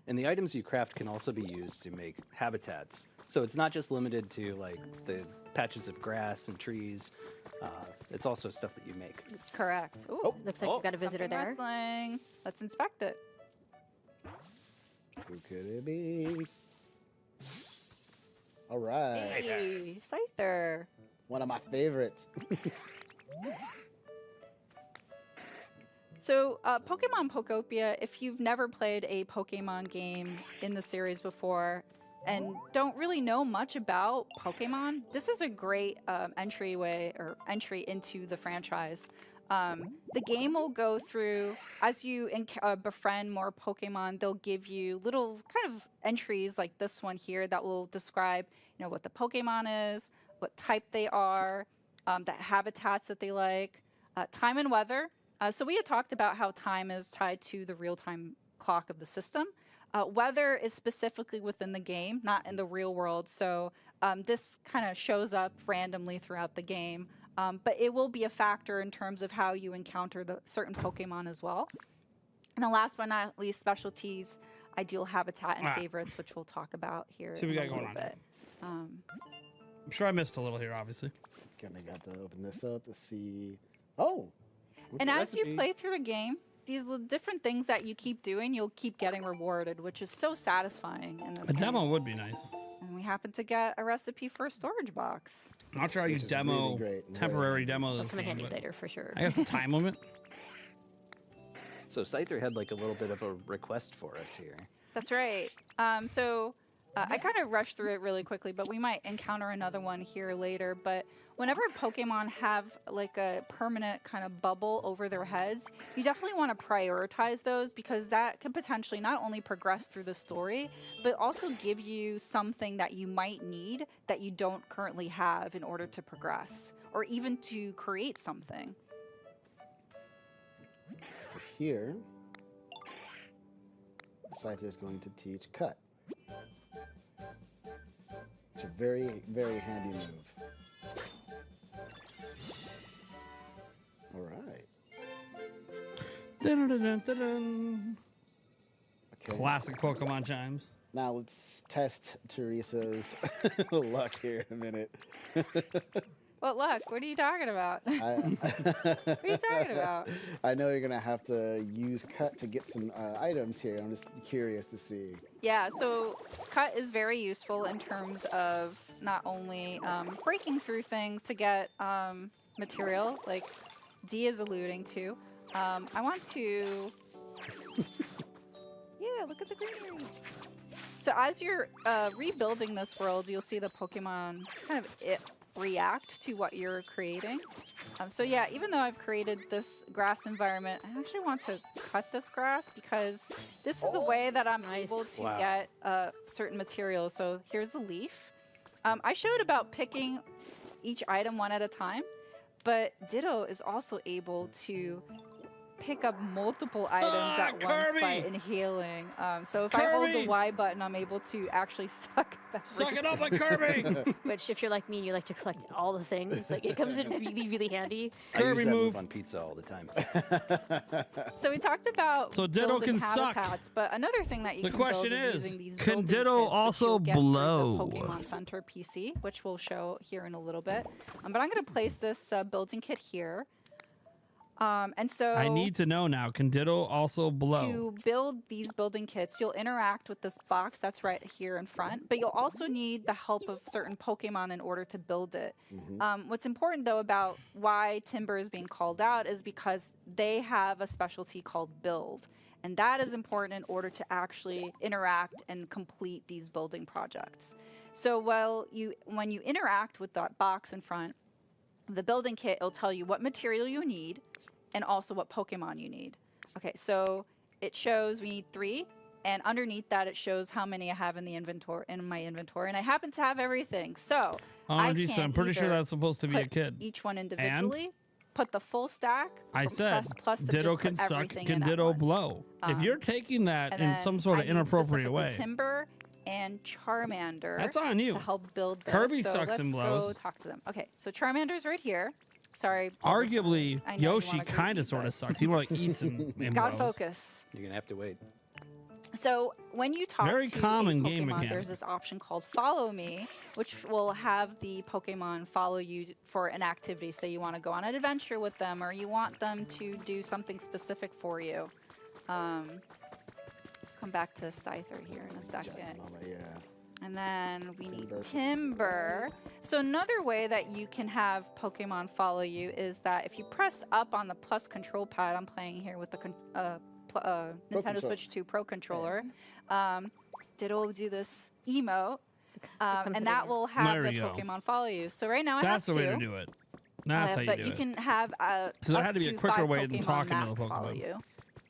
And the items you craft can also be used to make habitats. So it's not just limited to like the patches of grass and trees. It's also stuff that you make. Correct. Ooh, Looks like we've got a visitor something there. wrestling. Let's inspect it. Who could it be? All right. Hey, Scyther. One of my favorites. So, Pokemon Pokopia, if you've never played a Pokemon game in the series before and don't really know much about Pokemon, this is a great entry into the franchise. The game will go through, as you befriend more Pokemon, they'll give you little kind of entries like this one here that will describe, what the Pokemon is, what type they are, the habitats that they like, time and weather. So we had talked about how time is tied to the real-time clock of the system. Weather is specifically within the game, not in the real world. So this kind of shows up randomly throughout the game. But it will be a factor in terms of how you encounter the certain Pokemon as well. And the last but not least, specialties, ideal habitat, and favorites, which we'll talk about here See what in we a got little going on. bit. I'm sure I missed a little here, obviously. Kind of got to open this up to see. Oh. And as you play through the game, these different things that you keep doing, you'll keep getting rewarded, which is so satisfying in this A game. demo would be nice. And we happen to get a recipe for a storage box. I'm not sure how you Which is demo really great and temporary demo It'll this come in game, handy but later for sure. I guess a time limit. So Scyther had like a little bit of a request for us here. That's right. I kind of rushed through it really quickly, but we might encounter another one here later. But whenever Pokemon have like a permanent kind of bubble over their heads, you definitely want to prioritize those because that can potentially not only progress through the story, but also give you something that you might need that you don't currently have in order to progress or even to create something. So for here, Scyther is going to teach Cut. It's a very, very handy move. All right. Dun-dun-dun-dun-dun. Okay. Classic Pokemon chimes. Now let's test Teresa's luck here in a minute. What luck? What are you talking about? What are you talking about? I know you're gonna have to use Cut to get some items here. I'm just curious to see. Yeah, so Cut is very useful in terms of not only breaking through things to get material, like Dee is alluding to. I want to... Yeah, look at the greenery. So as you're rebuilding this world, you'll see the Pokemon kind of react to what you're creating. So yeah, even though I've created this grass environment, I actually want to cut this grass because this is a way that I'm able to get certain materials. So here's a leaf. I showed about picking each item one at a time, but Ditto is also able to pick up multiple items at once by inhaling. So if I hold the Y button, I'm able to actually suck it up like Kirby! Which, if you're like me and you like to collect all the things, like it comes in really, really handy. I use that move on pizza all the time. So we talked about so Ditto building can habitats, suck. but another thing that you The can question build is using these can building Ditto kits, which also you'll get through blow? the Pokemon Center PC, which we'll show here in a little bit. But I'm going to place this building kit here. And so I need to know now. Can Ditto also blow? to build these building kits, you'll interact with this box that's right here in front, but you'll also need the help of certain Pokemon in order to build it. What's important, though, about why Timber is being called out is because they have a specialty called Build. And that is important in order to actually interact and complete these building projects. So when you interact with that box in front, the building kit, it'll tell you what material you need and also what Pokemon you need. Okay, so it shows we need 3, and underneath that it shows how many I have in my inventory, and I happen to have everything. So I geez, can I'm pretty sure either that's supposed to be a put kid. each one individually, put the full stack. I or said press plus to Ditto just put can suck, everything can in at Ditto once. blow. If you're taking that And in then some sort I of need inappropriate specifically way, Timber and Charmander. That's on you. To help build this. Kirby so sucks let's and go blows. talk to them. Okay, so Charmander's right here. Sorry. Arguably, I know you Yoshi wanna go kind eat, of sort but- of sucks. He more like eats and God blows. focus. You're gonna have to wait. So when you talk Very to common a game Pokemon, mechanic. there's this option called Follow Me, which will have the Pokemon follow you for an activity. Say you want to go on an adventure with them, or you want them to do something specific for you. Come back to Scyther here in a second. Just a moment, yeah. And then we need Timber. Timber. So another way that you can have Pokemon follow you is that if you press up on the plus control pad, I'm playing here with the Nintendo control. Switch 2 Pro controller, it'll do this emote, and that will have There the we go. Pokemon follow you. So right now I That's have the way two. to do it. That's how you But do you it. can have So there up had to be a to quicker 5 way than Pokemon talking to the max follow Pokemon. you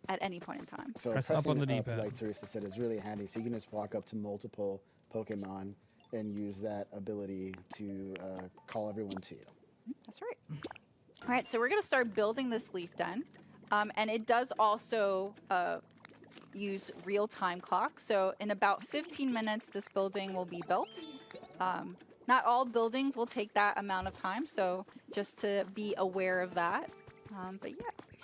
at any point in time. So Press up pressing on the up, D-pad. like Teresa said, is really handy. So you can just walk up to multiple Pokemon and use that ability to call everyone to you. That's right. All right, so we're going to start building this leaf den. And it does also use real-time clock. So in about 15 minutes, this building will be built. Not all buildings will take that amount of time, so just to be aware of that. But yeah.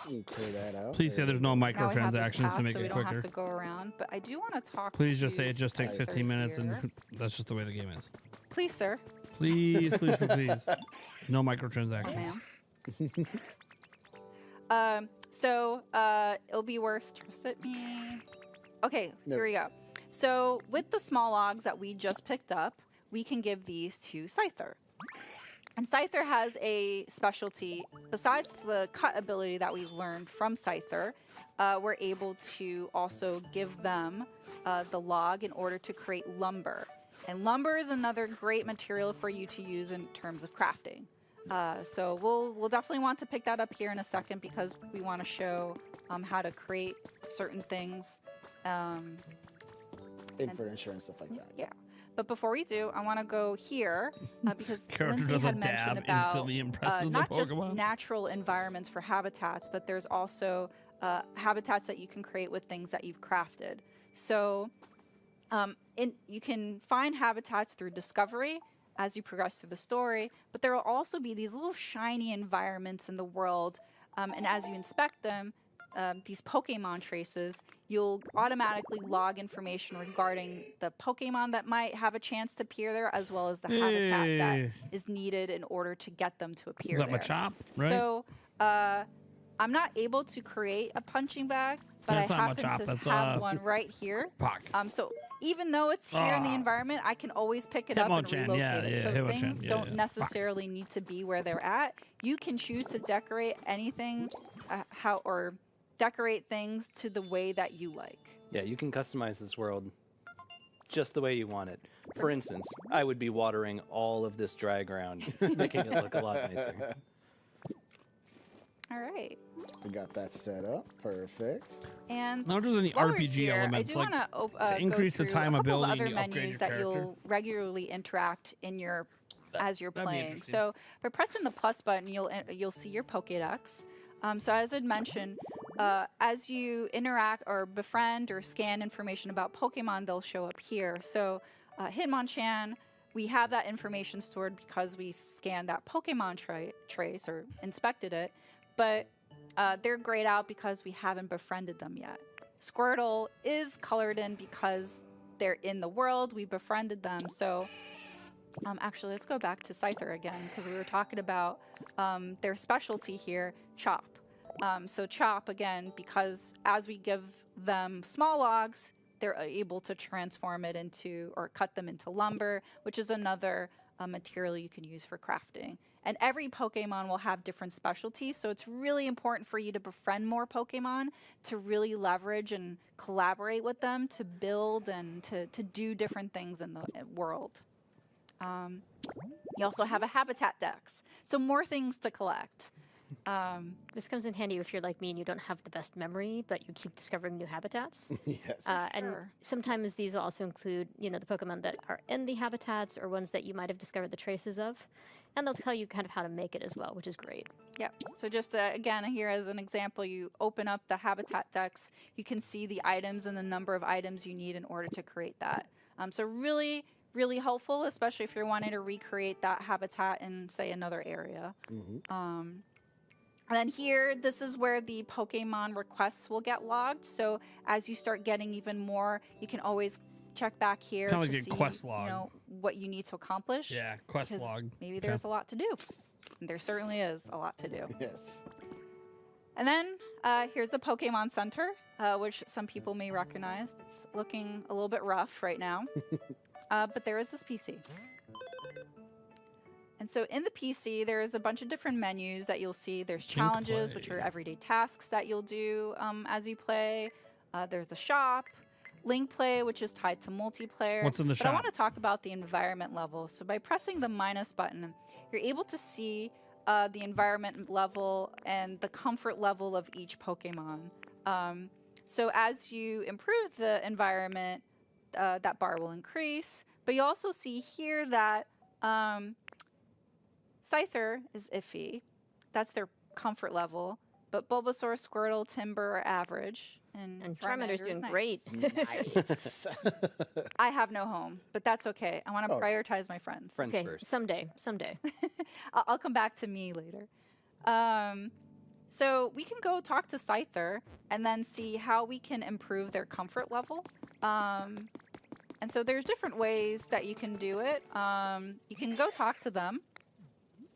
You can clear that out. Please say there's no Now we have this microtransactions path, to make so we it don't quicker. have to go around. But I do want to talk Please to just say it just takes Scyther 15 minutes, here. and that's just the way the game is. Please, sir. Please, please, please, please. No microtransactions. So it'll be worth, trust it me. Okay, No. here we go. So with the small logs that we just picked up, we can give these to Scyther. And Scyther has a specialty. Besides the cut ability that we've learned from Scyther, we're able to also give them the log in order to create lumber. And lumber is another great material for you to use in terms of crafting. So we'll definitely want to pick that up here in a second because we want to show how to create certain things. Input insurance, stuff like that. Yeah. But before we do, I want to go here because Character Lindsay does a had mentioned dab, about instantly impresses the not just Pokemon. natural environments for habitats, but there's also habitats that you can create with things that you've crafted. So you can find habitats through discovery as you progress through the story, but there will also be these little shiny environments in the world, and as you inspect them, these Pokemon traces, you'll automatically log information regarding the Pokemon that might have a chance to appear there, as well as the habitat that Hey. is needed in order to get them to appear Is that there. Machop, right? So I'm not able to create a punching bag, but That's I not happen Machop, to that's, have one right here. Pac. So even though it's here in the environment, I can always pick it up and Hitmonchan, relocate yeah, it. yeah, So Hitmonchan, things yeah, don't yeah. necessarily need to be where they're at. You can choose to decorate anything or decorate things to the way that you like. Yeah, you can customize this world just the way you want it. For instance, I would be watering all of this dry ground, making it look a lot nicer. All right. We got that set up. Perfect. And Now, if there's any while we're RPG here, elements, I do like, want to to increase the time of ability other and you upgrade menus your that character. you'll regularly interact in your as you're that'd be playing. interesting. So by pressing the plus button, you'll see your Pokédex. So as I'd mentioned, as you interact or befriend or scan information about Pokemon, they'll show up here. So Hitmonchan, we have that information stored because we scanned that Pokemon trace or inspected it, but they're grayed out because we haven't befriended them yet. Squirtle is colored in because they're in the world, we befriended them. So actually, let's go back to Scyther again because we were talking about their specialty here, Chop. So Chop, again, because as we give them small logs, they're able to transform it into, or cut them into lumber, which is another material you can use for crafting. And every Pokemon will have different specialties, so it's really important for you to befriend more Pokemon to really leverage and collaborate with them to build and to do different things in the world. You also have a habitat dex, so more things to collect. This comes in handy if you're like me and you don't have the best memory, but you keep discovering new habitats. Yes. And Sure. sometimes these will also include, the Pokemon that are in the habitats or ones that you might have discovered the traces of. And they'll tell you kind of how to make it as well, which is great. Yep. So just again, here as an example, you open up the habitat dex, you can see the items and the number of items you need in order to create that. So really, really helpful, especially if you're wanting to recreate that habitat in, say, another area. And then here, this is where the Pokemon requests will get logged. So as you start getting even more, you can always check back here Kinda to like a see quest log. what you need to accomplish. Yeah, quest 'cause log. Maybe Okay. there's a lot to do. There certainly is a lot to do. Yes. And then here's the Pokemon Center, which some people may recognize. It's looking a little bit rough right now. But there is this PC. And so in the PC, there's a bunch of different menus that you'll see. There's challenges, which are everyday tasks that you'll do as you play. There's a shop, link play, which is tied to multiplayer. What's in the But I shop? want to talk about the environment level. So by pressing the minus button, you're able to see the environment level and the comfort level of each Pokemon. So as you improve the environment, that bar will increase. But you also see here that Scyther is iffy. That's their comfort level. But Bulbasaur, Squirtle, Timber are average. And Charmander's doing great. Nice. I have no home, but that's okay. I want to prioritize my friends. Okay, someday. I'll come back to me later. So we can go talk to Scyther and then see how we can improve their comfort level. And so there's different ways that you can do it. You can go talk to them.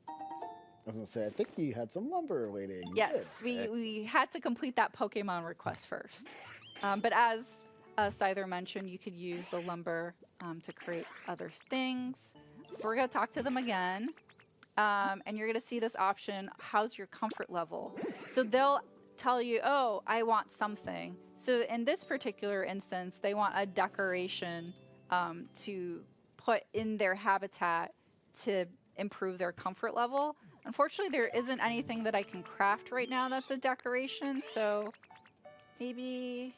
I was gonna say, I think you had some lumber waiting. Yes, we had to complete that Pokemon request first. But as Scyther mentioned, you could use the lumber to create other things. We're going to talk to them again. And you're going to see this option, how's your comfort level? So they'll tell you, oh, I want something. So in this particular instance, they want a decoration to put in their habitat to improve their comfort level. Unfortunately, there isn't anything that I can craft right now that's a decoration, so maybe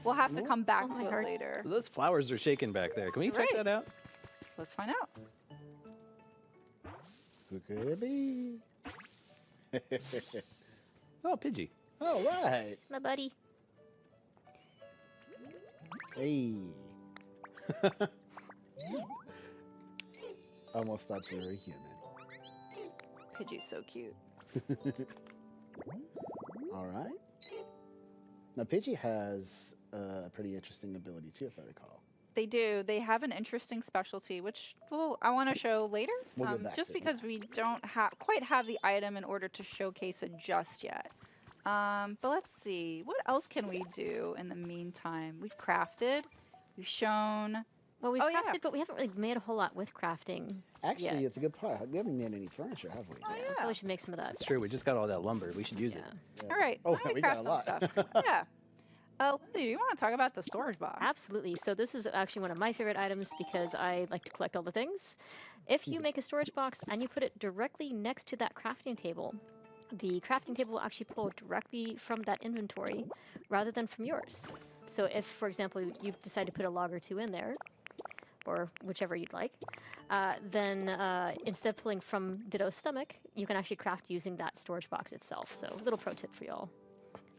we'll have to come back to it later. So those flowers are shaking back there. Can we check that out? Let's find out. Who could it be? Oh, Pidgey. All right. It's my buddy. Hey. Almost thought you were a human. Pidgey's so cute. All right. Now, Pidgey has a pretty interesting ability, too, if I recall. They do. They have an interesting specialty, which I want to show later. We'll get back just to it, because we don't quite have the item in order to showcase it just yet. But let's see. What else can we do in the meantime? We've crafted. We've shown. Well, we've crafted, but we haven't really made a whole lot with crafting. Actually, yet. it's a good part. We haven't made any furniture, have we? Oh, yeah. Probably should make some of that. That's true. We just got all that lumber. We should use it. All right. Oh, why don't we craft got a some lot. stuff? Yeah. Lindsay, you want to talk about the storage box? Absolutely. So this is actually one of my favorite items because I like to collect all the things. If you make a storage box and you put it directly next to that crafting table, the crafting table will actually pull directly from that inventory rather than from yours. So if, for example, you decide to put a log or two in there, or whichever you'd like, then instead of pulling from Ditto's stomach, you can actually craft using that storage box itself. So little pro tip for y'all.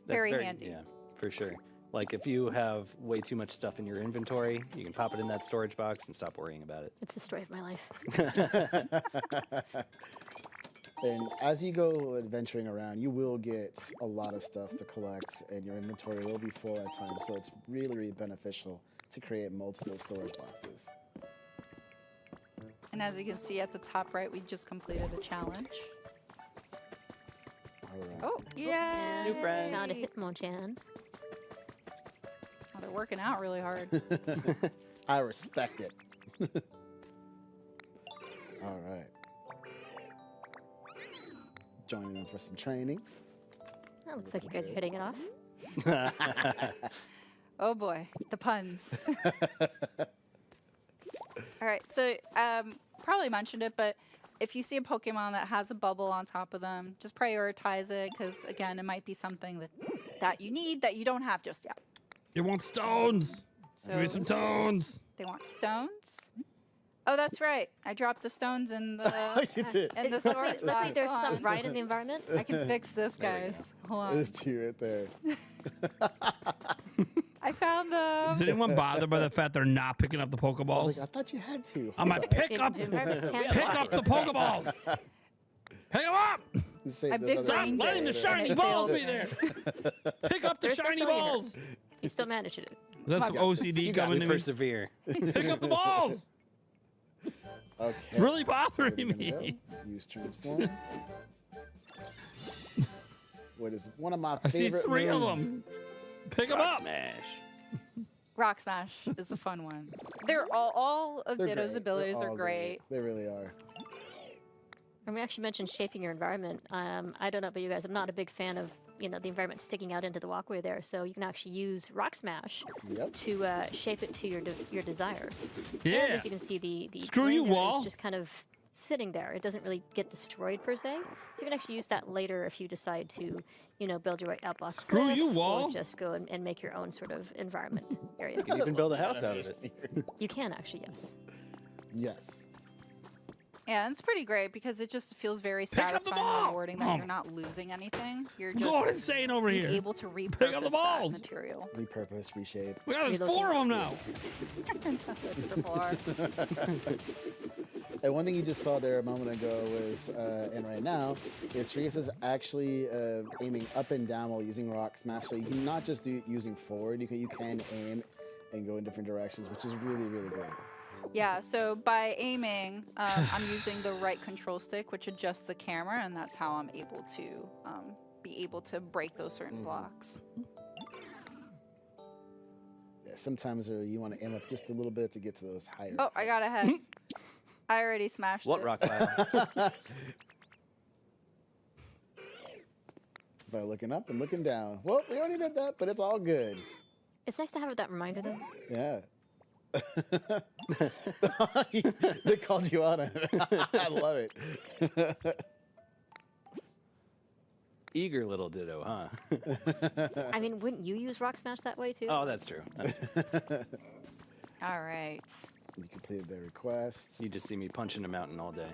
Very handy. Yeah, for sure. Like if you have way too much stuff in your inventory, you can pop it in that storage box and stop worrying about it. It's the story of my life. And as you go adventuring around, you will get a lot of stuff to collect, and your inventory will be full at times. So it's really, really beneficial to create multiple storage boxes. And as you can see at the top right, we just completed a challenge. All right. Oh, yeah. New friend. Found a Hitmonchan. Oh, they're working out really hard. I respect it. All right. Joining them for some training. That looks like you guys are hitting it off. Oh boy, the puns. All right, so probably mentioned it, but if you see a Pokemon that has a bubble on top of them, just prioritize it because, again, it might be something that you need that you don't have just yet. You want stones. So Give me some stones. They want stones. Oh, that's right. I dropped the stones in the You did. in the storage Luckily, box. there's Hold some on. right in the environment. I can fix this, guys. Hold on. There's two right there. I found them. Is anyone bothered by the fact they're not picking up the I was Pokeballs? like, I thought you had to. I'm like, pick up Can't- the Pokeballs. Pick them up. I big Stop brained letting the it. shiny And it balls failed. be there. Pick up the They're still shiny filling her. balls. You still managed it. That's some OCD coming We to me. persevere. Pick up the balls. Okay. It's really So we're bothering gonna go. me. Use transform. What is one of my I see favorite 3 of moves. them. Pick them Rock up. smash. Rock Smash is a fun one. They're all of They're Ditto's great. abilities They're are all great. They really are. And we actually mentioned shaping your environment. I don't know about you guys. I'm not a big fan of the environment sticking out into the walkway there. So you can actually use Rock Smash Yep. to shape it to your desire. And Yeah. as you can see, the Screw terrain you, there is wall. just kind of sitting there. It doesn't really get destroyed per se. So you can actually use that later if you decide to, build your way up off Screw cliff, you, or wall. just go and make your own sort of environment area. You can even build a house out of it. You can actually, yes. Yes. Yeah, it's pretty great because it just feels very Pick up the satisfying ball! and rewarding that Oh. you're not losing anything. You're I'm just going insane over being here. able to repurpose Pick up the that balls. material. Repurpose, reshape. We got You're 4 of them now. Triple R. And one thing you just saw there a moment ago was, and right now, is Treehouse is actually aiming up and down while using Rock Smash. So you can not just do using forward, you can aim and go in different directions, which is really, really great. Yeah, so by aiming, I'm using the right control stick, which adjusts the camera, and that's how I'm able to be able to break those certain blocks. Yeah, sometimes you want to aim up just a little bit to get to those higher. Oh, I got ahead. I already smashed What it. rock pile? By looking up and looking down. Well, we already did that, but it's all good. It's nice to have that reminder, though. Yeah. They called you out on it. I love it. Eager little Ditto, huh? I mean, wouldn't you use Rock Smash that way, too? Oh, that's true. All right. You completed their request. You just see me punching a mountain all day.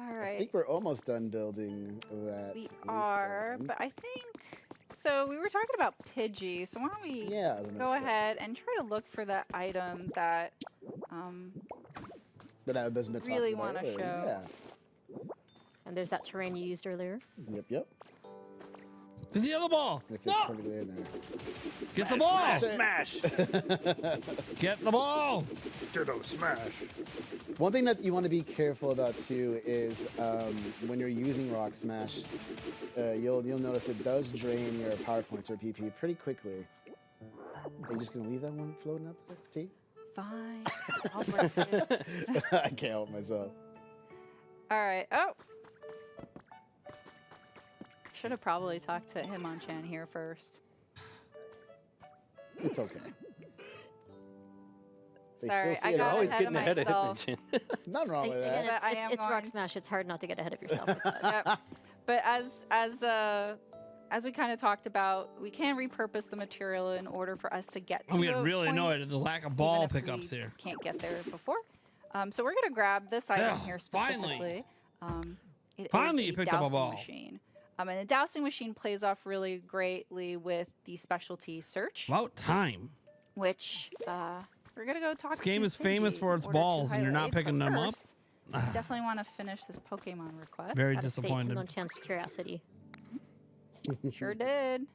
All I right. think we're almost done building that. We roof are, garden. but I think so. We were talking about Pidgey, so why don't we Yeah, I was gonna go say. ahead and try to look for that item that That I was been really talking about wanna earlier. show. And there's that terrain you used earlier. Yeah. Yep. To the other ball. It fits No. perfectly in there. Get the ball. Smash! Get the ball. Ditto smash. One thing that you want to be careful about too is when you're using Rock Smash, you'll notice it does drain your power points or PP pretty quickly. Are you just gonna leave that one floating up there, T? fine. I'll break it. I can't help myself. All right. Oh. Should have probably talked to Hitmonchan here first. It's okay. They Sorry, still see I it got Always ahead of getting ahead of myself. him. Nothing wrong with Again, that. But I am it's Rock going- Smash. It's hard not to get ahead of yourself with that. Yep. But as we kind of talked about, we can repurpose the material in order for us to get to I'm the getting really point, annoyed at the lack of even ball if pickups we here. Can't get there before. So we're gonna grab this item Yeah, here finally. specifically. It is Finally a you picked up a dowsing ball. machine. And the dowsing machine plays off really greatly with the specialty search, About time. which we're gonna go talk. This game to is famous Pidgey for in its order to balls, and you're not highlight, picking but them up. first, I definitely want to finish this Pokemon request. Very Gotta sate disappointed. Hitmonchan's curiosity. Sure did.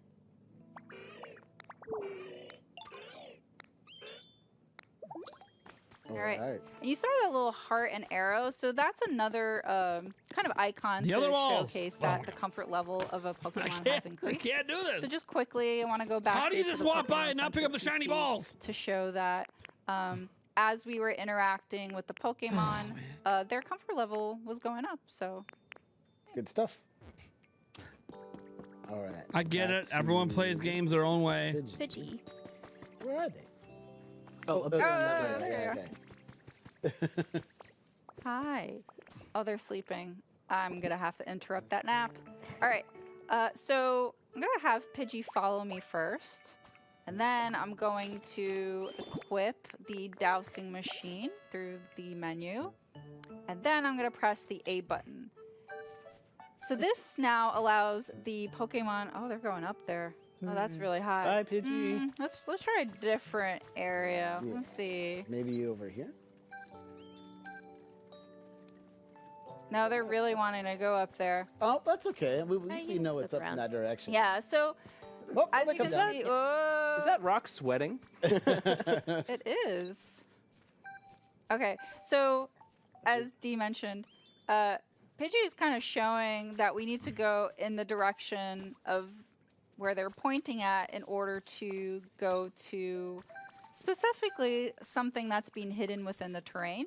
All right. And you saw that little heart and arrow, so that's another kind of icon The to other walls. showcase Oh that my the comfort level of a Pokemon has I increased. can't do this. So just quickly, I want to go back. How do you to just the walk by Pokemon and not pick up the Center shiny PC balls? to show that as we were interacting with the Pokemon, their comfort level was going up. So Good stuff. All right. I get back it. Everyone to plays games their own way. Pidgey. Pidgey. Where are they? Oh, up there. that way. there Okay, you okay. hi. Oh, they're sleeping. I'm gonna have to interrupt that nap. All right. So I'm gonna have Pidgey follow me first, and then I'm going to equip the dowsing machine through the menu, and then I'm gonna press the A button. So this now allows the Pokemon. Oh, they're going up there. Oh, that's really high. Bye, Pidgey. Let's try a different area. Let's see. Maybe over here? No, they're really wanting to go up there. Oh, that's okay. At least we can know it's look up in around. that direction. Yeah, so Oh, as there you can comes see, Is that rock sweating? it is. Okay, so as Dee mentioned, Pidgey is kind of showing that we need to go in the direction of where they're pointing at in order to go to specifically something that's being hidden within the terrain.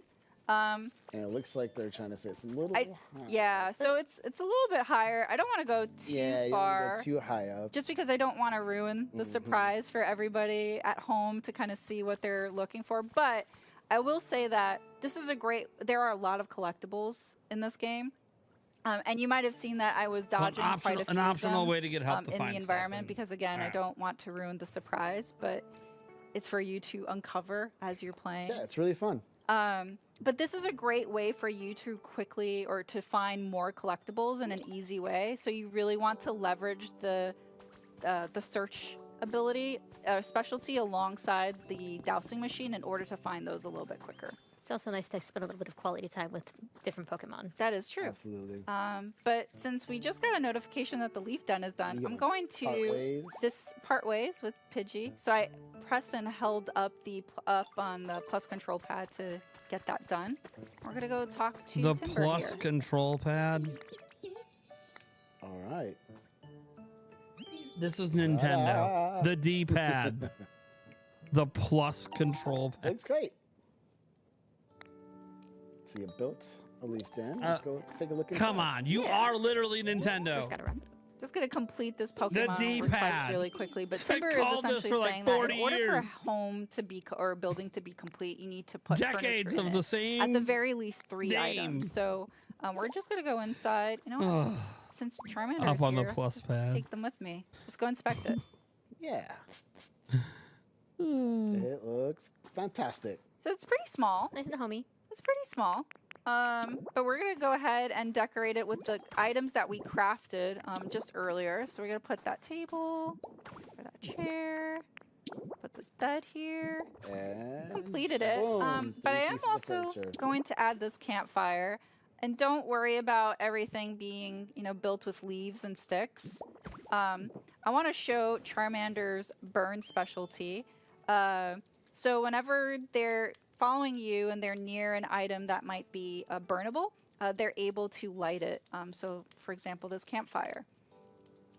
And it looks like they're trying to say it's a little high. Yeah, so it's a little bit higher. I don't want to go too Yeah, you don't far. wanna go too high up. Just because I don't want to ruin the surprise for everybody at home to kind of see what they're looking for. But I will say that this is there are a lot of collectibles in this game. And you might have seen that I was dodging quite a few an optional of them, way to get help to in find the stuff environment and- because, again, I Alright. don't want to ruin the surprise, but it's for you to uncover as you're playing. Yeah, it's really fun. But this is a great way for you to quickly or to find more collectibles in an easy way. So you really want to leverage the search ability specialty alongside the dowsing machine in order to find those a little bit quicker. It's also nice to spend a little bit of quality time with different Pokemon. That is true. Absolutely. But since we just got a notification that the leaf den is done, I'm going to part ways with Pidgey. So I pressed and held up up on the plus control pad to get that done. We're gonna go talk to The Timber plus here. control pad. All right. This is Nintendo. The D-pad. The plus control pad. Looks great. So you built a leaf den. Let's go take a look inside. Come on, you are literally Nintendo. Just gonna complete this Pokemon D-pad. request really quickly, but I Timber is called this essentially for like saying that 40 in order for a years. home to be or a building to be complete, you need to put Decades furniture in of the it. same at the very least 3 name. items. So we're just gonna go inside. You know, what? Since Charmander's Up on the here, plus just pad. take them with me. Let's go inspect it. Yeah. It looks fantastic. So it's pretty small. Nice and homey. It's pretty small. But we're gonna go ahead and decorate it with the items that we crafted just earlier. So we're gonna put that table, or that chair, put this bed here. And Completed it. boom, But 3 I am pieces of also furniture. going to add this campfire. And don't worry about everything being, built with leaves and sticks. I want to show Charmander's burn specialty. So whenever they're following you and they're near an item that might be burnable, they're able to light it. So, for example, this campfire.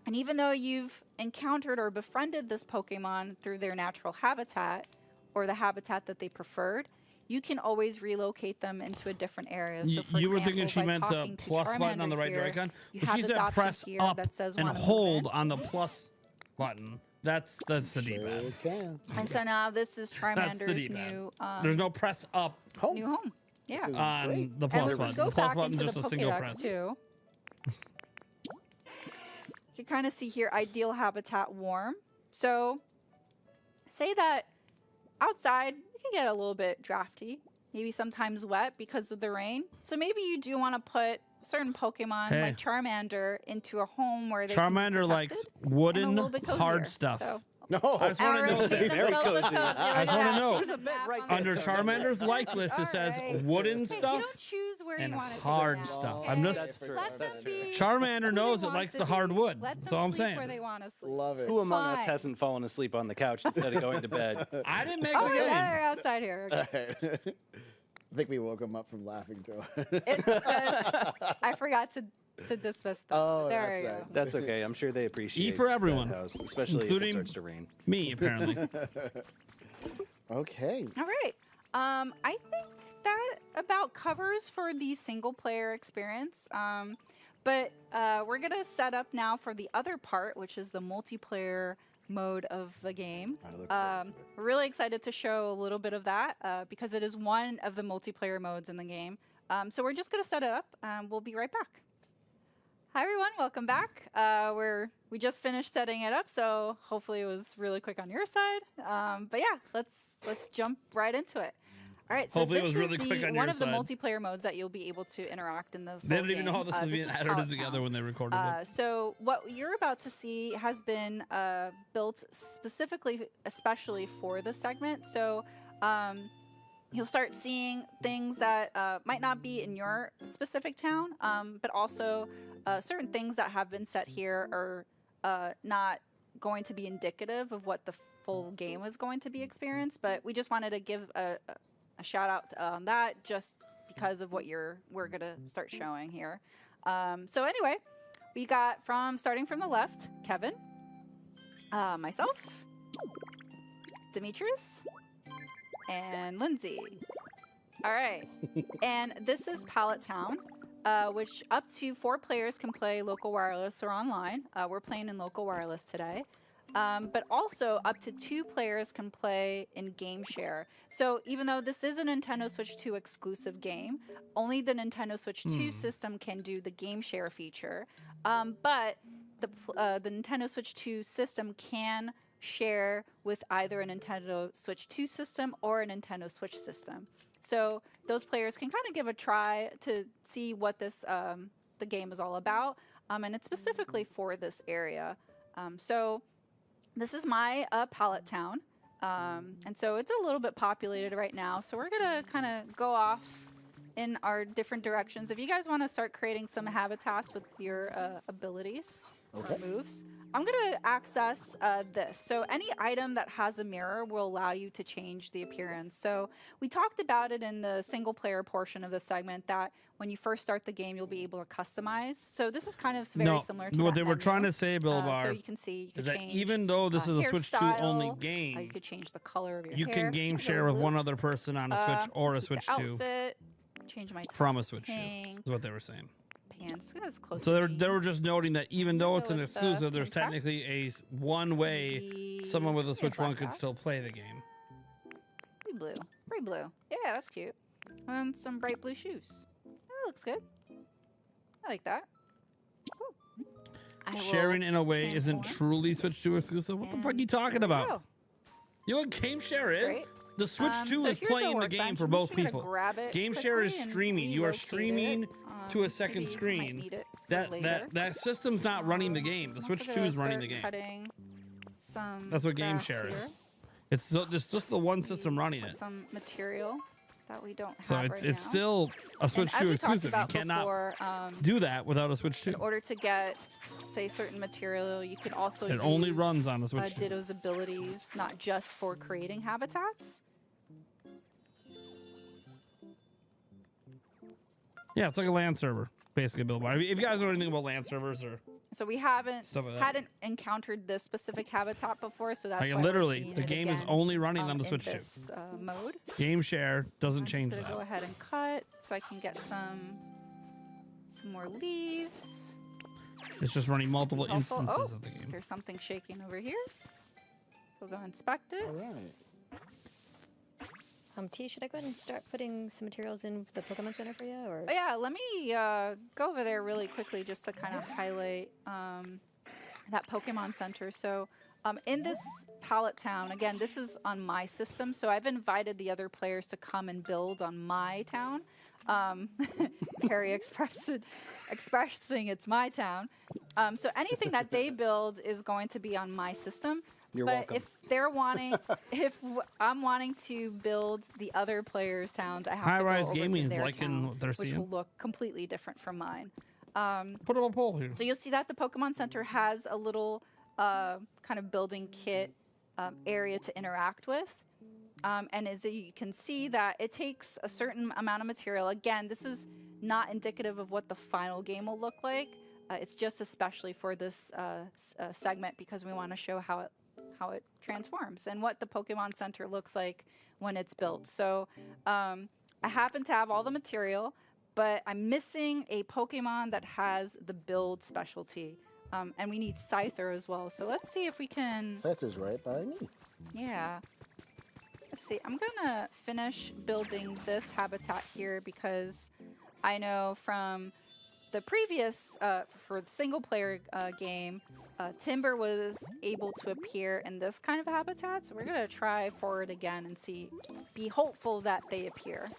And even though you've encountered or befriended this Pokemon through their natural habitat or the habitat that they preferred, you can always relocate them into a different area. So, for You were example, thinking she by meant the talking to plus button on the Charmander right here, Joy-Con? you But have she this said option press here up that says and wanna move hold in. on the plus button. That's the D-pad. Okay. And so now this is That's the Charmander's D-pad. new There's no press up new home. Yeah. on the And plus if we button. go The plus back button's into just the a single Pokédex press. too. You can kind of see here ideal habitat warm. So say that outside it can get a little bit drafty, maybe sometimes wet because of the rain. So maybe you do want to put certain Pokemon Hey. like Charmander into a home where they can be Charmander likes protected and a wooden, little bit hard cozier. stuff. So No. I just want to know Very this. cozy. I just want to know. There's a bit right there. Under Charmander's like list, it says Alright. wooden Hey, stuff you don't choose where and you want to hard take it now, stuff. okay? I'm just Let them be Charmander who knows they it want likes to the be. hardwood. Let them That's all I'm sleep saying. where they want to sleep. Love it. Who among us Fine. hasn't fallen asleep on the couch instead of going to bed? I didn't make Oh, the yeah, game. they're outside here. Okay. I think we woke him up from laughing too. It's because I forgot to dismiss them. Oh, there that's you go. right. That's okay. I'm sure they appreciate for that everyone, house, especially if it including starts to rain. Me, apparently. Okay. All right. I think that about covers for the single player experience. But we're going to set up now for the other part, which is the multiplayer mode of the game. We're really excited to show a little bit of that because it is one of the multiplayer modes in the game. So we're just going to set it up. We'll be right back. Hi everyone, welcome back. We just finished setting it up, so hopefully it was really quick on your side. But yeah, let's jump right into it. All right, so Hopefully this it was really is quick on one your of the side. multiplayer modes that you'll be able to interact in the full They don't even know how game. this is being is edited Pallet together Town. when they recorded it. So what you're about to see has been built specifically, especially for this segment. So you'll start seeing things that might not be in your specific town, but also certain things that have been set here are not going to be indicative of what the full game is going to be experienced. But we just wanted to give a shout out on that just because of what we're gonna start showing here. So anyway, we got starting from the left, Kevin, myself, Demetrius, and Lindsay. All right, and this is Pallet Town, which up to 4 players can play local wireless or online. We're playing in local wireless today. But also up to 2 players can play in game share. So even though this is a Nintendo Switch 2 exclusive game, only the Nintendo Switch 2 system can do the game share feature. But the Nintendo Switch 2 system can share with either a Nintendo Switch 2 system or a Nintendo Switch system. So those players can kind of give a try to see what the game is all about. And it's specifically for this area. So this is my Pallet Town, and so it's a little bit populated right now. So we're gonna kind of go off in our different directions. If you guys want to start creating some habitats with your abilities or moves, I'm gonna access this. So any item that has a mirror will allow you to change the appearance. So we talked about it in the single player portion of the segment that when you first start the game, you'll be able to customize. So this is kind of very similar to what that they were menu. trying to say, Bilbar, so you can see you is can that change, even though this is a Switch 2 only hairstyle, game, you could change the color of your you hair. can game Go share with blue. one other person on a Switch or a keep Switch the 2 outfit, change my from a Switch 2. pink, Is what they were saying. pants. Look at this close. So they were just noting that even though it's an with the exclusive, there's pink top. technically one way someone with a Switch 1 could still play the game. Pretty blue. Pretty blue. Yeah, that's cute. And some bright blue shoes. That looks good. I like that. Cool. I will Sharing in a way isn't transform. truly Switch 2 exclusive. What the fuck are you talking There we about? go. You know what game share is? Great. The Switch 2 so is here's our playing the game workbench. for I'm both just gonna people. grab it Game share is quickly and streaming. You are relocate streaming it. to a second Maybe you might screen. need it for later. That system's not running the game. The I'm Switch also 2 is gonna running the start game. Cutting some That's what game grass share here. is. It's just the one system running Put it. some material that we don't have So right it's now. still a Switch And 2 as we talked exclusive. You about cannot before, do that without a Switch 2. in order to get, say, certain material, you can also It use only runs on the Switch 2. Ditto's abilities, not just for creating habitats. Yeah, it's like a LAN server, basically, Billboard. If you guys know anything about LAN servers or So we hadn't Stuff like that. hadn't encountered this specific habitat before, so that's like why literally we're seeing the it game is again, only running on the in Switch 2. this, mode. Game share doesn't I'm change just that. gonna go ahead and cut so I can get some more leaves. It's just running multiple Helpful. instances Oh, of the game. There's something shaking over here. We'll go inspect it. All right. T, should I go ahead and start putting some materials in the Pokemon Center for you? Or Oh, yeah, let me go over there really quickly just to kind of highlight that Pokemon Center. So in this Pallet Town, again, this is on my system, so I've invited the other players to come and build on my town. Very expressing it's my town. So anything that they build is going to be on my system. You're but welcome. if they're wanting, I'm wanting to build the other players' towns, I have to High-rise go over gaming to is their liking town, what they're which seeing. will look completely different from mine. Put up a poll here. So you'll see that the Pokemon Center has a little kind of building kit area to interact with. And as you can see that it takes a certain amount of material. Again, this is not indicative of what the final game will look like. It's just especially for this segment because we want to show how it transforms and what the Pokemon Center looks like when it's built. So I happen to have all the material, but I'm missing a Pokemon that has the build specialty. And we need Scyther as well. So let's see if we can... Scyther's right by me. Yeah. Let's see. I'm going to finish building this habitat here because I know from the previous, for the single player game, Timber was able to appear in this kind of habitat, so we're gonna try forward again and be hopeful that they appear.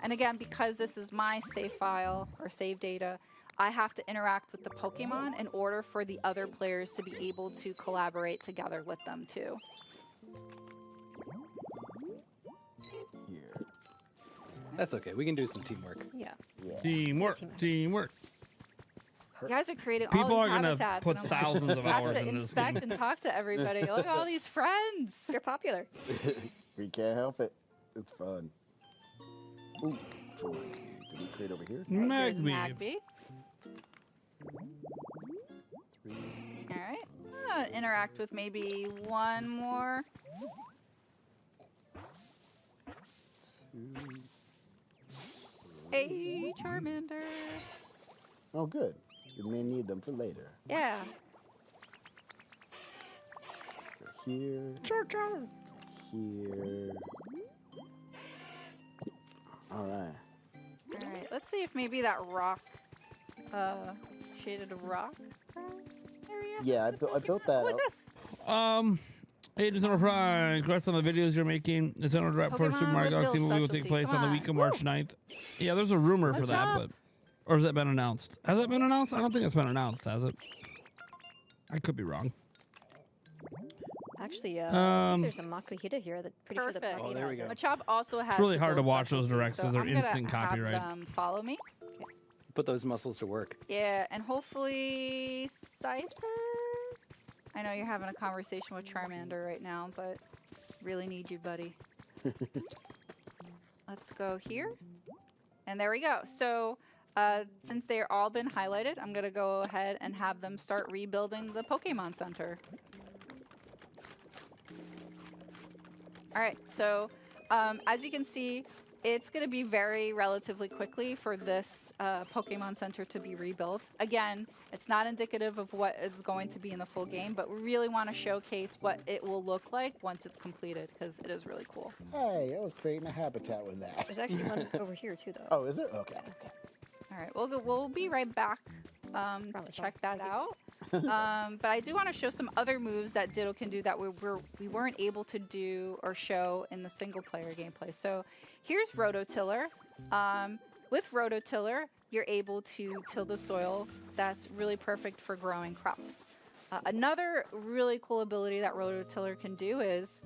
And again, because this is my save file or save data, I have to interact with the Pokemon in order for the other players to be able to collaborate together with them too. Here. That's okay. We can do some teamwork. Yeah. Teamwork. Teamwork. You guys are creating People all are these gonna habitats. put and I'm thousands of I have hours to in this inspect game. and talk to everybody. Look at all these friends. They're popular. We can't help it. It's fun. Ooh, drawing speed. Did we create over here? Here's Magby. Magby. All right. Interact with maybe one more. Hey, Charmander. Oh, good. We may need them for later. Yeah. Here. Here. All right. All right. Let's see if maybe that rock, shaded rock area. Yeah, I built that Look up. at this. Hey, Nintendo Prime, congrats on the videos you're making. Nintendo Direct for Pokemon Super Mario with Galaxy build movie will take specialty. place Come on the on. week of March 9th. Yeah, there's a rumor for Good that, job. but or has that been announced? Has that been announced? I don't think it's been announced, has it? I could be wrong. Actually, I think there's a Makuhita here that pretty sure Perfect. that Oh, there we go. Machop also has. really the hard to build watch those specialty, directs so 'cause they're I'm gonna instant have copyright. them follow me. Put those muscles to work. Yeah, and hopefully Cypher. I know you're having a conversation with Charmander right now, but really need you, buddy. Let's go here. And there we go. So since they're all been highlighted, I'm going to go ahead and have them start rebuilding the Pokemon Center. All right, so as you can see, it's going to be very relatively quickly for this Pokemon Center to be rebuilt. Again, it's not indicative of what is going to be in the full game, but we really want to showcase what it will look like once it's completed, because it is really cool. Hey, I was creating a habitat with that. There's actually one over here too, though. Oh, is there? Okay. Okay. All right, we'll be right back to check that out. But I do want to show some other moves that Ditto can do that we weren't able to do or show in the single player gameplay. So here's Rototiller. With Rototiller, you're able to till the soil. That's really perfect for growing crops. Another really cool ability that Rototiller can do is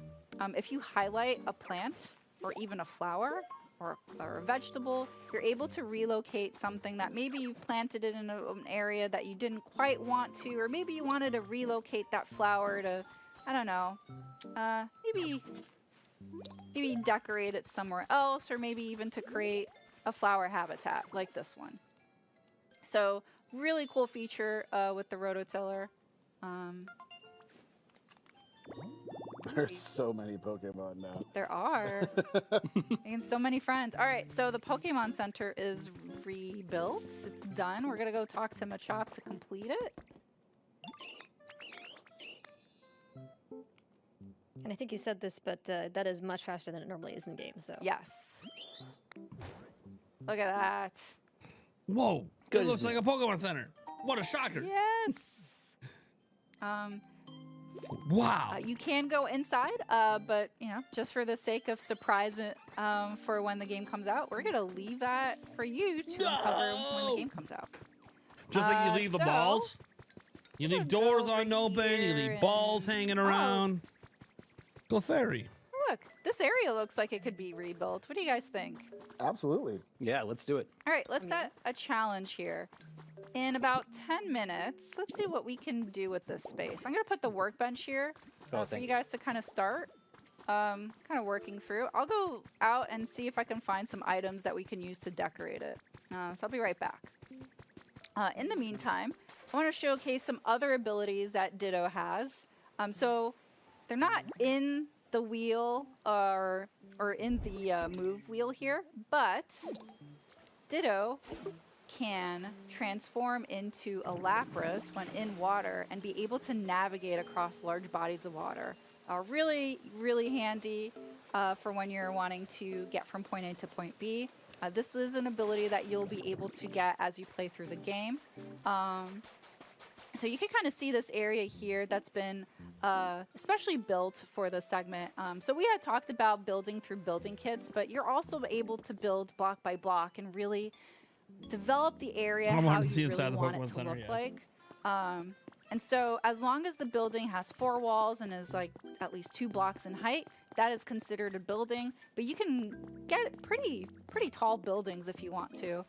if you highlight a plant or even a flower or a vegetable, you're able to relocate something that maybe you've planted it in an area that you didn't quite want to, or maybe you wanted to relocate that flower to, I don't know, maybe decorate it somewhere else, or maybe even to create a flower habitat like this one. So really cool feature with the Rototiller. There's so many Pokemon now. There are. And so many friends. All right, so the Pokemon Center is rebuilt. It's done. We're going to go talk to Machop to complete it. And I think you said this, but that is much faster than it normally is in the game. So yes. Look at that. Whoa, it looks like a Pokemon Center. What a shocker. Yes. Wow. You can go inside, but just for the sake of surprise for when the game comes out, we're going to leave that for you to uncover when the game comes out. Just like you leave the balls. You leave doors unopened. You leave balls hanging around. Clefairy. Look, this area looks like it could be rebuilt. What do you guys think? Absolutely. Yeah, let's do it. All right, let's set a challenge here. In about 10 minutes, let's see what we can do with this space. I'm going to put the workbench here for you guys to kind of start kind of working through. I'll go out and see if I can find some items that we can use to decorate it. So I'll be right back. In the meantime, I want to showcase some other abilities that Ditto has. So they're not in the wheel or in the move wheel here, but Ditto can transform into a Lapras when in water and be able to navigate across large bodies of water. Really, really handy for when you're wanting to get from point A to point B. This is an ability that you'll be able to get as you play through the game. So you can kind of see this area here that's been especially built for this segment. So we had talked about building through building kits, but you're also able to build block by block and really develop the area how you really want it to look like. And so as long as the building has 4 walls and is like at least 2 blocks in height, that is considered a building. But you can get pretty tall buildings if you want to.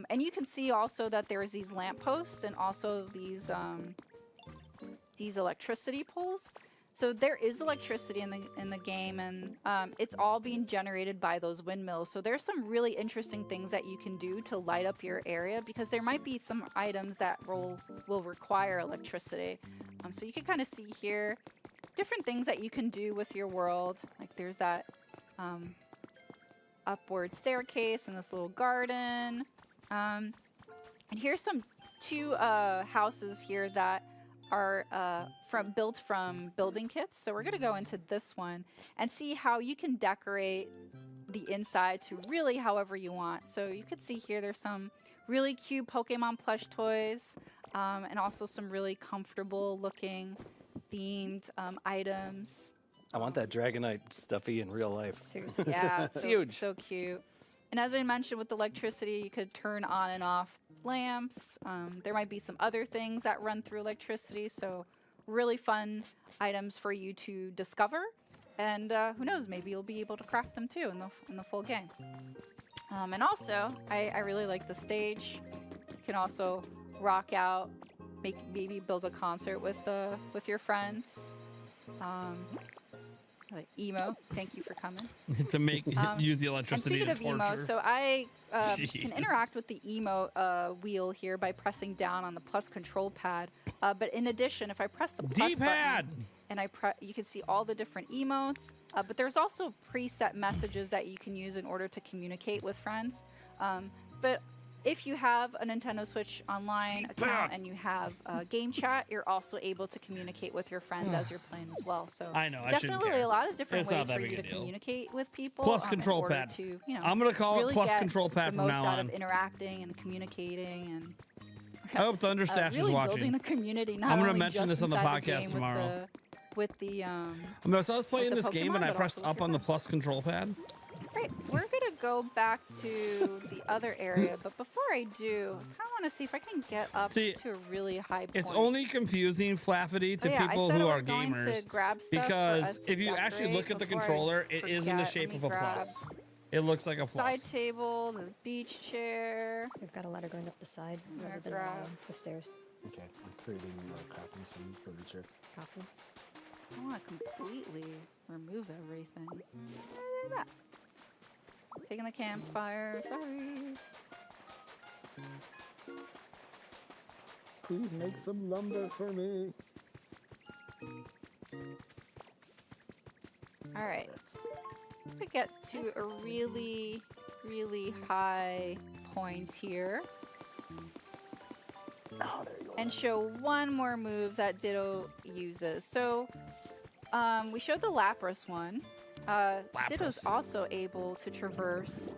And you can see also that there's these lampposts and also these electricity poles. So there is electricity in the game, and it's all being generated by those windmills. So there's some really interesting things that you can do to light up your area, because there might be some items that will require electricity. So you can kind of see here different things that you can do with your world. Like there's that upward staircase and this little garden. And here's some 2 houses here that are built from building kits. So we're gonna go into this one and see how you can decorate the inside to really however you want. So you can see here there's some really cute Pokemon plush toys, and also some really comfortable looking themed items. I want that Dragonite stuffy in real life. Seriously, yeah, it's huge. So cute. And as I mentioned, with electricity, you could turn on and off lamps. There might be some other things that run through electricity, so really fun items for you to discover. And who knows, maybe you'll be able to craft them too in the full game. And also, I really like the stage. You can also rock out, maybe build a concert with your friends. Like emo, thank you for coming. To use the electricity and speaking to of torture. emote, so I can interact with the emote wheel here by pressing down on the plus control pad. But in addition, if I press the plus button and you can see all the different emotes. But there's also preset messages that you can use in order to communicate with friends. But if you have a Nintendo Switch Online account and you have game chat, you're also able to communicate with your friends as you're playing as well. So I know, definitely a lot of different ways for you to communicate with people. Plus control pad. To, I'm gonna call really it plus get control pad the from most now out on. of interacting and communicating and. I hope Thunderstash really is watching. Building a community. Not I'm gonna only mention just this on the inside podcast game tomorrow. With the So I was playing this game and I pressed up on the plus control pad. Right, we're gonna go back to the other area, but before I do, I kind of want to see if I can get up to a really high point. It's only confusing Flaffity to people who are gamers because if you actually look at the controller, it is in the shape of a plus. It looks like a plus. Side table, this beach chair. We've got a ladder going up the side rather than the stairs. Okay, I'm creating crafting some furniture. Copy. I want to completely remove everything. Look at that. Taking the campfire. Sorry. Please make some lumber for me. All right. We get to a really, really high point here. Oh, there you go. And show one more move that Ditto uses. So we showed the Lapras one. Ditto's also able to traverse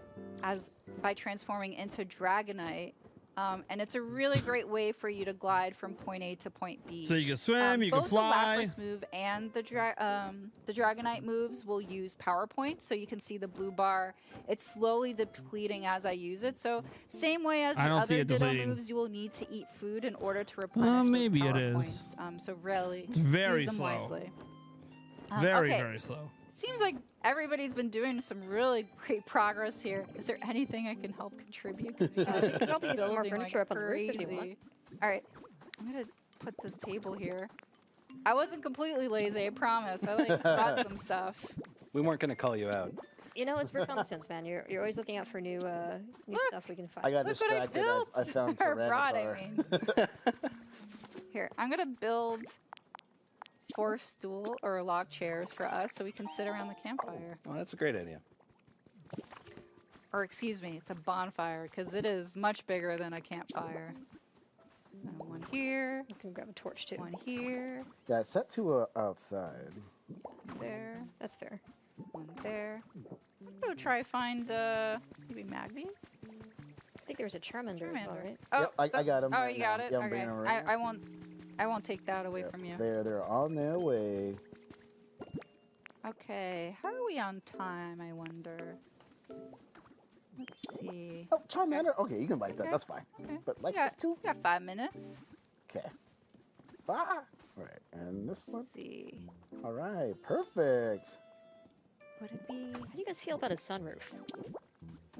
by transforming into Dragonite. And it's a really great way for you to glide from point A to point B. So you can swim, you can fly. Both the Lapras move and the Dragonite moves will use power points. So you can see the blue bar. It's slowly depleting as I use it. So same way as the other Ditto moves, you will need to eat food in order to replenish maybe those power it is. points. So really, it's very use them slow. wisely. Very slow. Seems like everybody's been doing some really great progress here. Is there anything I can help contribute? You can probably use some more furniture up on the roof if you want. All right, I'm gonna put this table here. I wasn't completely lazy, I promise. I bought some stuff. We weren't going to call you out. You know, it's common sense, man. You're always looking out for new stuff we can find. I got distracted. I found Tyranitar. Here, I'm gonna build 4 stool or log chairs for us so we can sit around the campfire. Oh, that's a great idea. Or excuse me, it's a bonfire because it is much bigger than a campfire. And one here. You can grab a torch too. One here. Yeah, it's set to outside. One there. That's fair. One there. Go try find maybe Magby. I think there's a Charmander as well, right? Oh, yep, I got him. Oh, right you got now. it. Yeah, I'm okay. bringing him right now. I won't I won't take that away from you. They're on their way. Okay, how are we on time, I wonder? Let's see. Oh, Charmander. Okay, you can like that. That's fine. Okay. But like we got, this too. we got 5 minutes. Okay. Ah. All right, and this one. Let's see. All right, perfect. Would it be? How do you guys feel about a sunroof?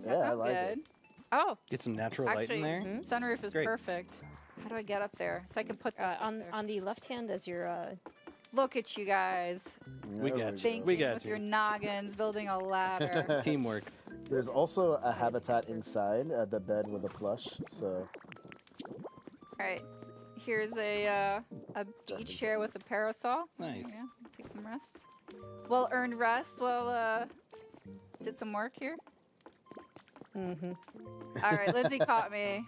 That Yeah, I sounds like good. it. Oh, Get some natural light in there. sunroof is Great. perfect. How do I get up there? So I can put this up On there. on the left hand as your Look at you guys. We got you. Thinking We got with you. your noggins, building a ladder. Teamwork. There's also a habitat inside the bed with a plush. So All right. Here's a beach chair with a parasol. Nice. Yeah, take some rest. Well earned rest. Well, did some work here. Mm-hmm. All right, Lindsay caught me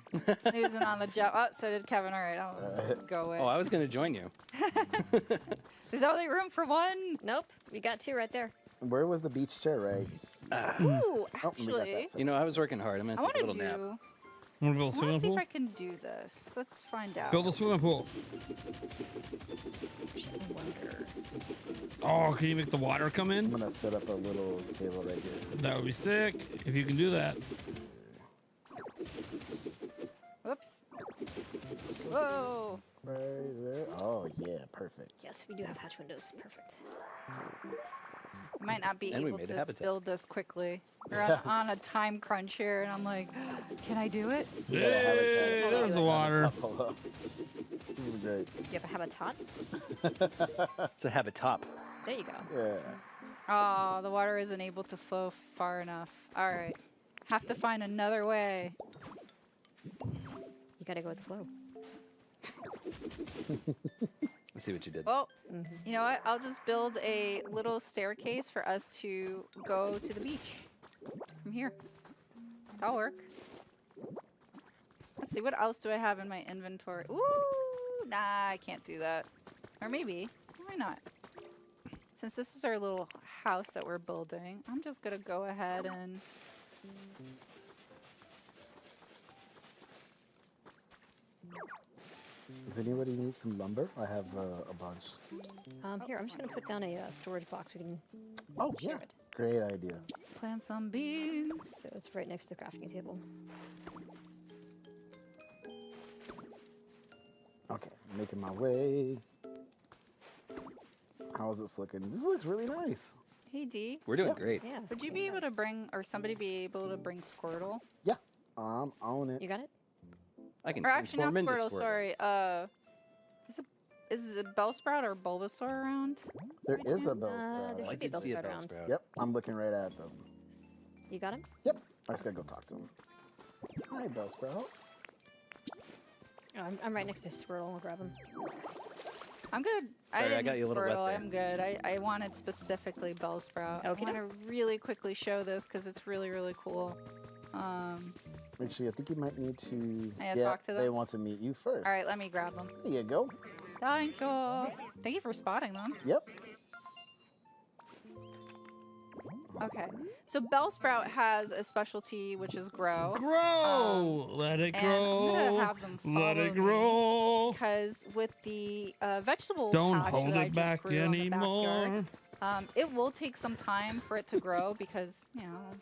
snoozing on the job. Oh, so did Kevin. All right, I'll go away. Oh, I was gonna join you. There's only room for one. Nope, we got 2 right there. where was the beach chair, right? Ooh, Oh, we got actually, that. You know, I was working hard. I'm I gonna take want a to little nap. do. Want to build a I want to swimming see if pool? I can do this. Let's find out. Build a swimming pool. I wonder. Oh, can you make the water come I'm in? gonna set up a little table right here. That would be sick if you can do that. Whoops. Whoa. Right there. Oh yeah, perfect. Yes, we do have hatch windows. Perfect. I might not be And we able made a to habitat. build this quickly. We're on a time crunch here, and I'm like, can I do it? You gotta have a Hey, tap. there's the water. Top below. This is great. You have a habitat? It's a habitop. There you go. Yeah. Oh, the water isn't able to flow far enough. All right. Have to find another way. You gotta go with the flow. Let's see what you did. Oh, you know what? I'll just build a little staircase for us to go to the beach from here. That'll work. Let's see, what else do I have in my inventory? Ooh, nah, I can't do that. Or maybe, why not? Since this is our little house that we're building, I'm just gonna go ahead and... Does anybody need some lumber? I have a bunch. Here, I'm just gonna put down a storage box. We can Oh share yeah, it. great idea. Plant some beans. So it's right next to the crafting table. Okay, making my way. How's this looking? This looks really nice. Hey, D. We're doing Yep. great. Yeah. Would you be able to bring, or somebody be able to bring Squirtle? Yeah, own it. You got it? I can Or actually, not transform into Squirtle, Squirtle. sorry. Is it Bellsprout or Bulbasaur around? There is a there Bellsprout. should I be a did see a Bellsprout around. Bellsprout. Yep, I'm looking right at them. You got him? Yep, I just gotta go talk to him. Hi, Bellsprout. Oh, I'm right next to Swirl. I'll grab him. I'm good. Sorry, I didn't got need you a little wet Squirtle. there. I'm good. I wanted specifically Bellsprout. Okay. I want to really quickly show this because it's really, really cool. Actually, I think you might need to. I gotta talk to They them? want to meet you first. All right, let me grab them. There you go. Thank you. Thank you for spotting them. Yep. Okay. So Bellsprout has a specialty, which is grow. Grow! Let it and grow. I'm gonna have them Let follow it grow. Because with the vegetable Don't patch hold that I it just back grew in the anymore. backyard, it will take some time for it to grow because, you know,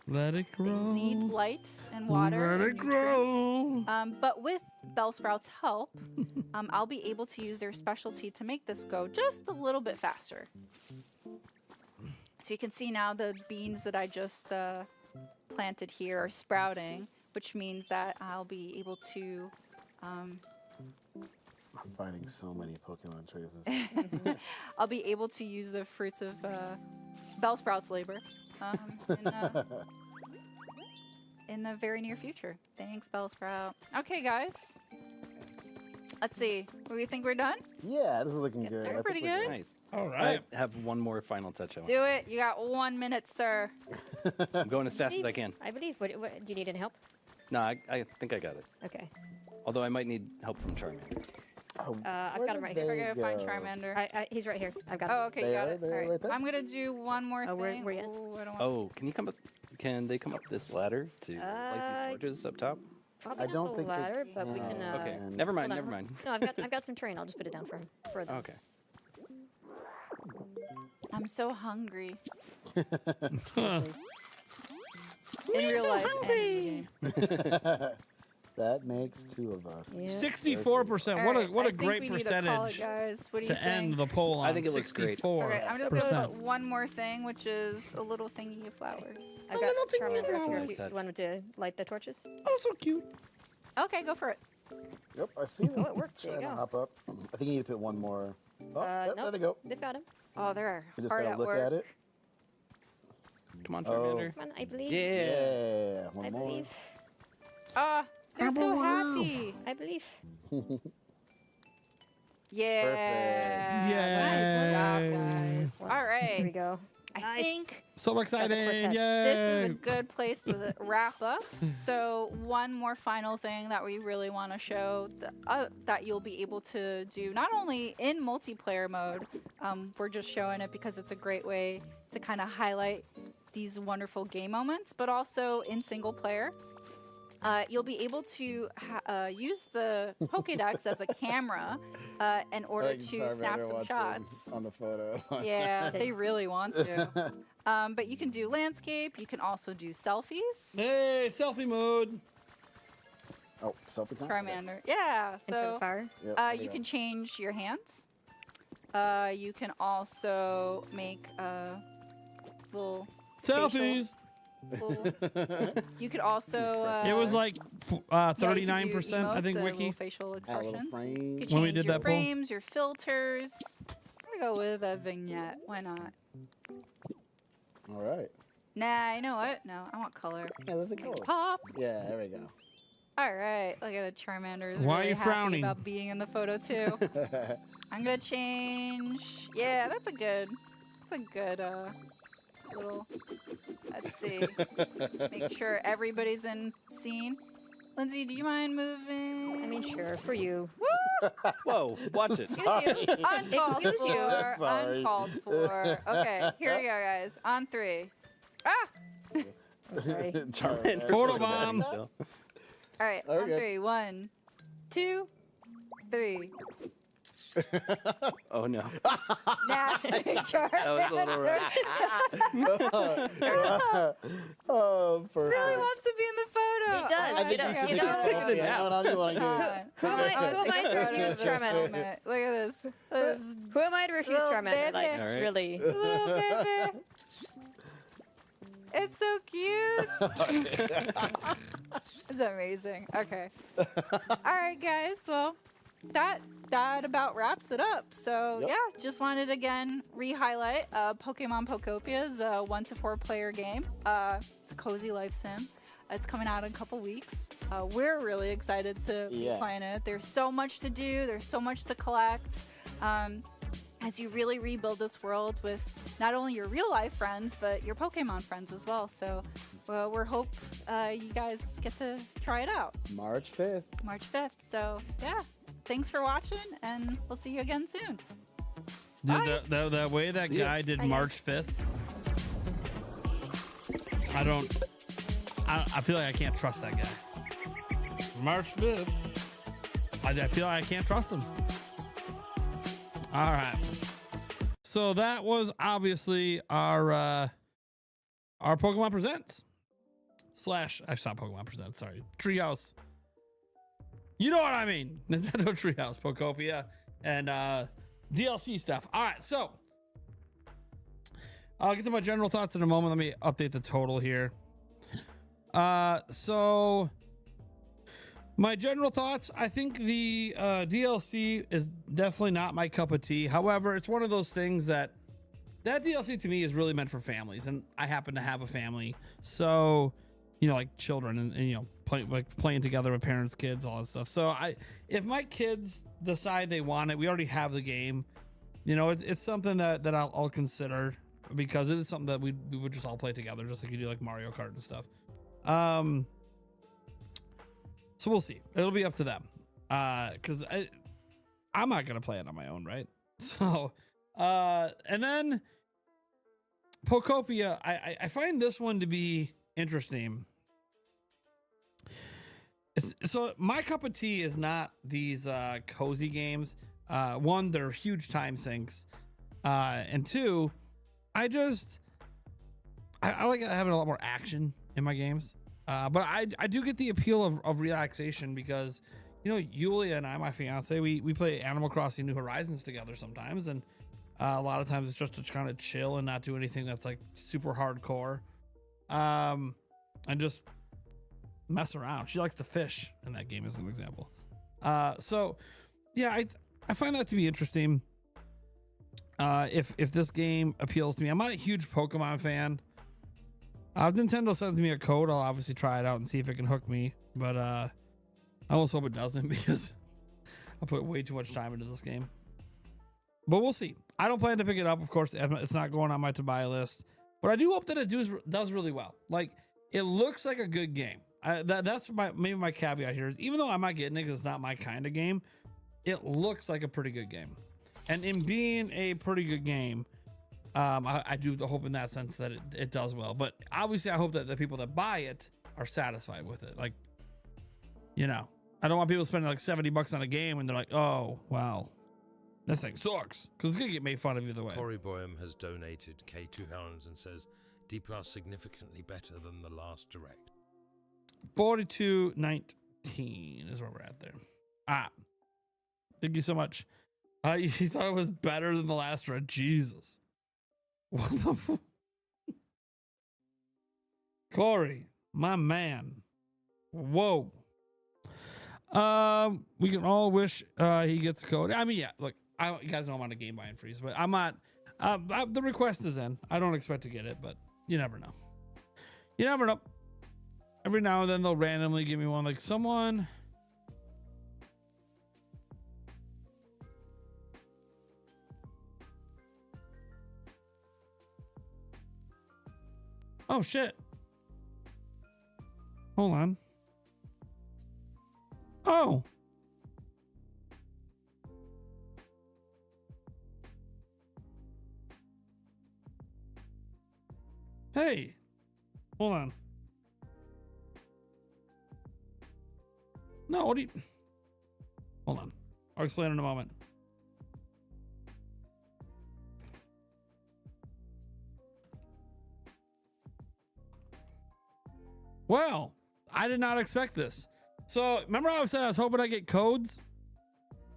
Let it grow. things need light and water. Let and it nutrients. grow. But with Bellsprout's help, I'll be able to use their specialty to make this go just a little bit faster. So you can see now the beans that I just planted here are sprouting, which means that I'll be able to... I'm finding so many Pokemon traces. I'll be able to use the fruits of Bellsprout's labor in the very near future. Thanks, Bellsprout. Okay, guys. Let's see. We think we're done? Yeah, this is looking good. They're I think pretty we're good. Nice. All I right. have one more final touch. I want. Do it. You got 1 minute, sir. I'm going as fast as I can. I believe. What, do you need any help? No, I think I got it. Okay. Although I might need help from Charmander. Oh, I've where got him did right they here. We're gonna find go? Charmander. He's right here. I've got him. Oh, okay, you got it. There, All right. right there. I'm gonna do one more Oh, thing. where you at? Ooh, I don't want Oh, can you come up? Can they come up this ladder to light these torches up top? Probably I not don't the think they ladder, but we can. Okay, never mind, hold on. never mind. No, I've got some terrain. I'll just put it down for them. Okay. I'm so hungry. Seriously. In real life. and in the game. That makes two of us. Yeah. 64%. All what right, a what I a think great we need to call it, percentage guys. What do you to think? end the poll on. I think it looks great. 64%. All right, I'm just gonna put one more thing, which is a little thingy of flowers. I've got Charmander here if you wanted to light the torches. Oh, so cute. Okay, go for it. Yep, I see them. Oh, it worked. There you Trying to go. hop up. I think you need to put one more. Oh, yep, nope. there they go. They've got him. Oh, they're You just hard gotta at look work. at it. Come on, Oh. Charmander. Come on, I believe. Yeah, one I more. believe. Ah, they're so happy. I believe. Yeah. Yay. Nice job, guys. All Here we right. go. I think So exciting. quartets. Yay. this is a good place to wrap up. So one more final thing that we really want to show that you'll be able to do not only in multiplayer mode, we're just showing it because it's a great way to kind of highlight these wonderful game moments, but also in single player. You'll be able to use the Pokédex as a camera in order to snap some shots. On the photo. Yeah, they really want to. But you can do landscape. You can also do selfies. Hey, selfie mode. Oh, selfie time? Charmander. Yeah. So fire. Yep, there you go. can change your hands. You can also make little Selfies. You could also. It was like yeah, you could do 39%, I think, emotes, Wiki. little facial expressions. frame. You could When we change did your that poll. frames, your filters. I'm gonna go with a vignette. Why not? All right. Nah, you know what? No, I want color. Yeah, that's a color. Pop. Yeah, there we go. All right. Look at the Charmander. Is Why are really you happy frowning? about being in the photo too. I'm gonna change. Yeah, that's a good little. Let's see. Make sure everybody's in scene. Lindsay, do you mind moving? I mean, sure, for you. Woo! Whoa, watch it. Excuse you. Uncalled Excuse you. for. Sorry. Uncalled for. Okay, here we go, guys. On 3. Ah! Sorry. Charmander. Photo bomb. Still. All right, on Okay. 3. 1, 2, 3. Oh no. Nah, That was a little rough. Oh, perfect. really wants to be in the photo. He does. I think You you know- should you take a know- selfie. Yeah. Hold on, you want to Come get on. it. Who am I to refuse Charmander? Look at this. This Who am I to refuse Little Charmander? Like, baby. All right. really? little baby. It's so cute. It's amazing. Okay. All right, guys. Well, that about wraps it up. So Yep. yeah, just wanted to again re-highlight Pokemon Pocopia's 1 to 4 player game. It's a cozy life sim. It's coming out in a couple weeks. We're really excited to be Yeah. playing it. There's so much to do. There's so much to collect. As you really rebuild this world with not only your real life friends, but your Pokemon friends as well. So we're hope you guys get to try it out March 5th. March 5th. So yeah, thanks for watching, and we'll see you again soon. Bye. Dude, that way that See ya. guy did Bye, March 5th. I feel like I can't trust that guy. March 5th. I feel like I can't trust him. All right. So that was obviously our Pokemon Presents / actually not Pokemon Presents, sorry. Treehouse. You know what I mean. Nintendo Treehouse, Pokopia, and DLC stuff. All right, so I'll get to my general thoughts in a moment. Let me update the total here. So my general thoughts, I think the DLC is definitely not my cup of tea. However, it's one of those things that DLC to me is really meant for families, and I happen to have a family, so you know, like children, and you know, playing together with parents, kids, all that stuff. So if my kids decide they want it, we already have the game. You know, it's something that I'll consider, because it is something that we would just all play together, just like you do like Mario Kart and stuff. So we'll see. It'll be up to them, because I'm not gonna play it on my own, right? So, and then Pokopia, I find this one to be interesting. So my cup of tea is not these cozy games. One, they're huge time sinks, and two, I like having a lot more action in my games. But I do get the appeal of relaxation because, you know, Yulia and I, my fiance, we play Animal Crossing New Horizons together sometimes, and a lot of times it's just to kind of chill and not do anything that's like super hardcore, and just mess around. She likes to fish in that game as an example. So yeah, I find that to be interesting. If this game appeals to me, I'm not a huge Pokemon fan. If Nintendo sends me a code, I'll obviously try it out and see if it can hook me. But I almost hope it doesn't because I put way too much time into this game. But we'll see. I don't plan to pick it up. Of course, it's not going on my to buy list. But I do hope that it does really well. Like, it looks like a good game. That's maybe my caveat here is, even though I'm not getting it because it's not my kind of game, it looks like a pretty good game. And in being a pretty good game, I do hope in that sense that it does well. But obviously, I hope that the people that buy it are satisfied with it. Like, you know, I don't want people spending like $70 on a game and they're like, oh, wow, this thing sucks. Because it's going to get made fun of either way. Corey Boyum has donated K200 and says, D+ significantly better than the last direct. 4219 is where we're at there. Thank you so much. You thought it was better than the last red? Jesus. What the Corey, my man. Whoa. We can all wish he gets code. I mean, yeah, look, you guys know I'm on a game buying freeze, but I'm not. The request is in. I don't expect to get it, but you never know. You never know. Every now and then they'll randomly give me one, like someone. Oh shit. Hold on. Oh. Hey. Hold on. No, what do you... Hold on. I'll explain in a moment. Well, I did not expect this. So remember how I said I was hoping I get codes?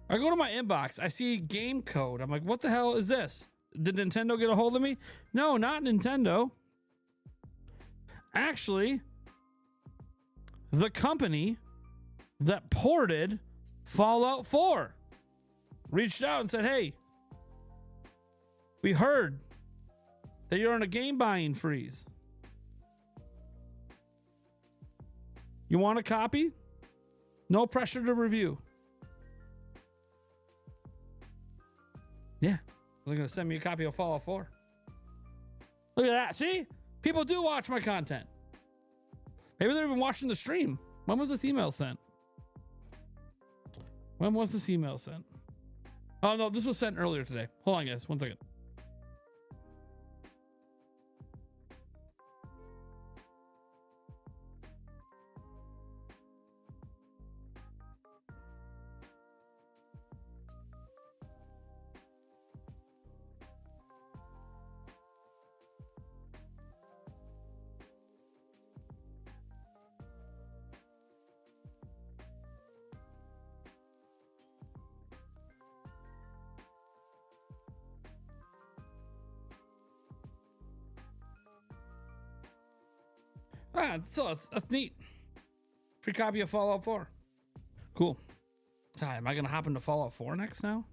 I go to my inbox. I see game code. I'm like, what the hell is this? Did Nintendo get a hold of me? No, not Nintendo. Actually, the company that ported Fallout 4 reached out and said, hey, we heard that you're on a game buying freeze. You want a copy? No pressure to review. Yeah, they're going to send me a copy of Fallout 4. Look at that. See? People do watch my content. Maybe they're even watching the stream. When was this email sent? When was this email sent? Oh, no, this was sent earlier today. Hold on, guys. 1 second. So that's neat. Free copy of Fallout 4. Cool. God, am I gonna hop into Fallout 4 next now?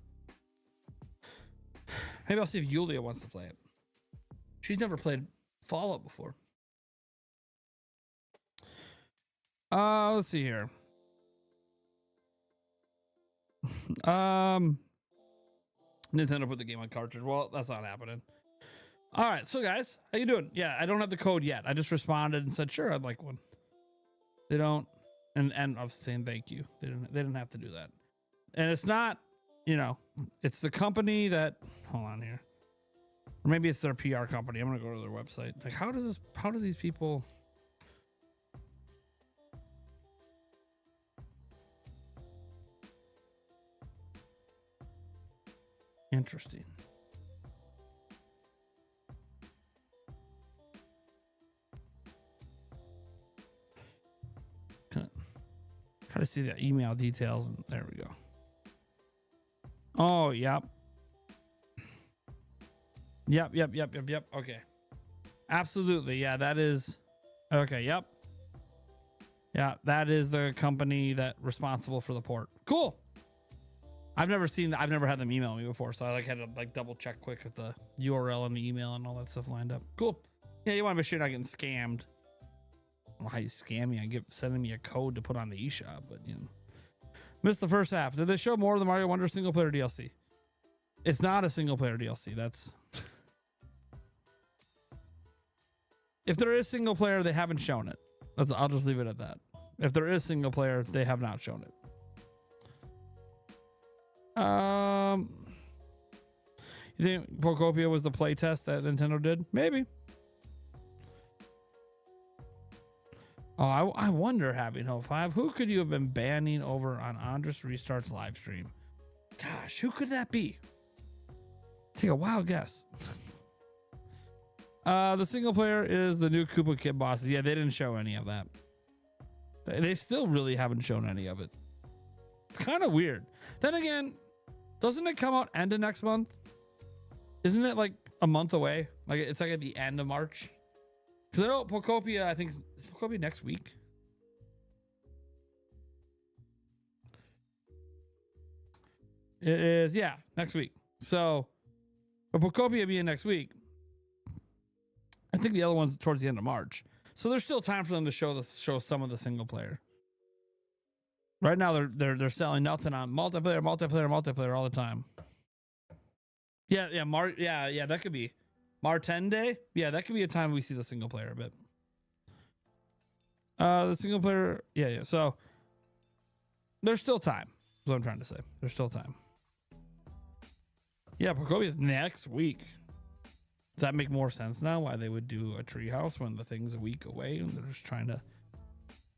Maybe I'll see if Yulia wants to play it. She's never played Fallout before. Let's see here. Nintendo put the game on cartridge. Well, that's not happening. All right, so guys, how you doing? Yeah, I don't have the code yet. I just responded and said, sure, I'd like one. They don't, and I was saying thank you. They didn't have to do that. And it's not, you know, it's the company that, hold on here. Or maybe it's their PR company. I'm gonna go to their website. Like, how do these people? Interesting. Try to see the email details. And there we go. Oh, yep. Yep. Okay. Absolutely. Yeah, that is. Okay. Yep. Yeah, that is the company that responsible for the port. Cool. I've never seen that. I've never had them email me before, so I had to double check quick if the URL and the email and all that stuff lined up. Cool. Yeah, you want to make sure you're not getting scammed. I don't know how you scam me. Sending me a code to put on the eShop, but missed the first half. Did they show more of the Mario Wonder single player DLC? It's not a single player DLC. That's if there is single player, they haven't shown it. I'll just leave it at that. If there is single player, they have not shown it. You think Pokopia was the playtest that Nintendo did? Maybe. Oh, I wonder, having Hope 5, who could you have been banning over on Andres Restart's live stream? Gosh, who could that be? Take a wild guess. The single player is the new Koopa Kid bosses. Yeah, they didn't show any of that. They still really haven't shown any of it. It's kind of weird. Then again, doesn't it come out end of next month? Isn't it like a month away? Like it's like at the end of March? Because I know Pokopia, I think, is Pokopia next week? It is, yeah, next week. So, but Pokopia being next week, I think the other one's towards the end of March. So there's still time for them to show some of the single player. Right now they're selling nothing on multiplayer all the time. Yeah, that could be Marten Day. Yeah, that could be a time we see the single player a bit. The single player, yeah. So there's still time. That's what I'm trying to say. There's still time. Yeah, Pokopia is next week. Does that make more sense now? Why they would do a Treehouse when the thing's a week away and they're just trying to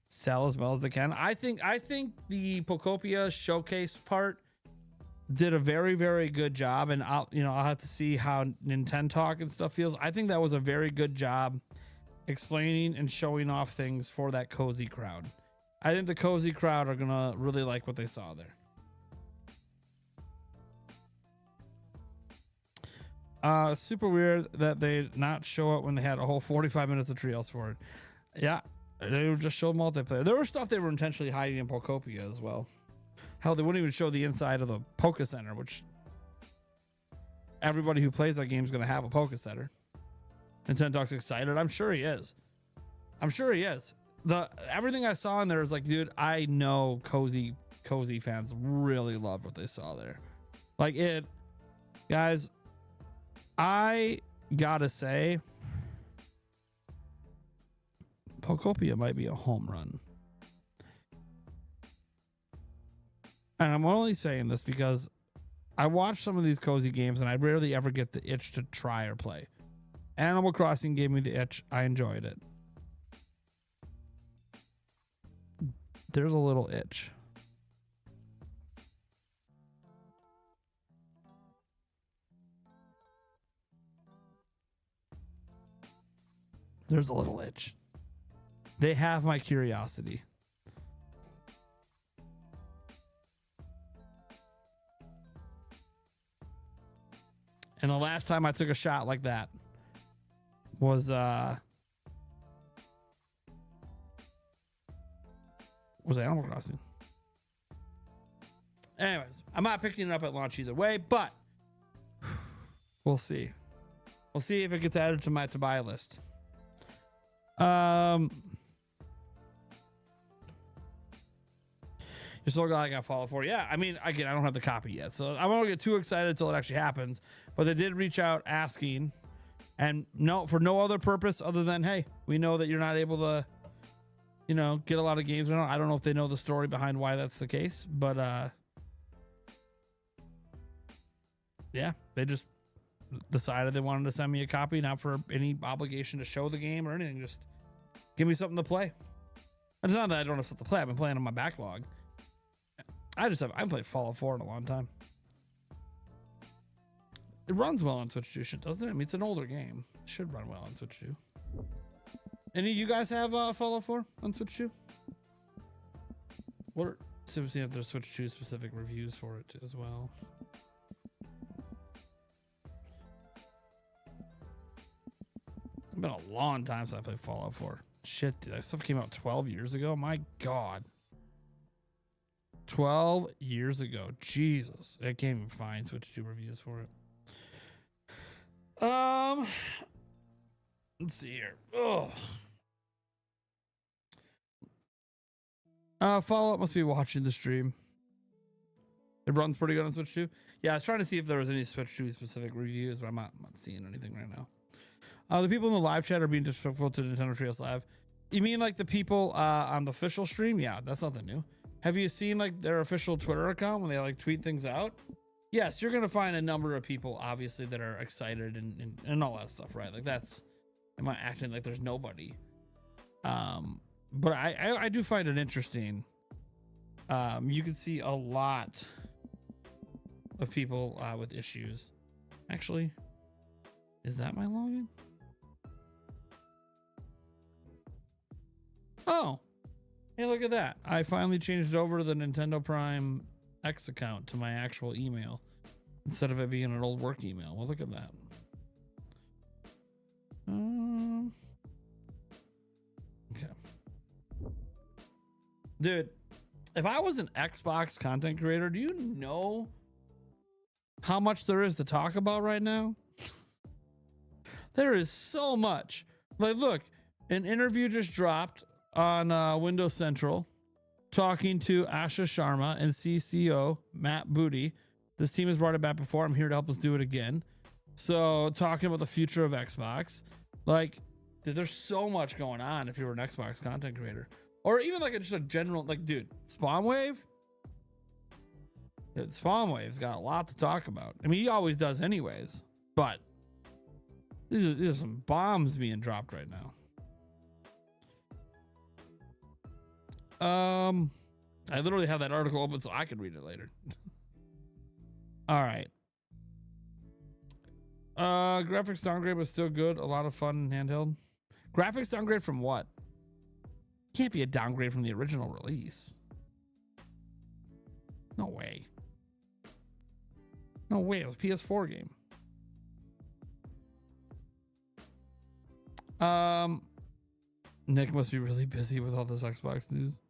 sell as well as they can? I think the Pokopia showcase part did a very, very good job, and I'll have to see how Nintendo Talk and stuff feels. I think that was a very good job explaining and showing off things for that cozy crowd. I think the cozy crowd are gonna really like what they saw there. Super weird that they not show it when they had a whole 45 minutes of Treehouse for it. Yeah, they just showed multiplayer. There was stuff they were intentionally hiding in Pokopia as well. Hell, they wouldn't even show the inside of the Poke Center, which everybody who plays that game is going to have a Poke Center. Nintendo Talk's excited. I'm sure he is. Everything I saw in there is like, dude, I know cozy fans really loved what they saw there. Like it, guys. I gotta say, Pokopia might be a home run. And I'm only saying this because I watch some of these cozy games and I rarely ever get the itch to try or play. Animal Crossing gave me the itch. I enjoyed it. There's a little itch. There's a little itch. They have my curiosity. And the last time I took a shot like that was Animal Crossing. Anyways, I'm not picking it up at launch either way, but we'll see. We'll see if it gets added to my to-buy list. You're still glad I got Fallout 4. Yeah, I mean, again, I don't have the copy yet, so I won't get too excited until it actually happens. But they did reach out asking, and for no other purpose other than, hey, we know that you're not able to, get a lot of games. I don't know if they know the story behind why that's the case, but yeah, they just decided they wanted to send me a copy, not for any obligation to show the game or anything. Just give me something to play. It's not that I don't have stuff to play. I've been playing on my backlog. I haven't played Fallout 4 in a long time. It runs well on Switch 2, doesn't it? I mean, it's an older game. It should run well on Switch 2. Any of you guys have Fallout 4 on Switch 2? What are, see if there's Switch 2 specific reviews for it as well. It's been a long time since I played Fallout 4. Shit, dude, that stuff came out 12 years ago. My God. 12 years ago. Jesus. I can't even find Switch 2 reviews for it. Let's see here. Fallout must be watching the stream. It runs pretty good on Switch 2. Yeah, I was trying to see if there was any Switch 2 specific reviews, but I'm not seeing anything right now. The people in the live chat are being disrespectful to Nintendo Treehouse Live. You mean like the people on the official stream? Yeah, that's nothing new. Have you seen like their official Twitter account when they like tweet things out? Yes, you're gonna find a number of people obviously that are excited and all that stuff, right? Like that's, am I acting like there's nobody? But I do find it interesting. You can see a lot of people with issues. Actually, is that my login? Oh, hey, look at that. I finally changed over to the Nintendo Prime X account to my actual email instead of it being an old work email. Well, look at that. Okay. Dude, if I was an Xbox content creator, do you know how much there is to talk about right now? There is so much. Like, look, an interview just dropped on Windows Central talking to Asha Sharma and CCO Matt Booty. This team has brought it back before. I'm here to help us do it again. So talking about the future of Xbox. Like, dude, there's so much going on if you were an Xbox content creator. Or even like just a general, like, dude, Spawnwave? Dude, Spawnwave's got a lot to talk about. I mean, he always does anyways. But these are some bombs being dropped right now. I literally have that article open so I could read it later. All right. Graphics downgrade was still good. A lot of fun in handheld. Graphics downgrade from what? Can't be a downgrade from the original release. No way. No way. It was a PS4 game. Nick must be really busy with all this Xbox news.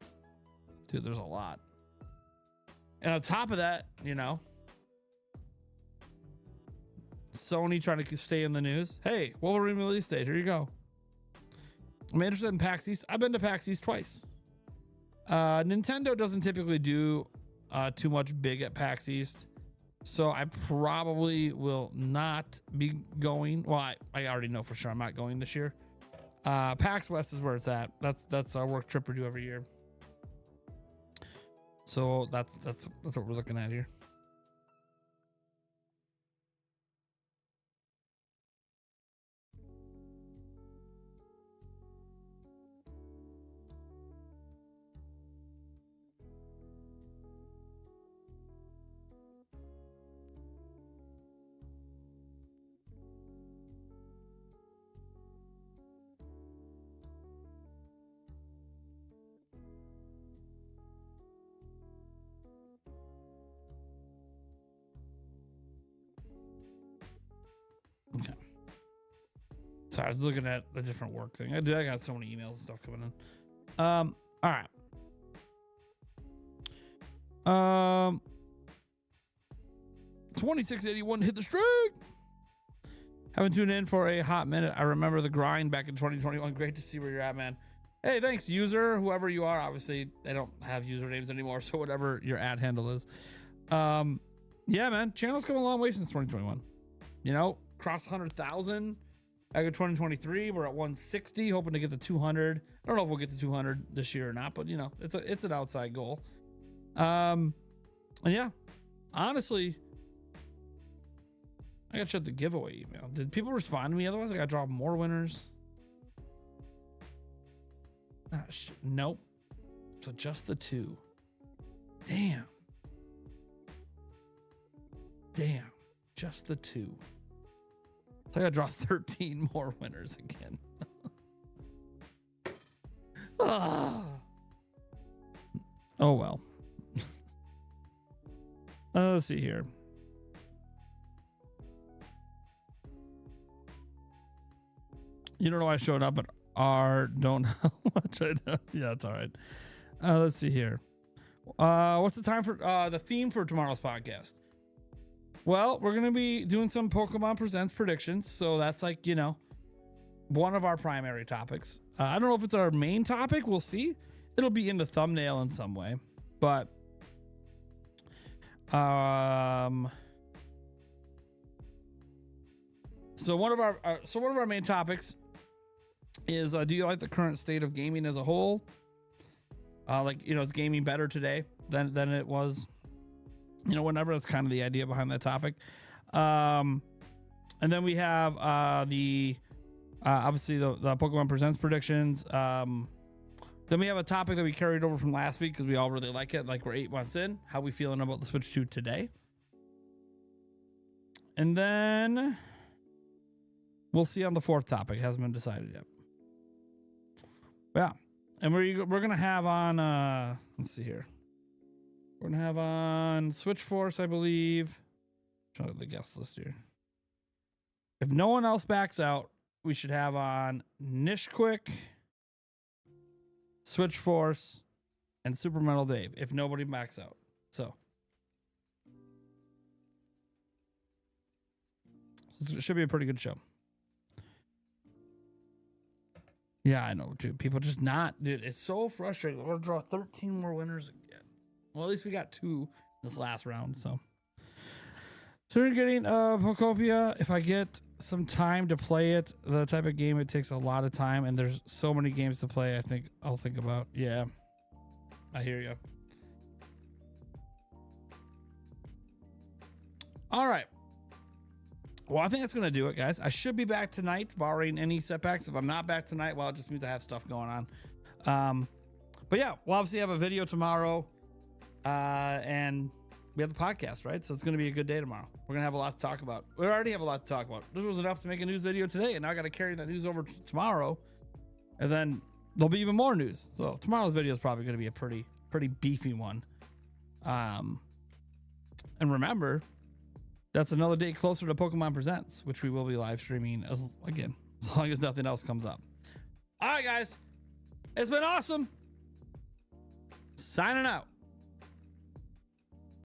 Dude, there's a lot. And on top of that, you know, Sony trying to stay in the news. Hey, Wolverine release date. Here you go. I'm interested in PAX East. I've been to PAX East twice. Nintendo doesn't typically do too much big at PAX East. So I probably will not be going. Well, I already know for sure I'm not going this year. PAX West is where it's at. That's our work trip we do every year. So that's what we're looking at here. Okay. Sorry, I was looking at a different work thing. I got so many emails and stuff coming in. All right. 2681 hit the streak. Haven't tuned in for a hot minute. I remember the grind back in 2021. Great to see where you're at, man. Hey, thanks, user, whoever you are. Obviously, they don't have usernames anymore, so whatever your ad handle is. Yeah, man, channel's come a long way since 2021. You know, crossed 100,000 back in 2023. We're at 160, hoping to get to 200. I don't know if we'll get to 200 this year or not, but you know, it's an outside goal. And yeah, honestly, I gotta shut the giveaway email. Did people respond to me? Otherwise, I gotta drop more winners. Ah, nope. So just the two. Damn. Just the 2. So I gotta draw 13 more winners again. Ah. Oh well. Let's see here. You don't know why I showed up at R. Don't know how much I know. Yeah, it's all right. Let's see here. What's the time for the theme for tomorrow's podcast? Well, we're gonna be doing some Pokemon Presents predictions, so that's like, you know, one of our primary topics. I don't know if it's our main topic. We'll see. It'll be in the thumbnail in some way, but so one of our main topics is do you like the current state of gaming as a whole? Like, you know, is gaming better today than it was, you know, whenever? That's kind of the idea behind that topic. And then we have the obviously the Pokemon Presents predictions. Then we have a topic that we carried over from last week because we all really like it. Like, we're 8 months in. How we feeling about the Switch 2 today? And then we'll see on the fourth topic. Hasn't been decided yet. Yeah. And we're gonna have on let's see here. We're gonna have on Switch Force, I believe. Try the guest list here. If no one else backs out, we should have on Nishquick, Switch Force, and Super Metal Dave. If nobody backs out, so it should be a pretty good show. Yeah, I know, dude. People just not, dude. It's so frustrating. We're gonna draw 13 more winners again. Well, at least we got 2 this last round. So we're getting Pokopia. If I get some time to play it, the type of game it takes a lot of time, and there's so many games to play. I think I'll think about. Yeah, I hear you. All right. Well, I think that's going to do it, guys. I should be back tonight, barring any setbacks. If I'm not back tonight, well, it just means I have stuff going on. But yeah, we'll obviously have a video tomorrow. And we have the podcast, right? So it's going to be a good day tomorrow. We're going to have a lot to talk about. We already have a lot to talk about. This was enough to make a news video today, and now I got to carry that news over tomorrow. And then there'll be even more news. So tomorrow's video is probably going to be a pretty beefy one. And remember, that's another day closer to Pokemon Presents, which we will be live streaming as long as nothing else comes up. All right, guys. It's been awesome. Signing out.